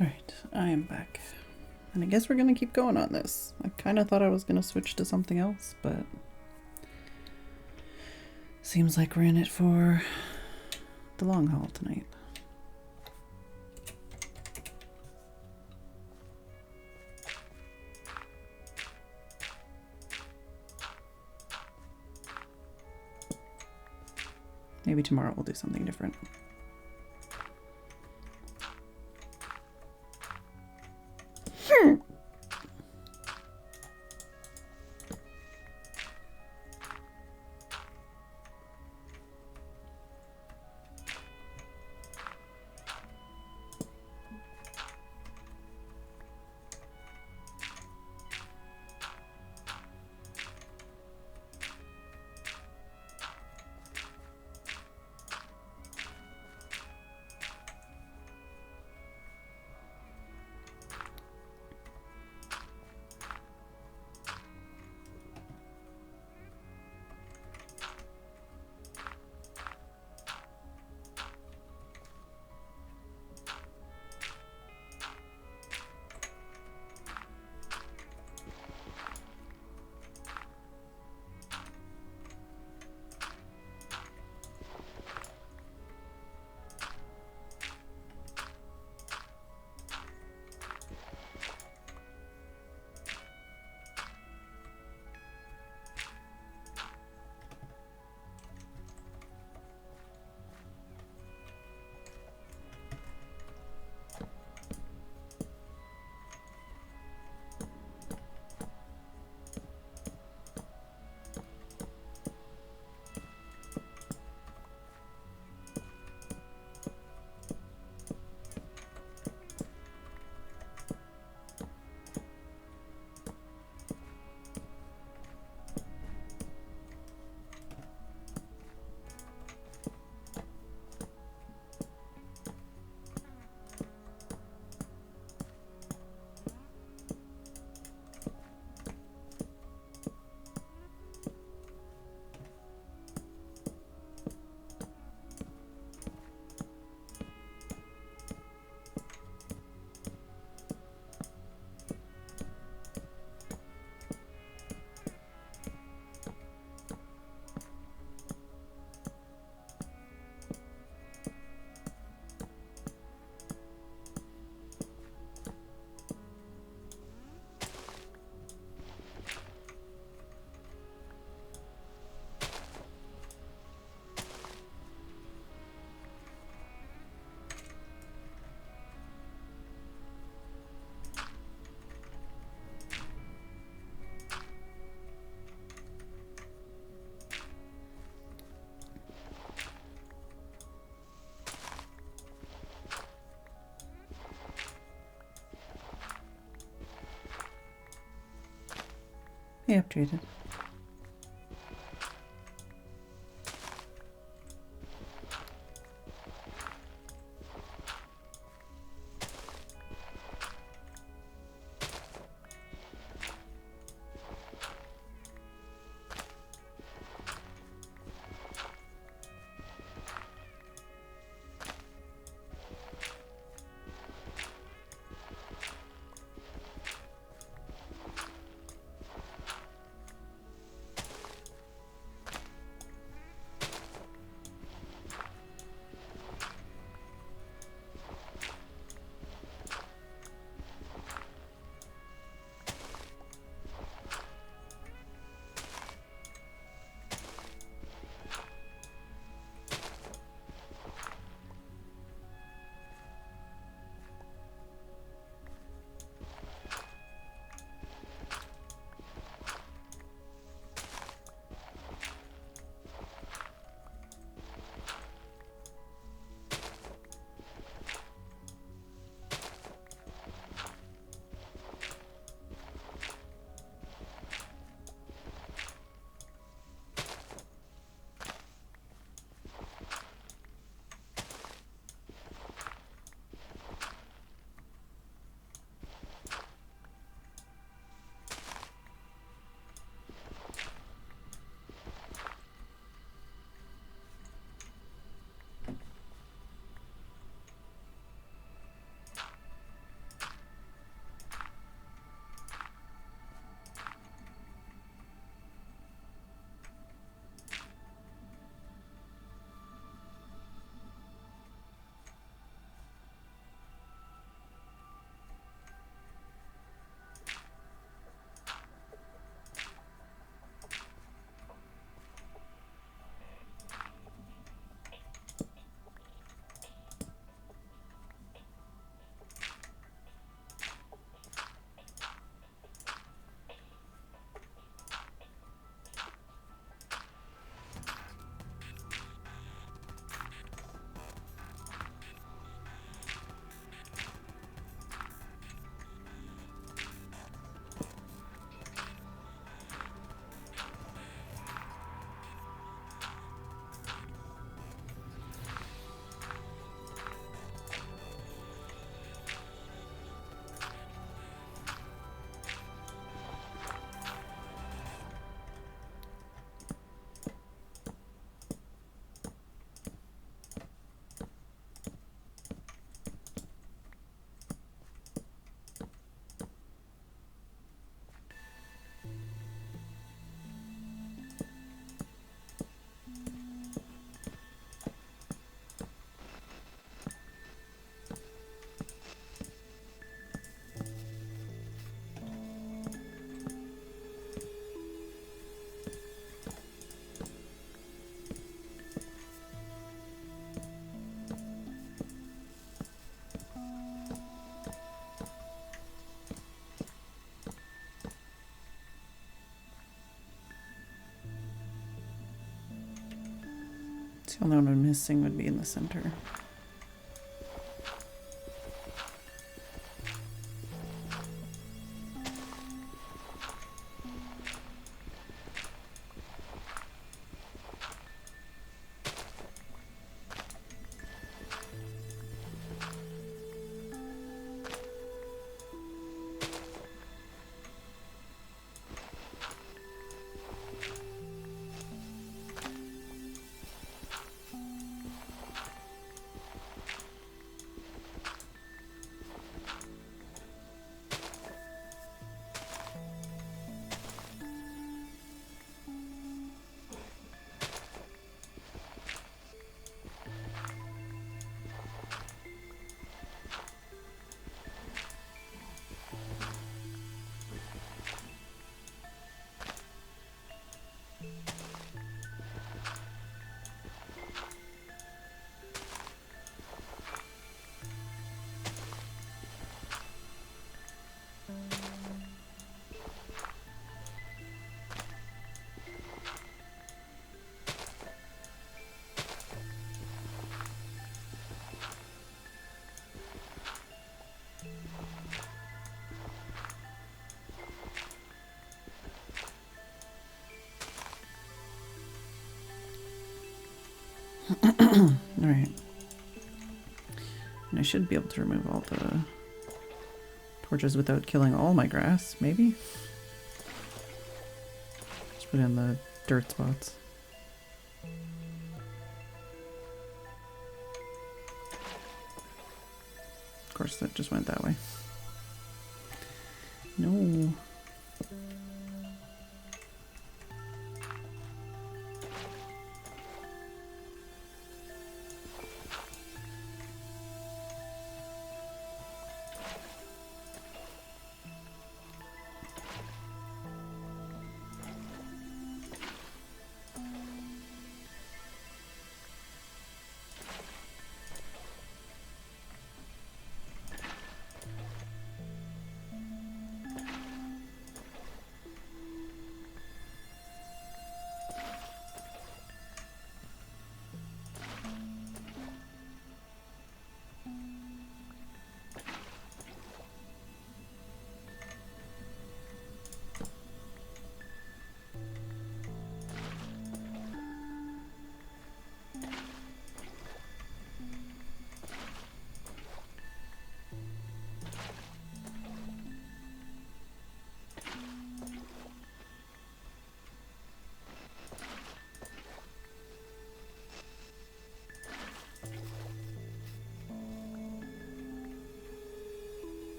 Alright, I am back. And I guess we're gonna keep going on this. I kinda thought I was gonna switch to something else, but seems like we're in it for the long haul tonight. Maybe tomorrow we'll do something different. He updated. The only one I'm missing would be in the center. Alright. And I should be able to remove all the torches without killing all my grass, maybe? Just put in the dirt spots. Of course, that just went that way. No.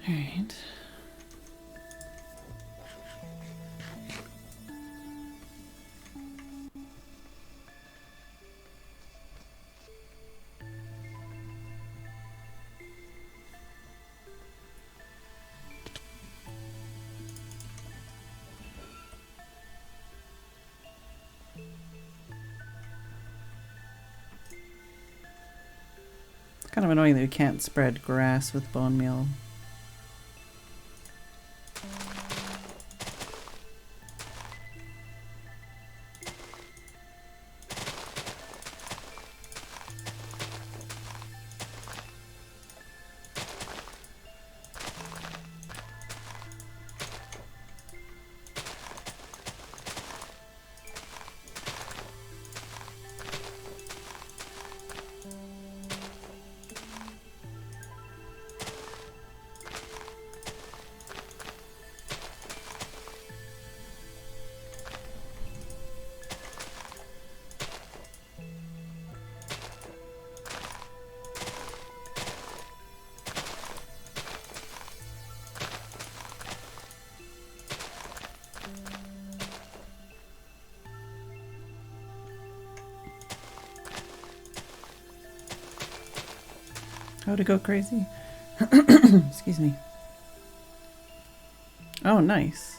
Alright. It's kind of annoying that we can't spread grass with bone meal. How to go crazy. Excuse me. Oh, nice.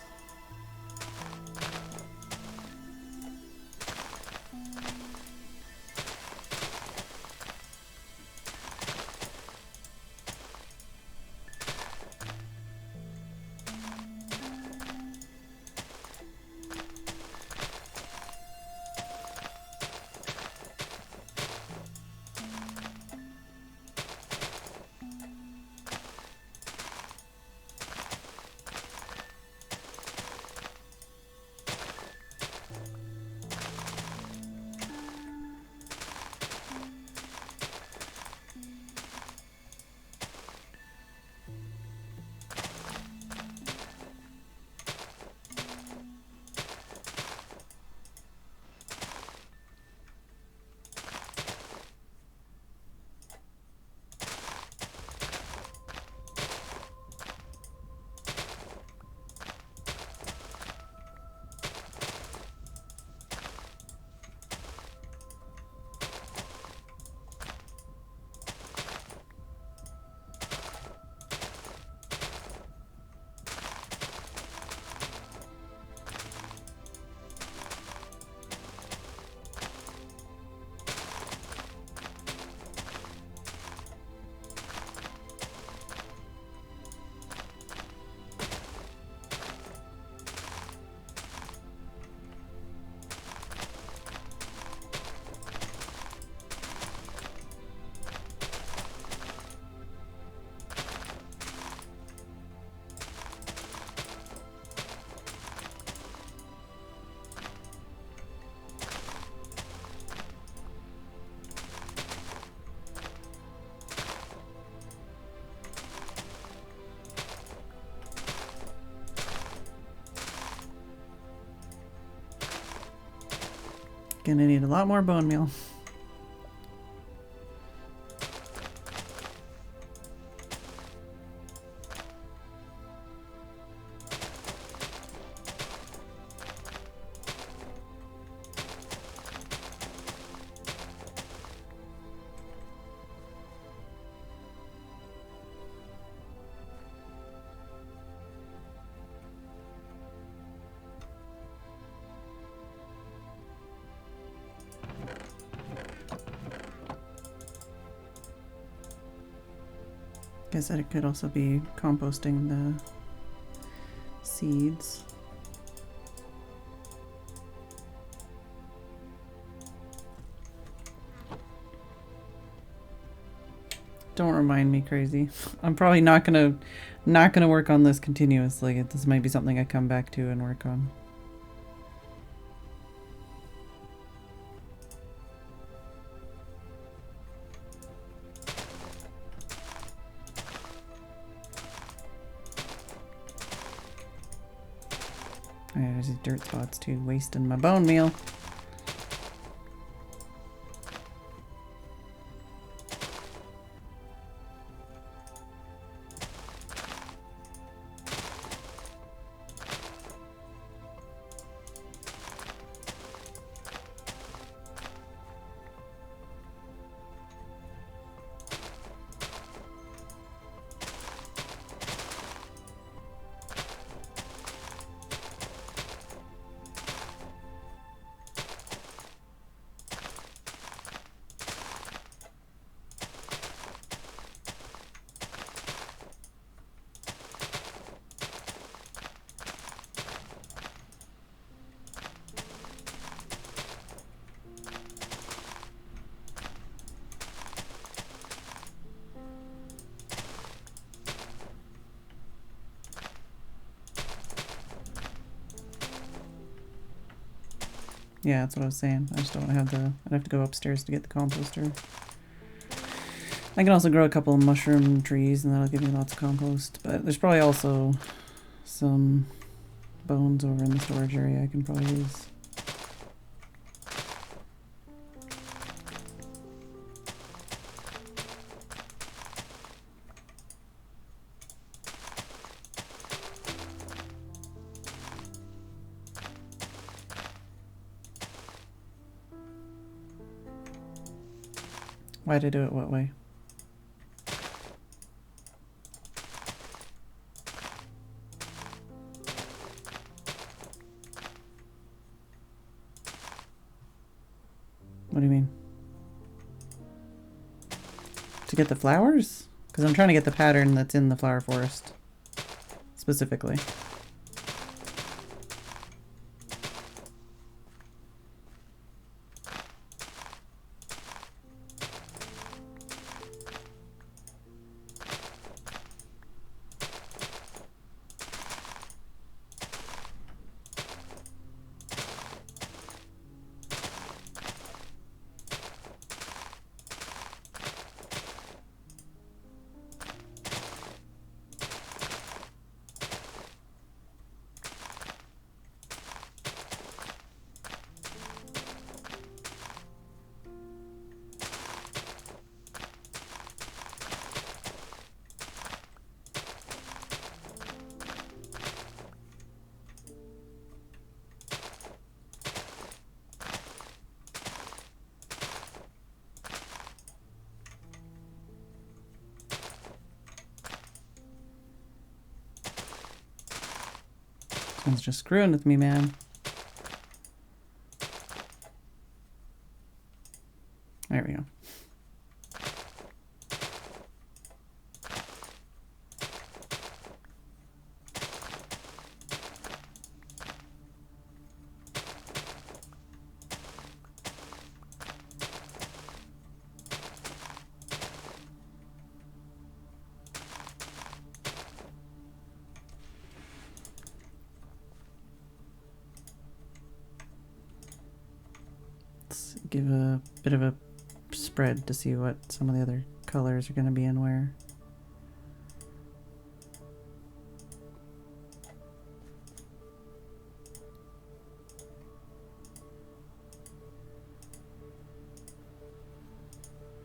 Gonna need a lot more bone meal. Guess that it could also be composting the seeds. Don't remind me, crazy. I'm probably not gonna work on this continuously. This might be something I come back to and work on. Yeah, there's these dirt spots too, wasting my bone meal. Yeah, that's what I was saying. I just don't have the... I'd have to go upstairs to get the composter. I can also grow a couple of mushroom trees and that'll give me lots of compost. But there's probably also some bones over in the storage area I can probably use. Why'd I do it what way? What do you mean? To get the flowers? Because I'm trying to get the pattern that's in the flower forest. Specifically. Someone's just screwing with me, man. There we go. Let's give a bit of a spread to see what some of the other colors are going to be in where.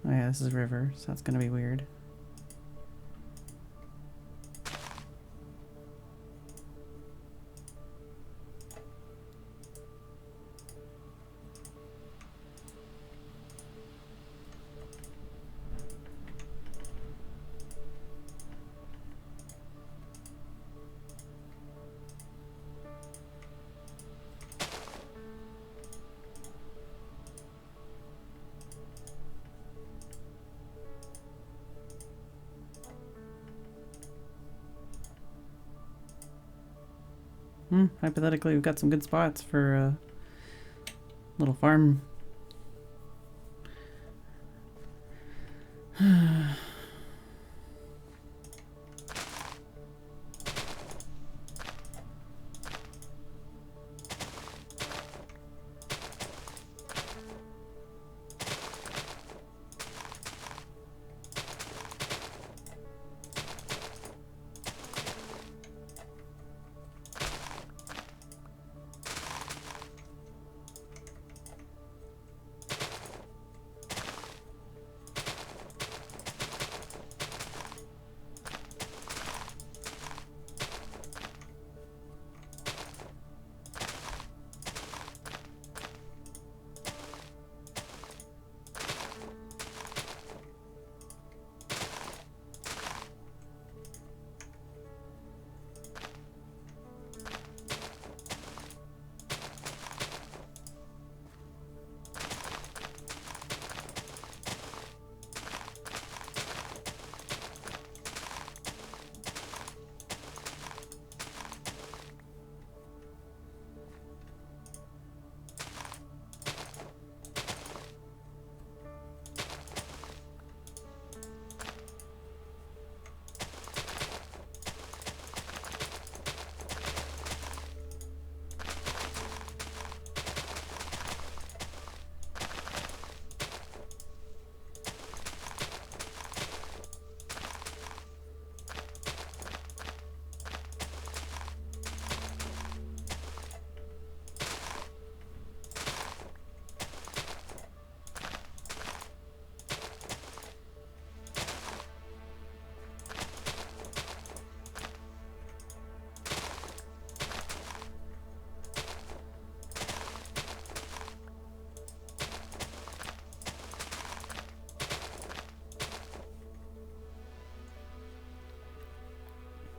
Oh yeah, this is river, so that's going to be weird. Hypothetically, we've got some good spots for a little farm.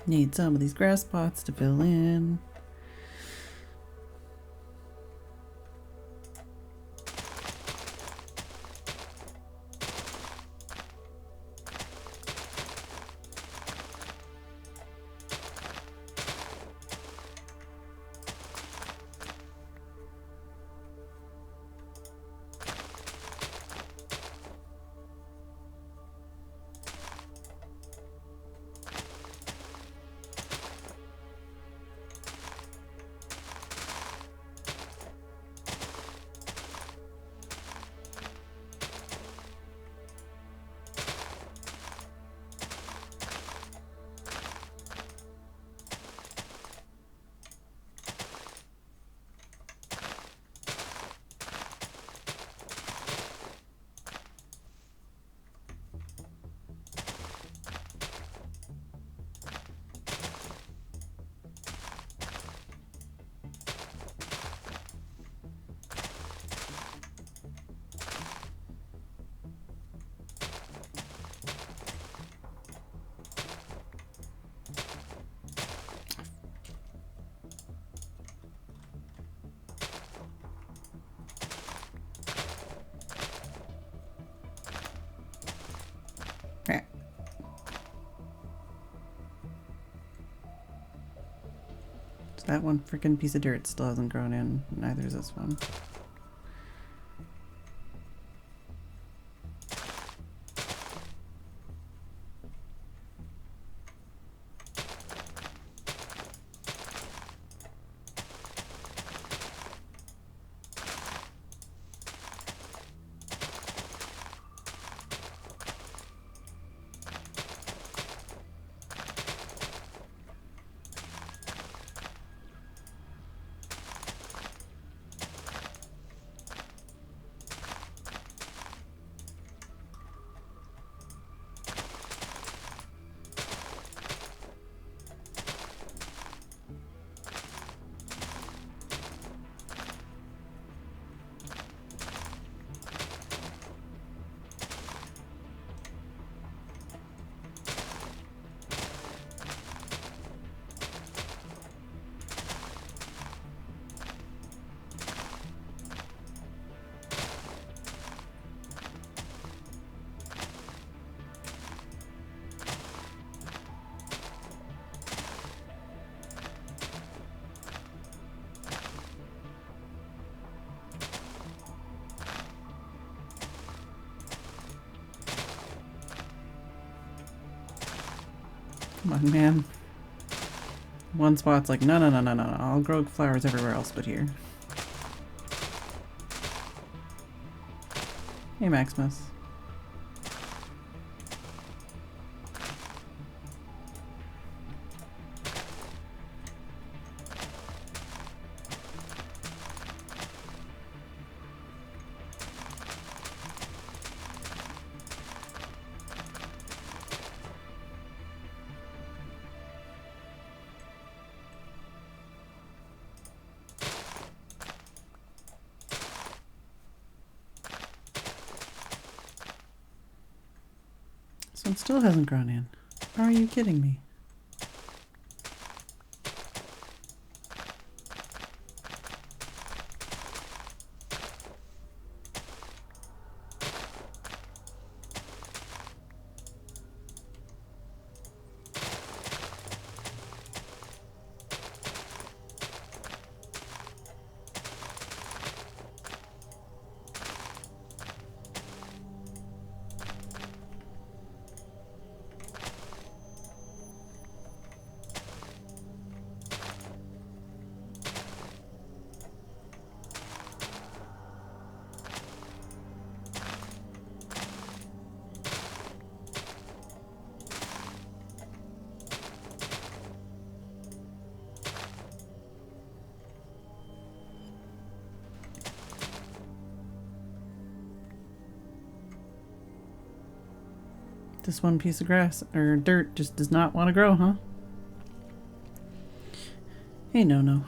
Need some of these grass spots to fill in. So that one freaking piece of dirt still hasn't grown in. Neither is this one. Come on, man. One spot's like, no, no, no, no, no, no. I'll grow flowers everywhere else but here. Hey, Maximus. This one still hasn't grown in. Are you kidding me? This one piece of grass or dirt just does not want to grow, huh? Hey, no.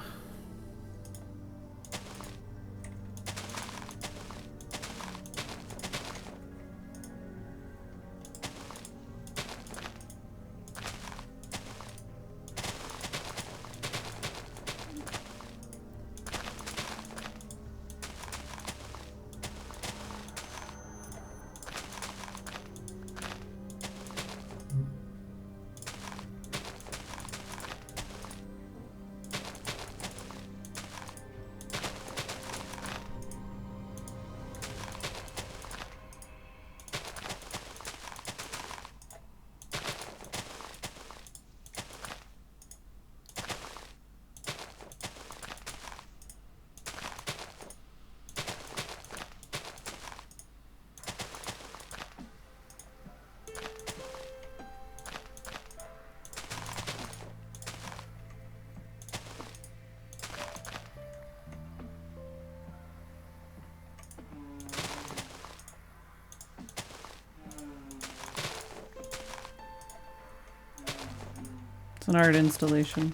It's an art installation.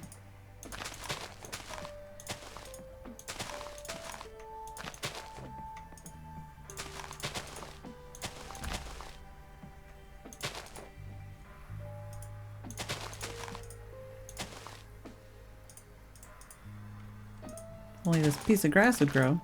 Only this piece of grass would grow.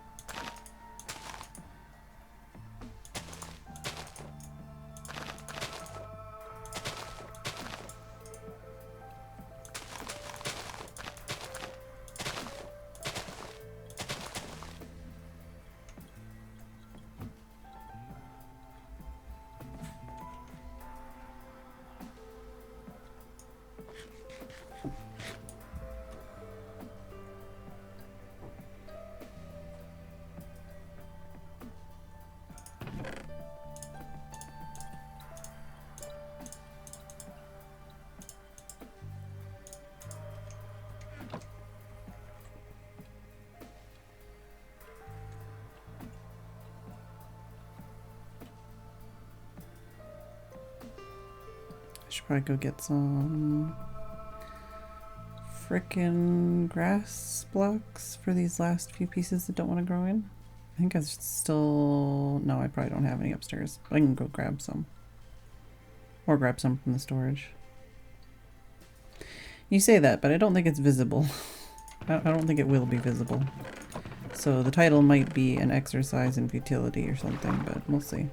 should probably go get some frickin' grass blocks for these last few pieces that don't want to grow in. I think I still... No, I probably don't have any upstairs. I can go grab some. Or grab some from the storage. You say that, but I don't think it's visible. I don't think it will be visible. So the title might be an exercise in futility or something, but we'll see.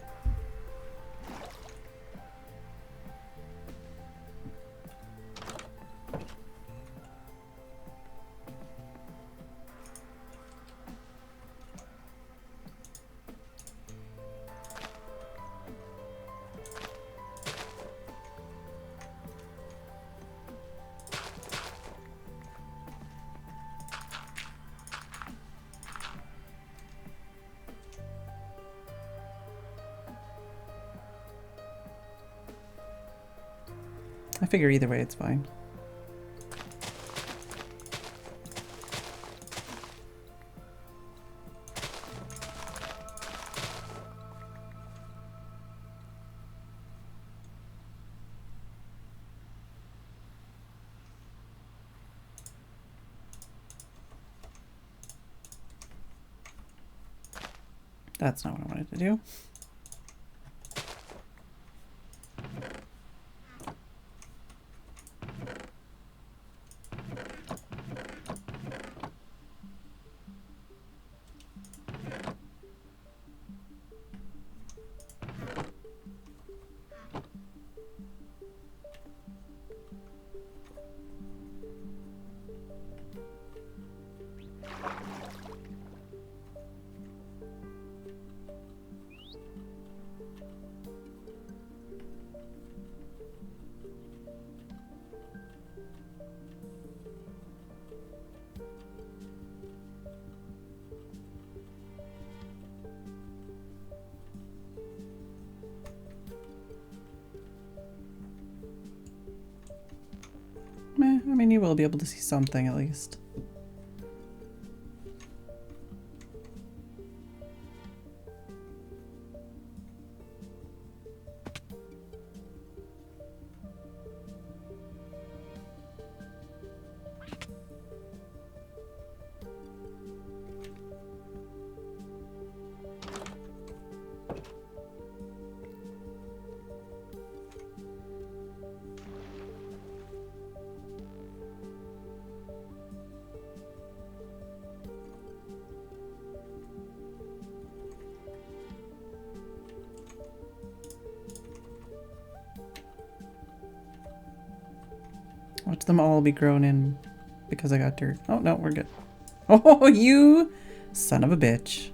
I figure either way it's fine. That's not what I wanted to do. Meh, I mean, you will be able to see something at least. Watch them all be grown in because I got dirt. Oh, no, we're good. Oh, you son of a bitch.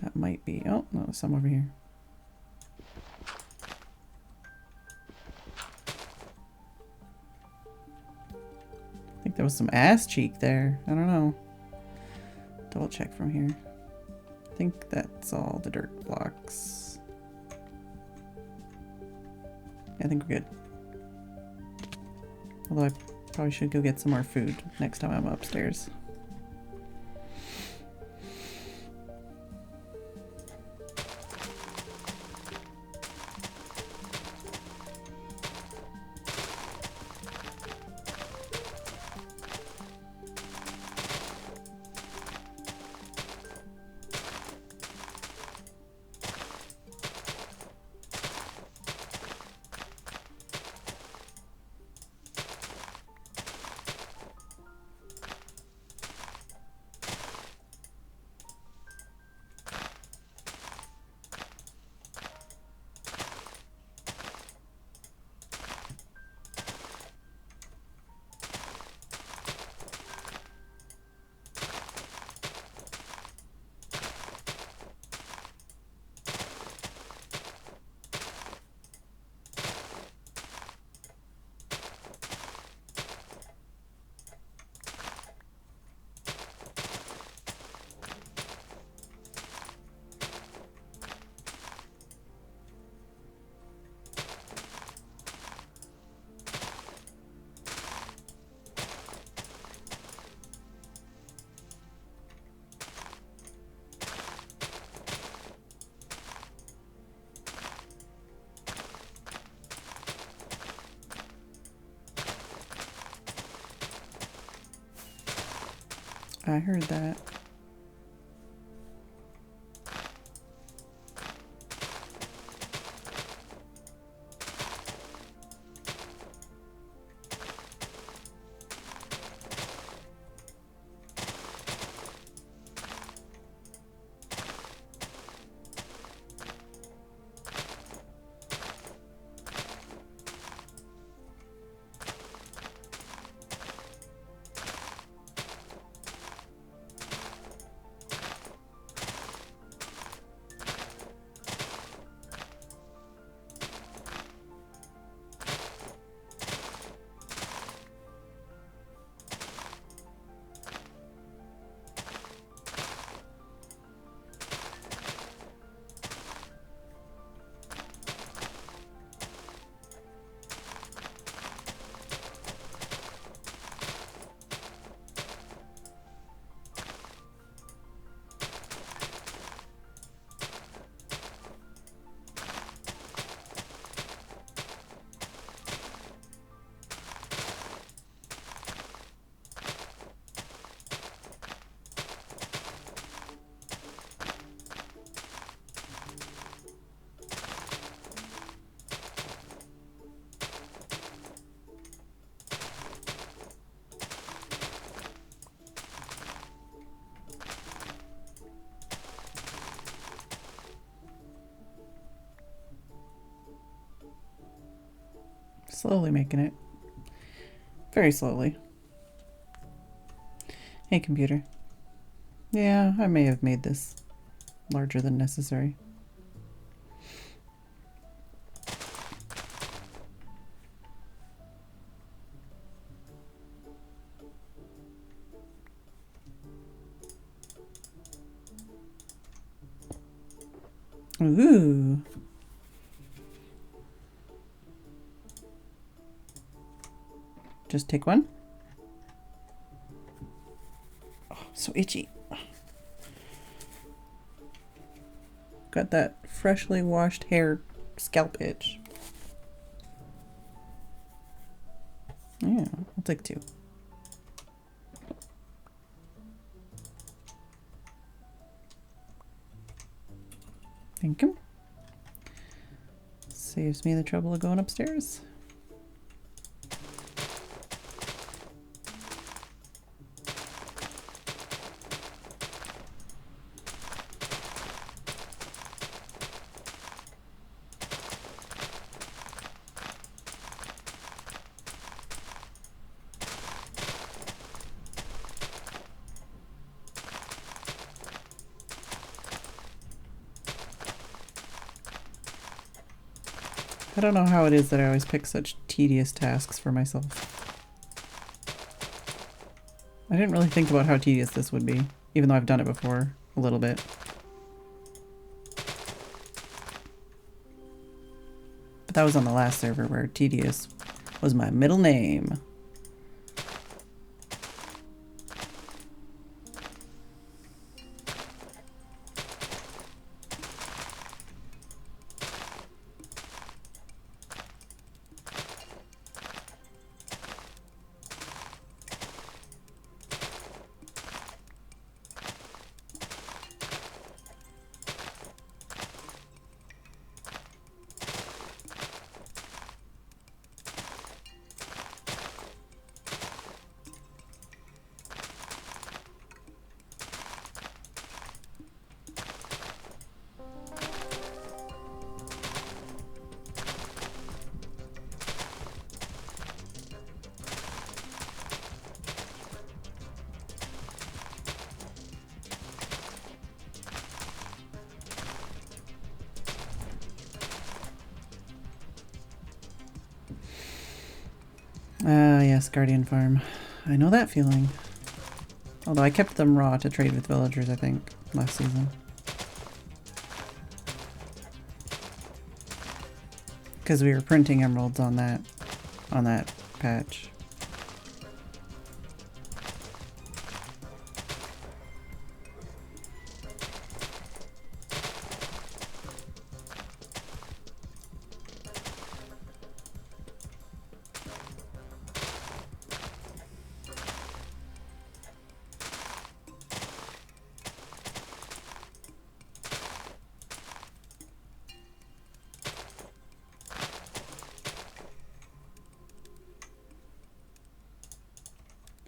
That might be... Oh, no, there's some over here. I think there was some ass cheek there. I don't know. Double check from here. I think that's all the dirt blocks. Yeah, I think we're good. Although I probably should go get some more food next time I'm upstairs. I heard that. Slowly making it. Very slowly. Hey, computer. Yeah, I may have made this larger than necessary. Ooh. Just take one. Oh, so itchy. Got that freshly washed hair scalp itch. Yeah, I'll take two. Thank you. Saves me the trouble of going upstairs. I don't know how it is that I always pick such tedious tasks for myself. I didn't really think about how tedious this would be, even though I've done it before a little bit. But that was on the last server where tedious was my middle name. Ah, yes, Guardian Farm. I know that feeling. Although I kept them raw to trade with villagers, I think, last season. Because we were printing emeralds on that patch.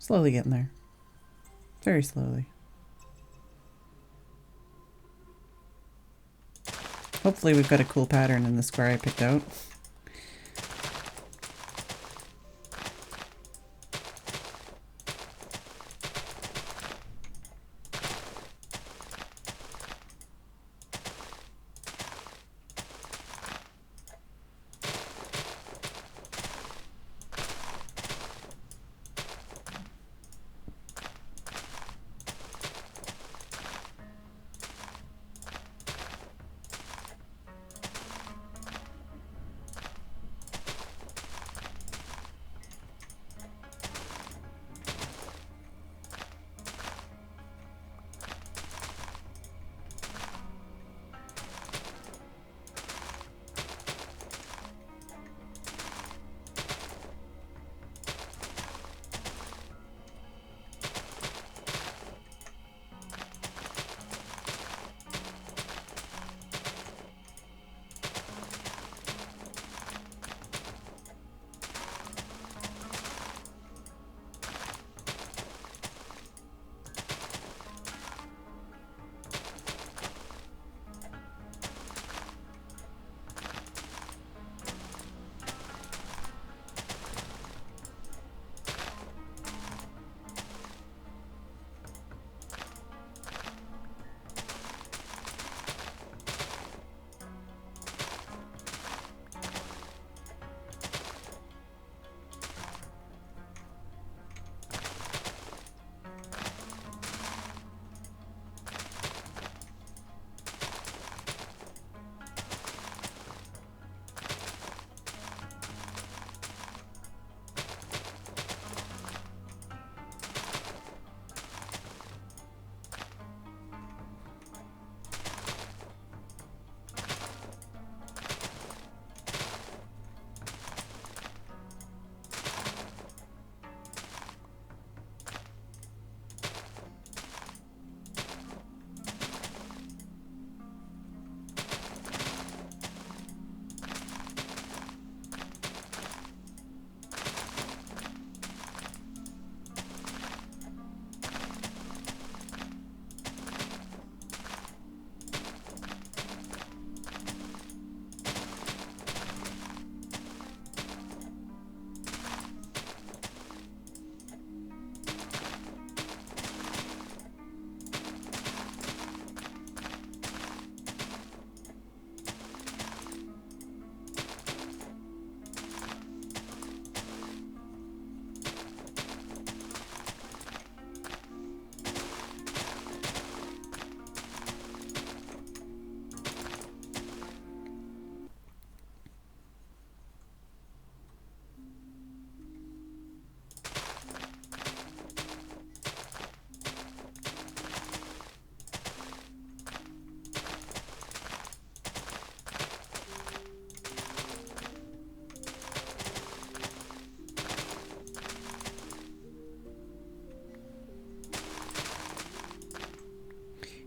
Slowly getting there. Very slowly. Hopefully we've got a cool pattern in the square I picked out.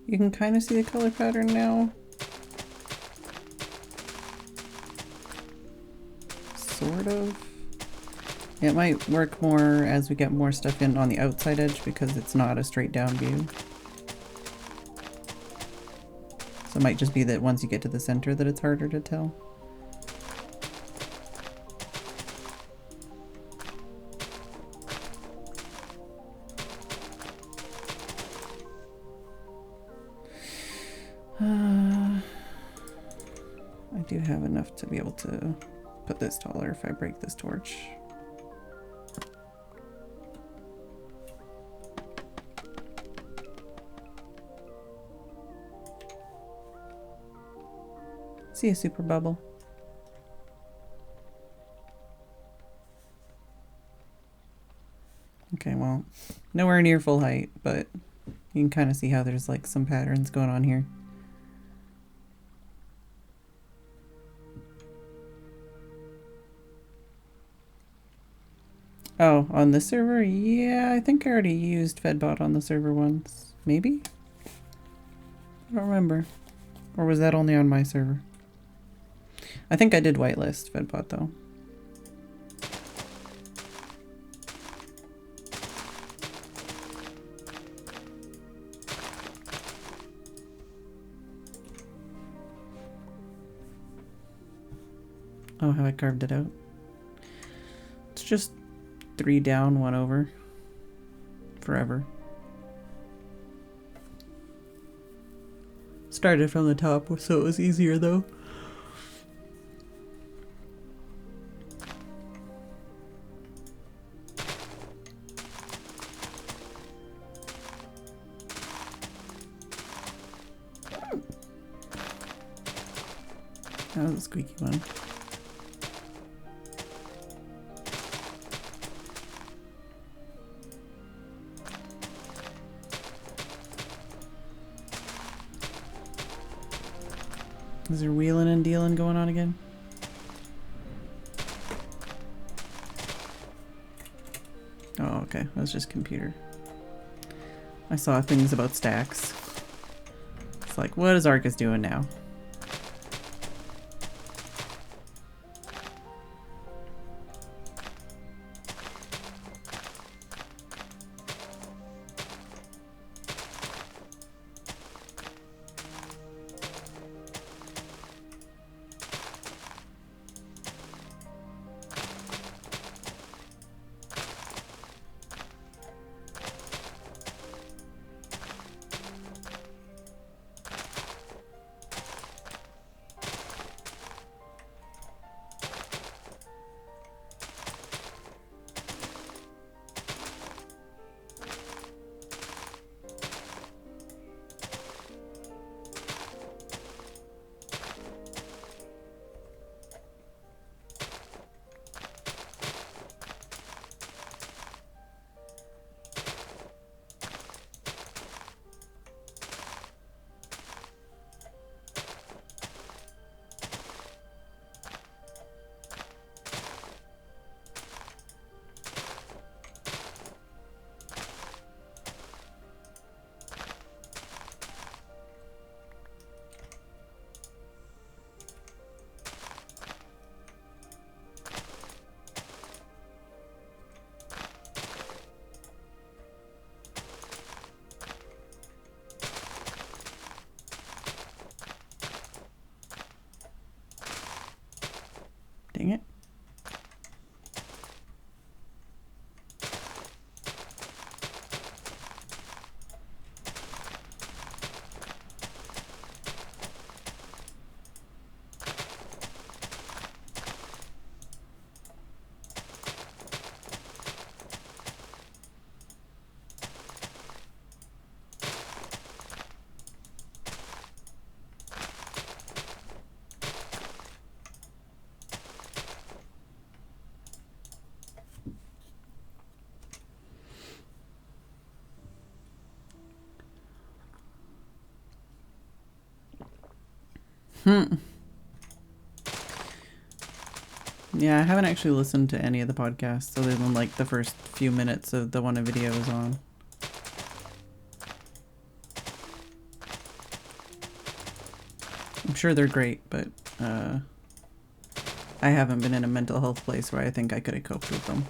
You can kind of see the color pattern now. Sort of. It might work more as we get more stuff in on the outside edge because it's not a straight down view. So it might just be that once you get to the center that it's harder to tell. I do have enough to be able to put this taller if I break this torch. See a super bubble. Okay, well, nowhere near full height, but you can kind of see how there's like some patterns going on here. Oh, on this server? Yeah, I think I already used Fedbot on the server once. Maybe? I don't remember. Or was that only on my server? I think I did whitelist Fedbot though. Oh, how I carved it out. It's just 3 down, 1 over. Forever. Started from the top, so it was easier though. That was a squeaky one. Is there wheeling and dealing going on again? Oh, okay. That was just computer. I saw things about stacks. It's like, what is Arcus doing now? Dang it. Yeah, I haven't actually listened to any of the podcasts other than like the first few minutes of the one a video was on. I'm sure they're great, but I haven't been in a mental health place where I think I could have coped with them.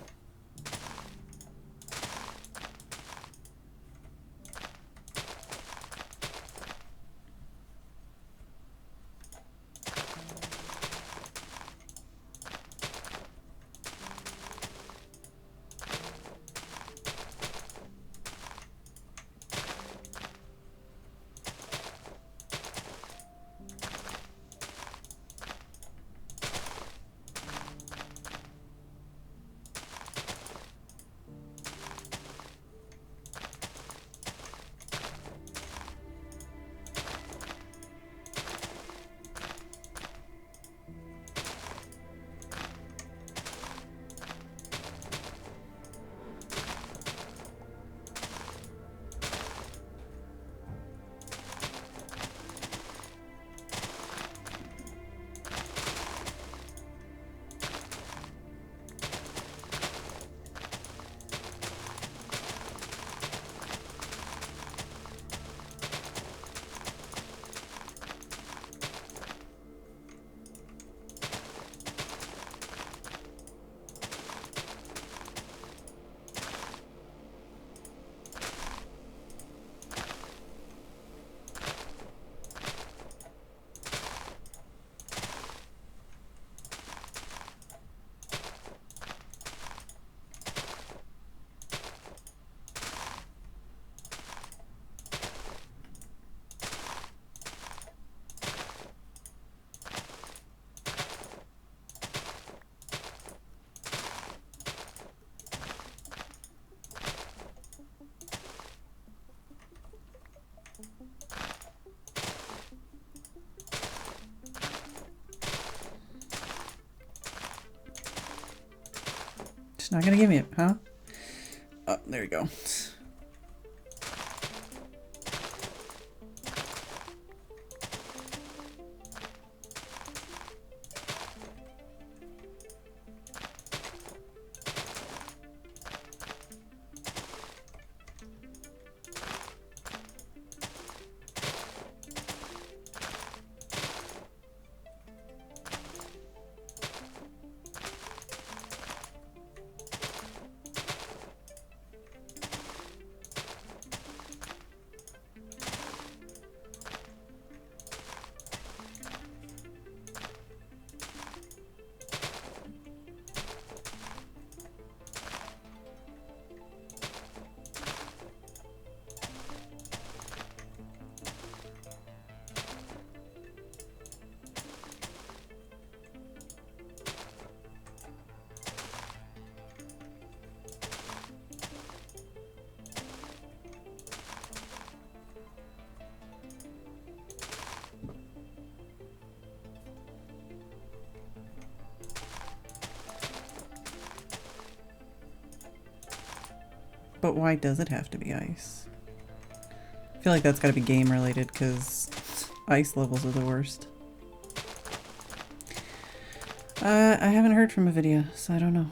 Not gonna give me it, huh? Oh, there you go. But why does it have to be ice? I feel like that's gotta be game related because ice levels are the worst. I haven't heard from a video, so I don't know.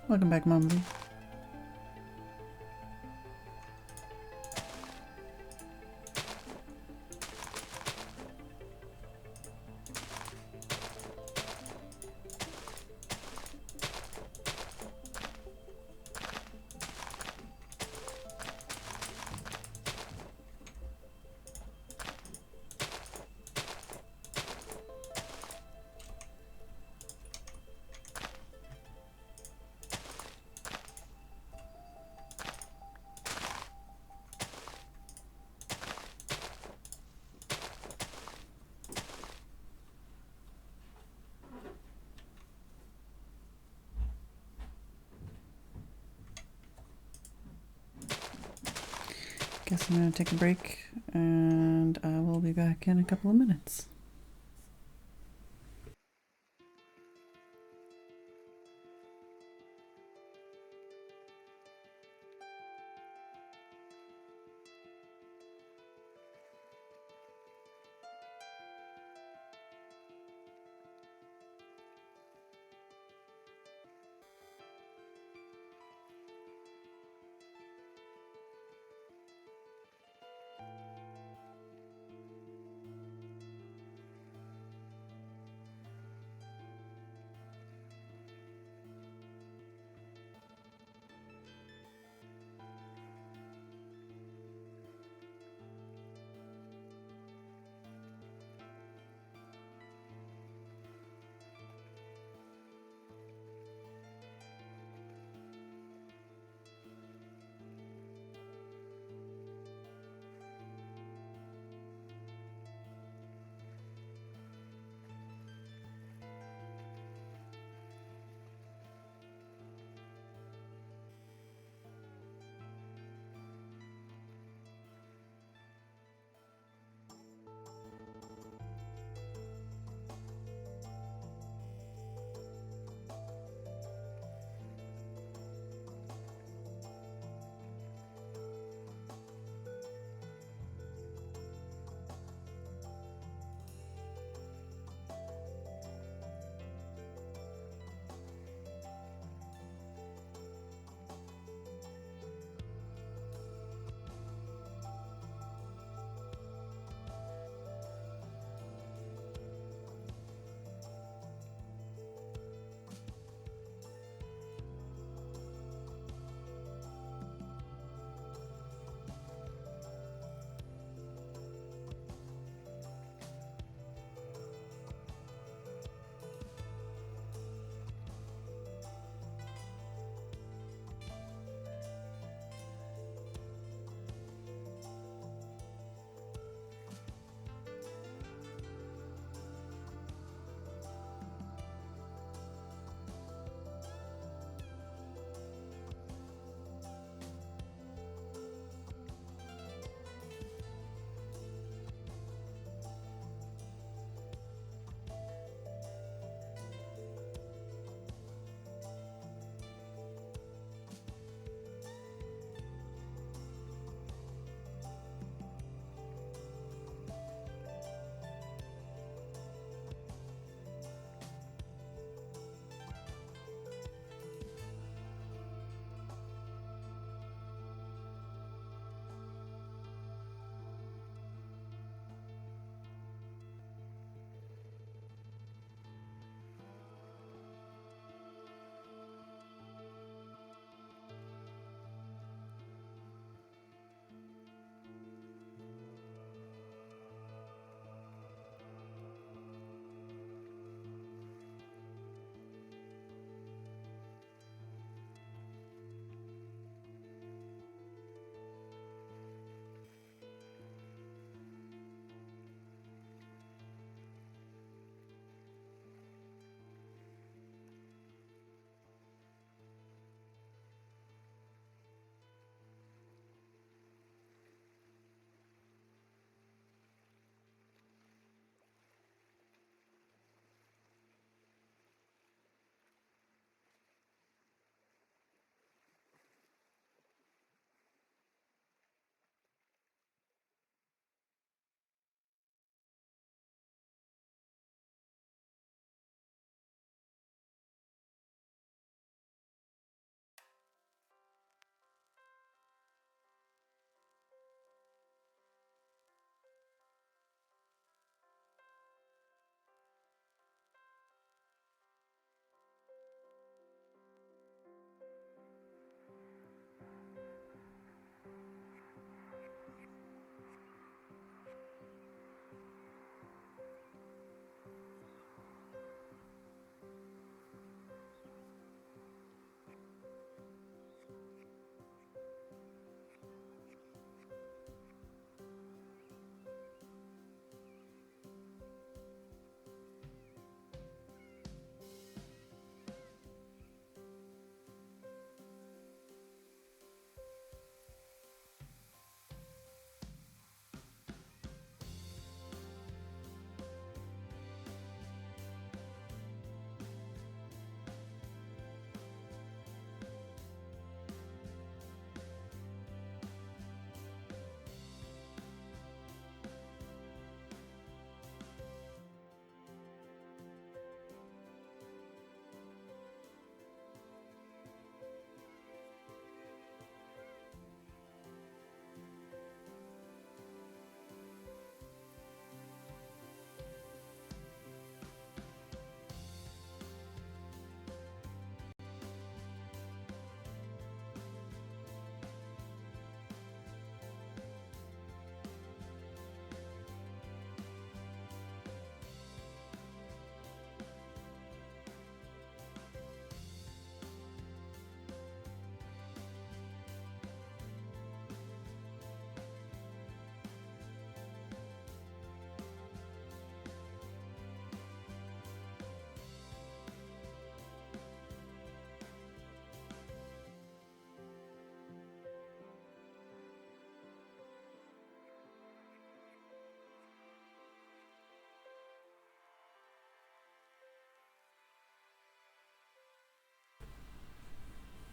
Welcome back, Mom. Guess I'm gonna take a break and I will be back in a couple of minutes.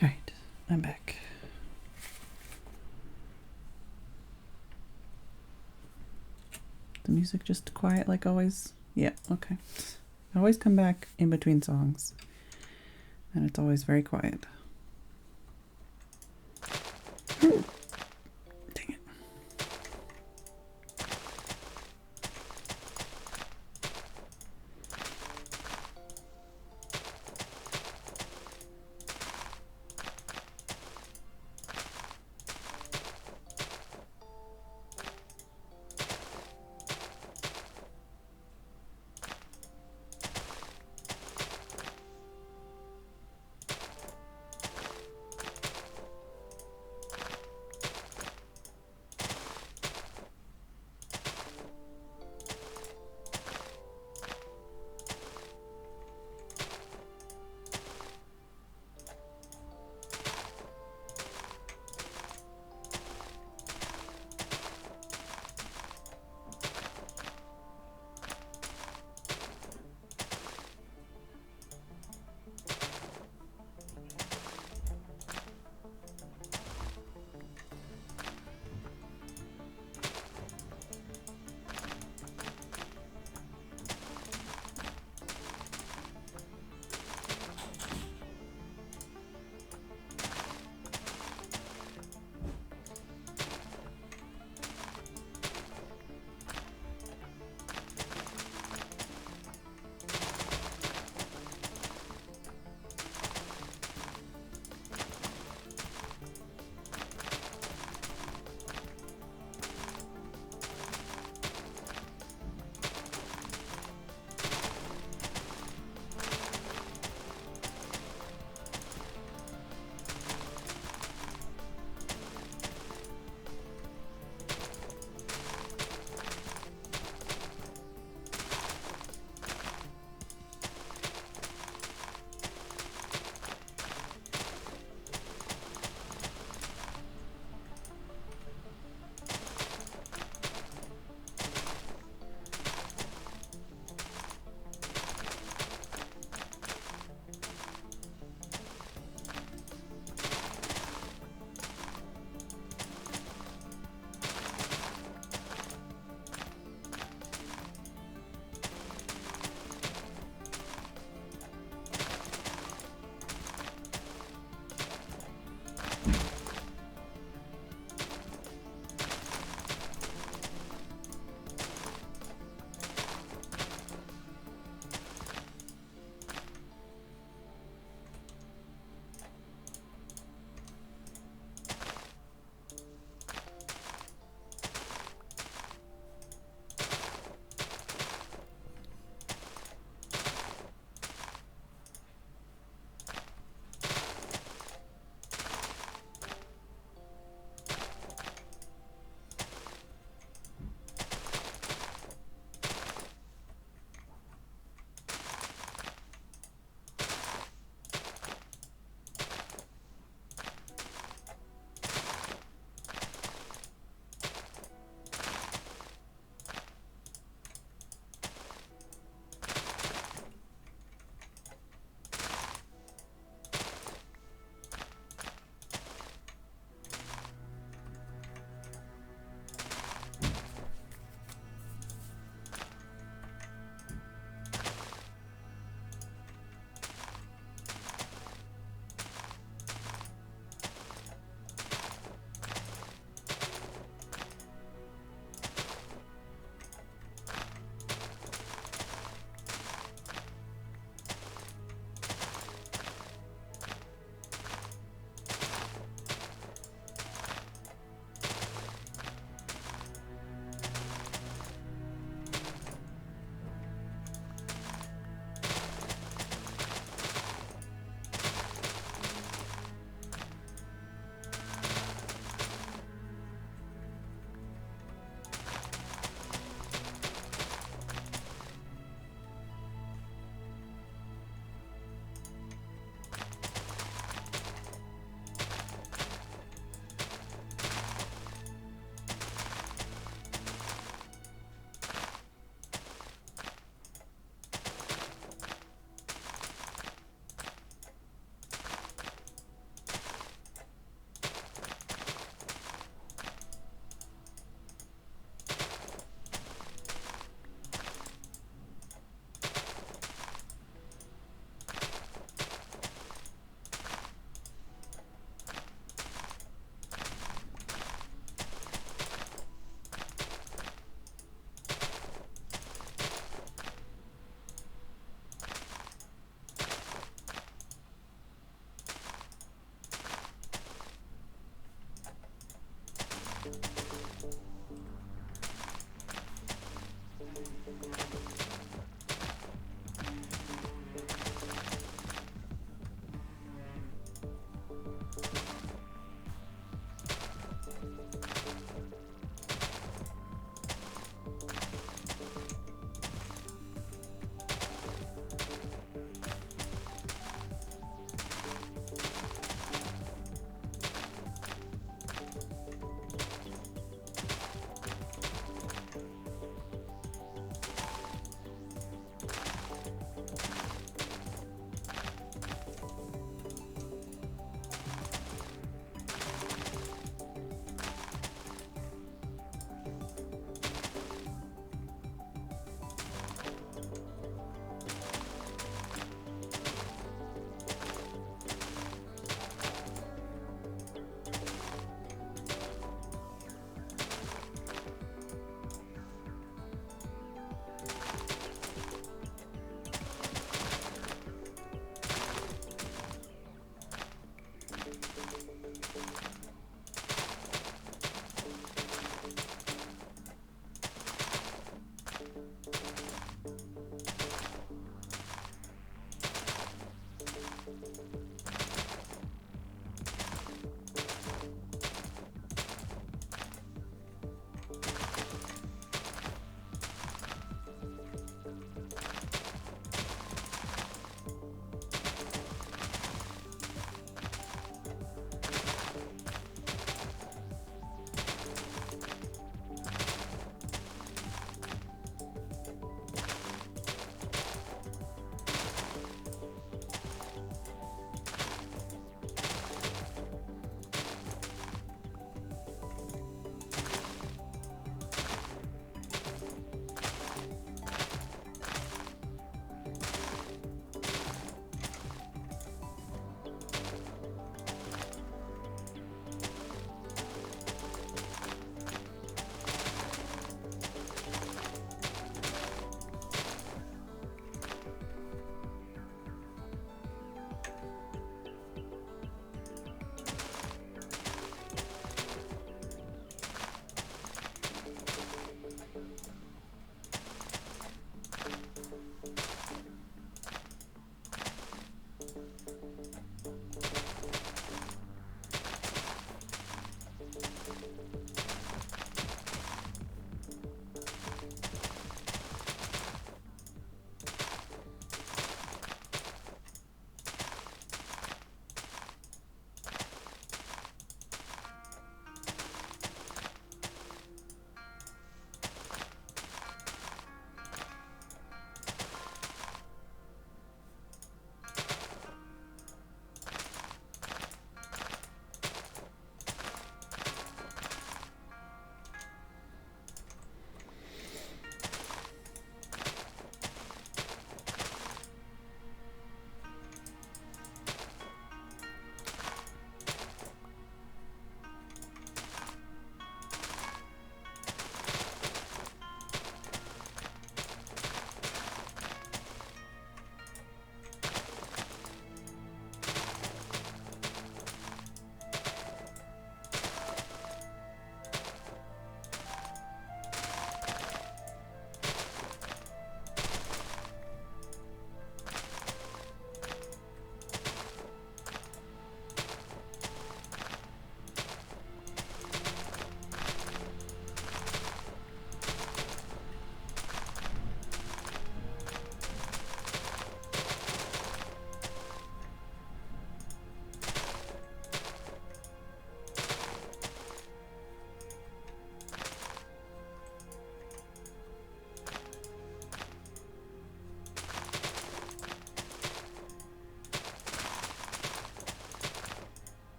Alright, I'm back. The music just quiet like always? Yeah, okay. I always come back in between songs. And it's always very quiet. Dang it.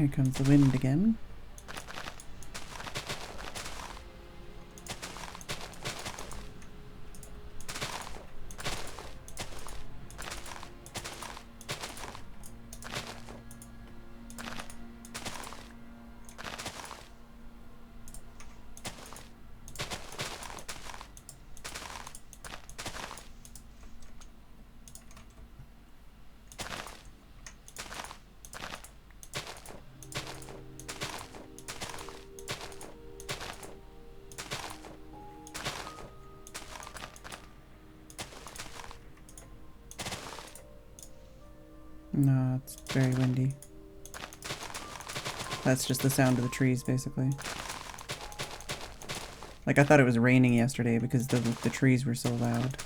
Here comes the wind again. No, it's very windy. That's just the sound of the trees, basically. Like, I thought it was raining yesterday because the trees were so loud.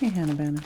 Hey, Hannah Banna.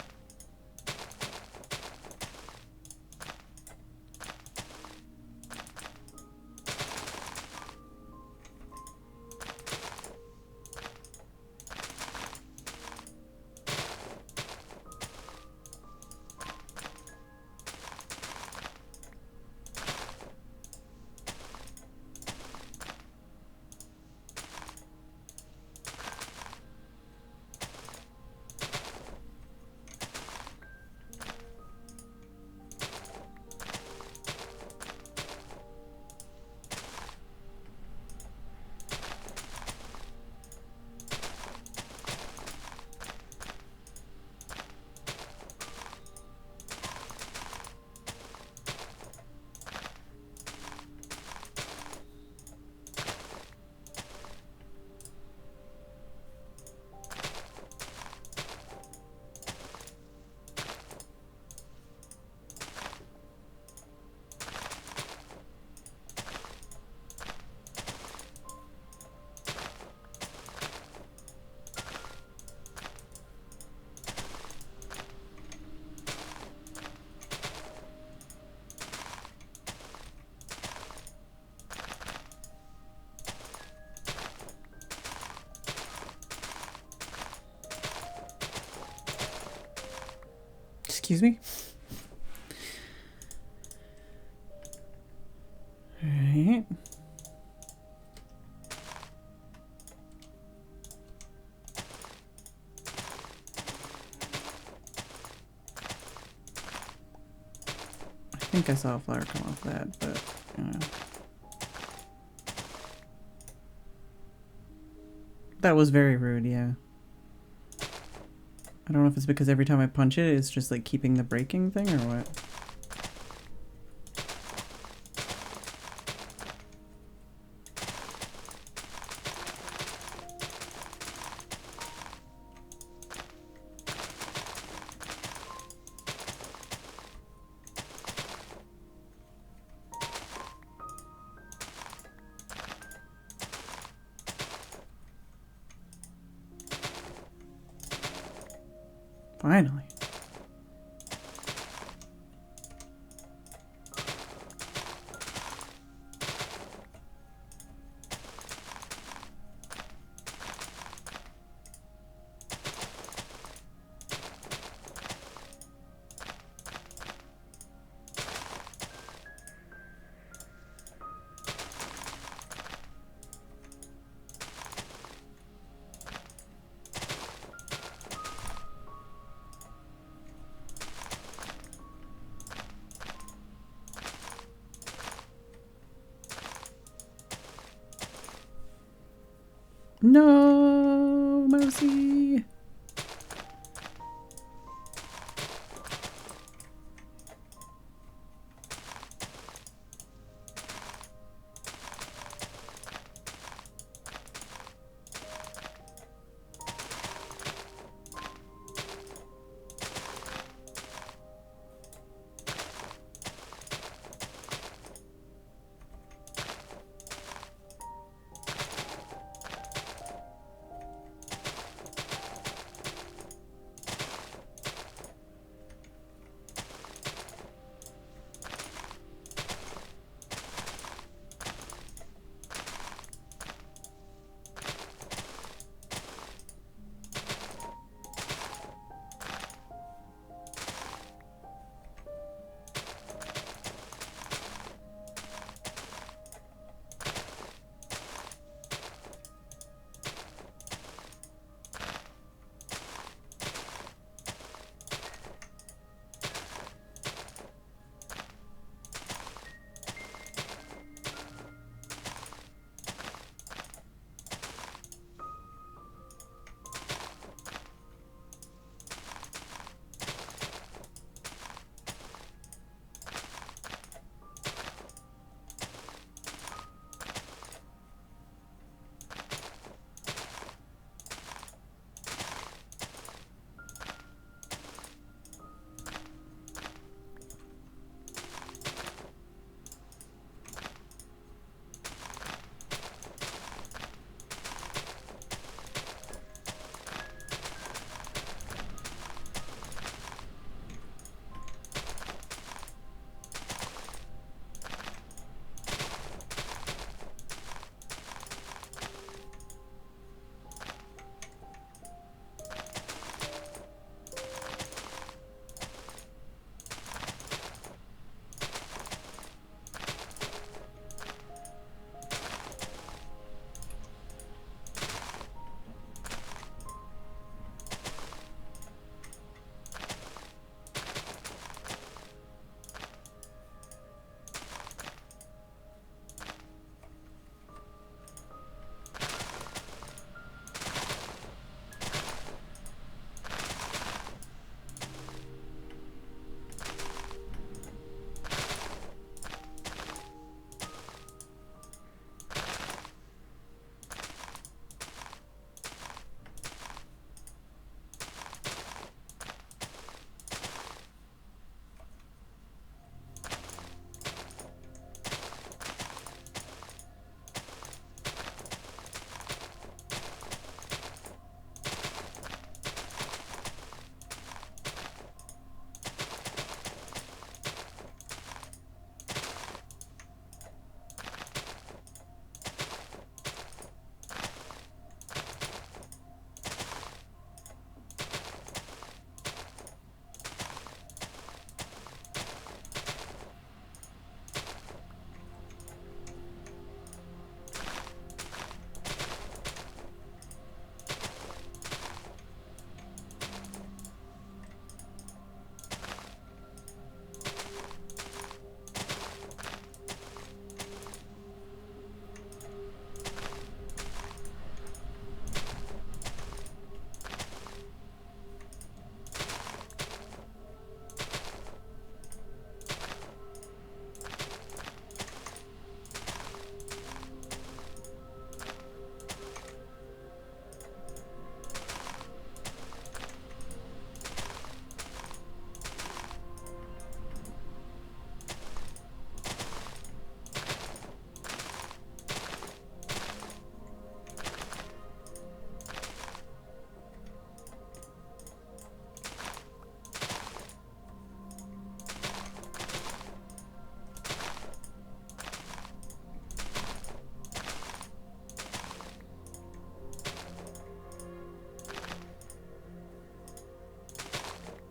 Excuse me? Alright. I think I saw a flower come off that, but that was very rude, yeah. I don't know if it's because every time I punch it, it's just like keeping the breaking thing or what. Finally. No, Mousy.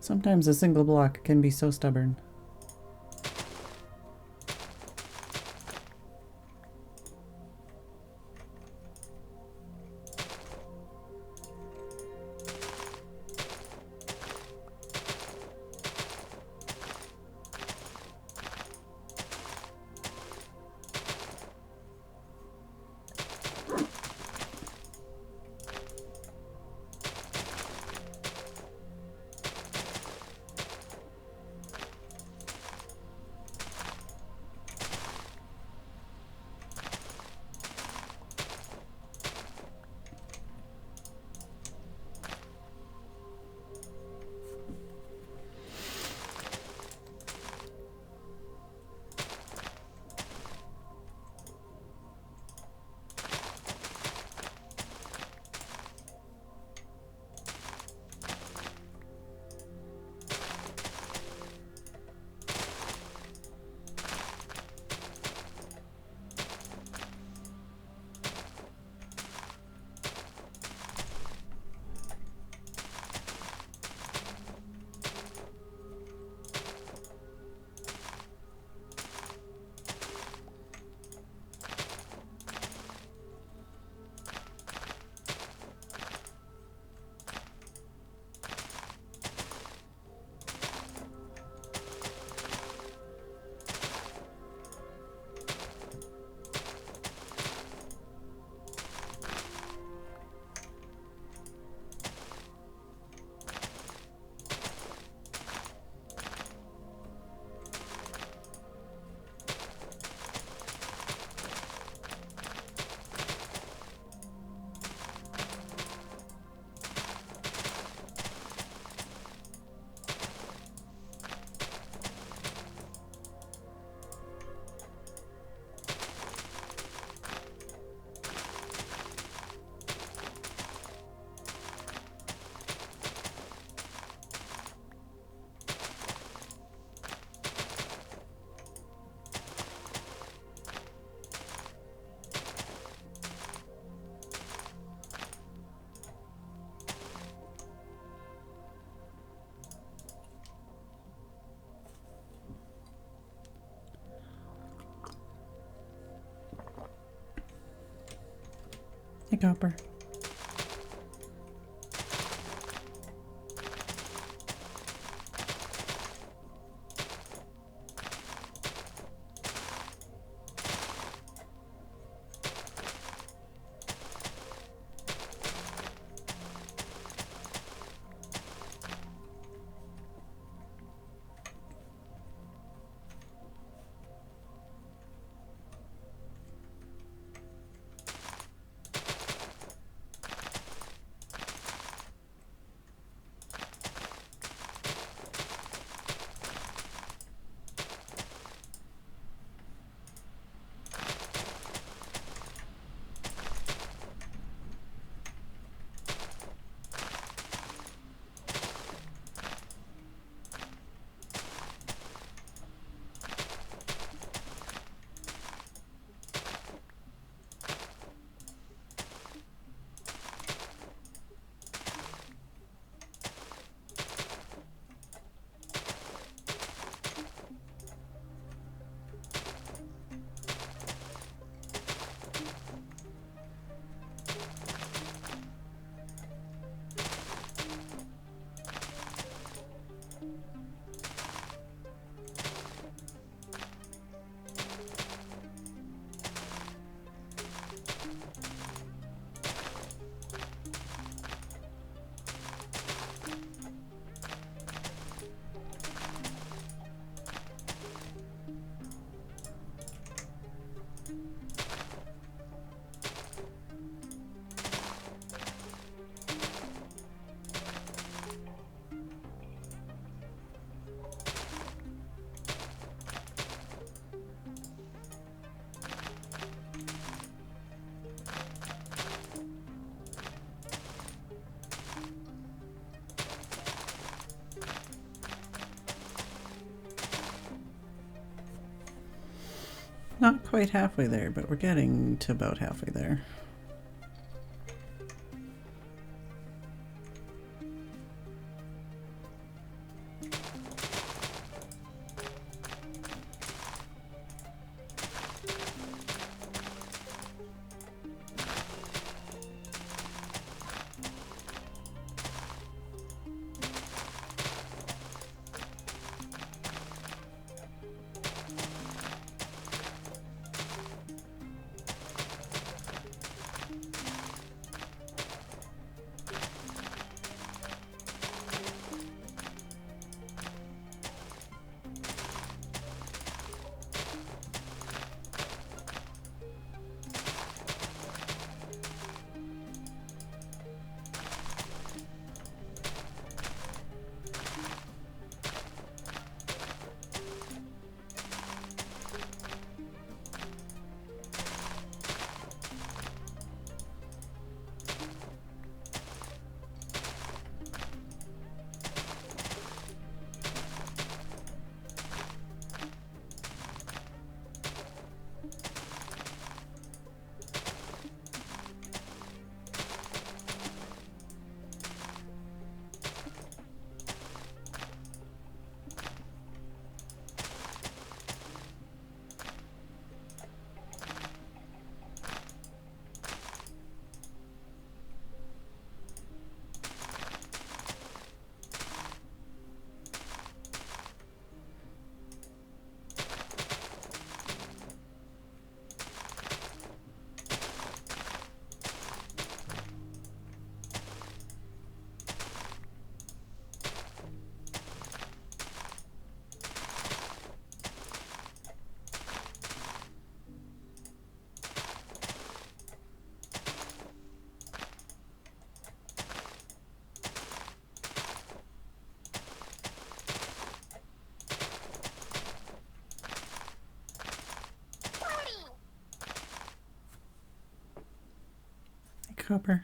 Sometimes a single block can be so stubborn. Hey, Copper. Not quite halfway there, but we're getting to about halfway there. Copper.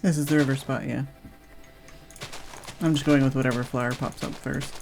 This is the river spot, yeah. I'm just going with whatever flower pops up first.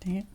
Dang it.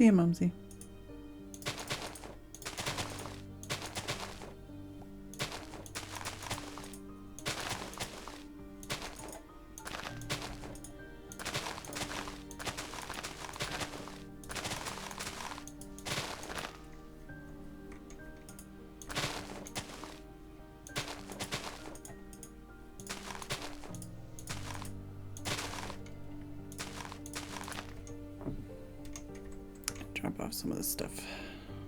See you, Mumsy. Drop off some of this stuff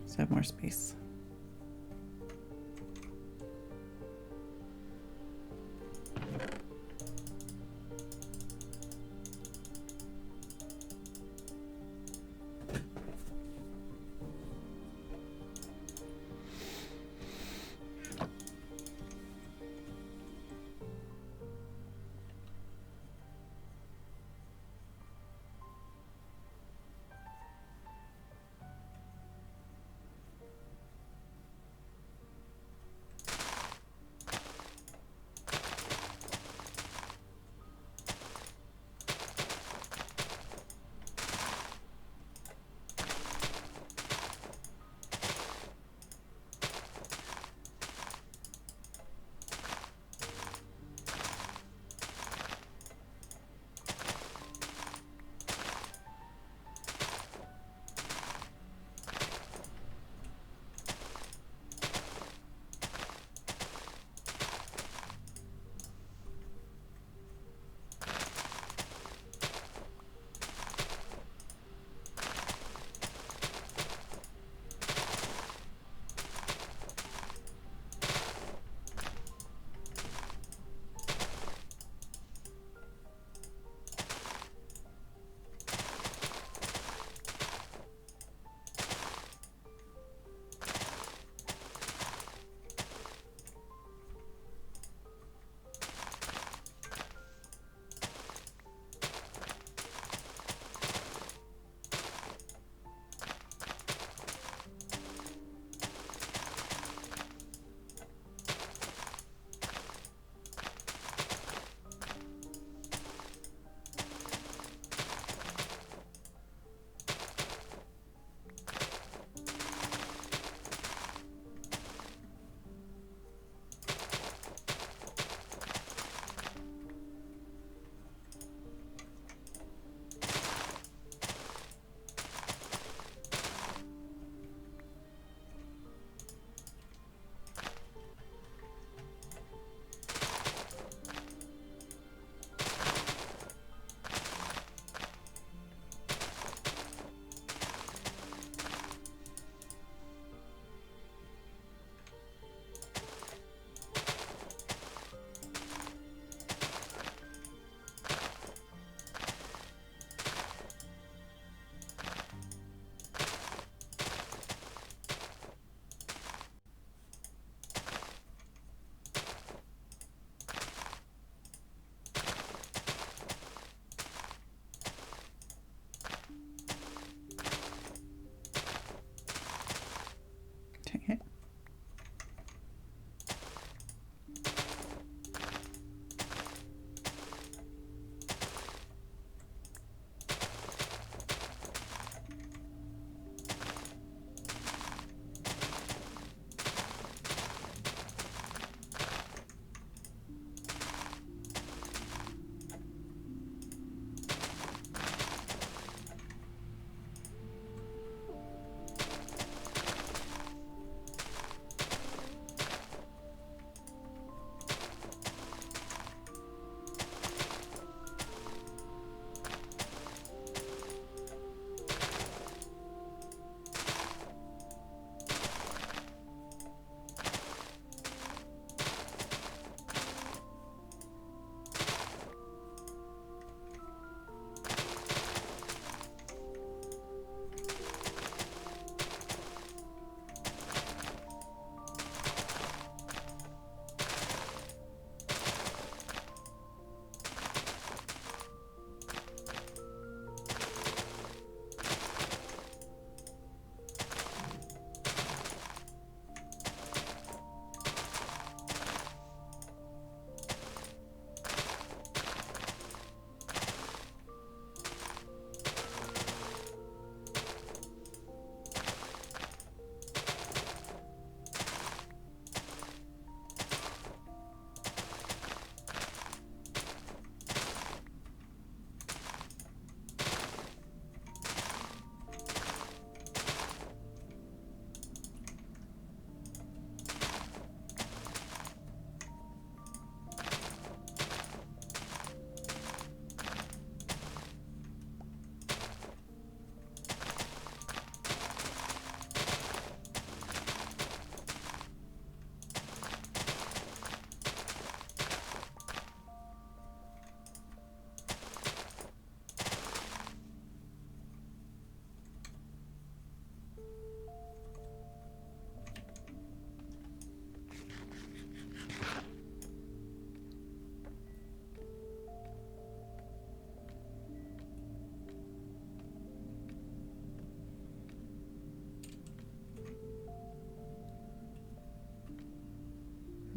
so I have more space.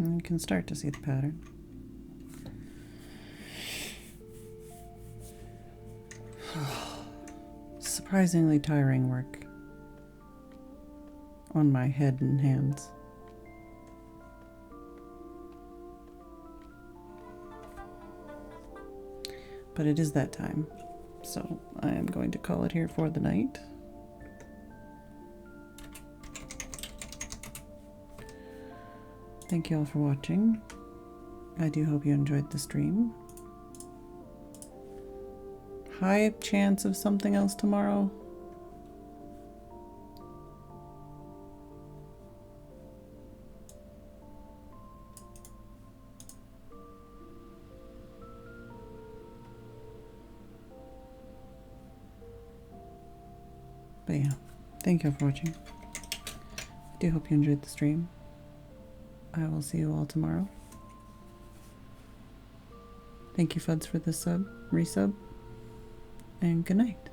And you can start to see the pattern. Surprisingly tiring work on my head and hands. But it is that time, so I am going to call it here for the night. Thank you all for watching. I do hope you enjoyed the stream. High chance of something else tomorrow. But yeah, thank you all for watching. I do hope you enjoyed the stream. I will see you all tomorrow. Thank you, Fuds, for the resub. And good night.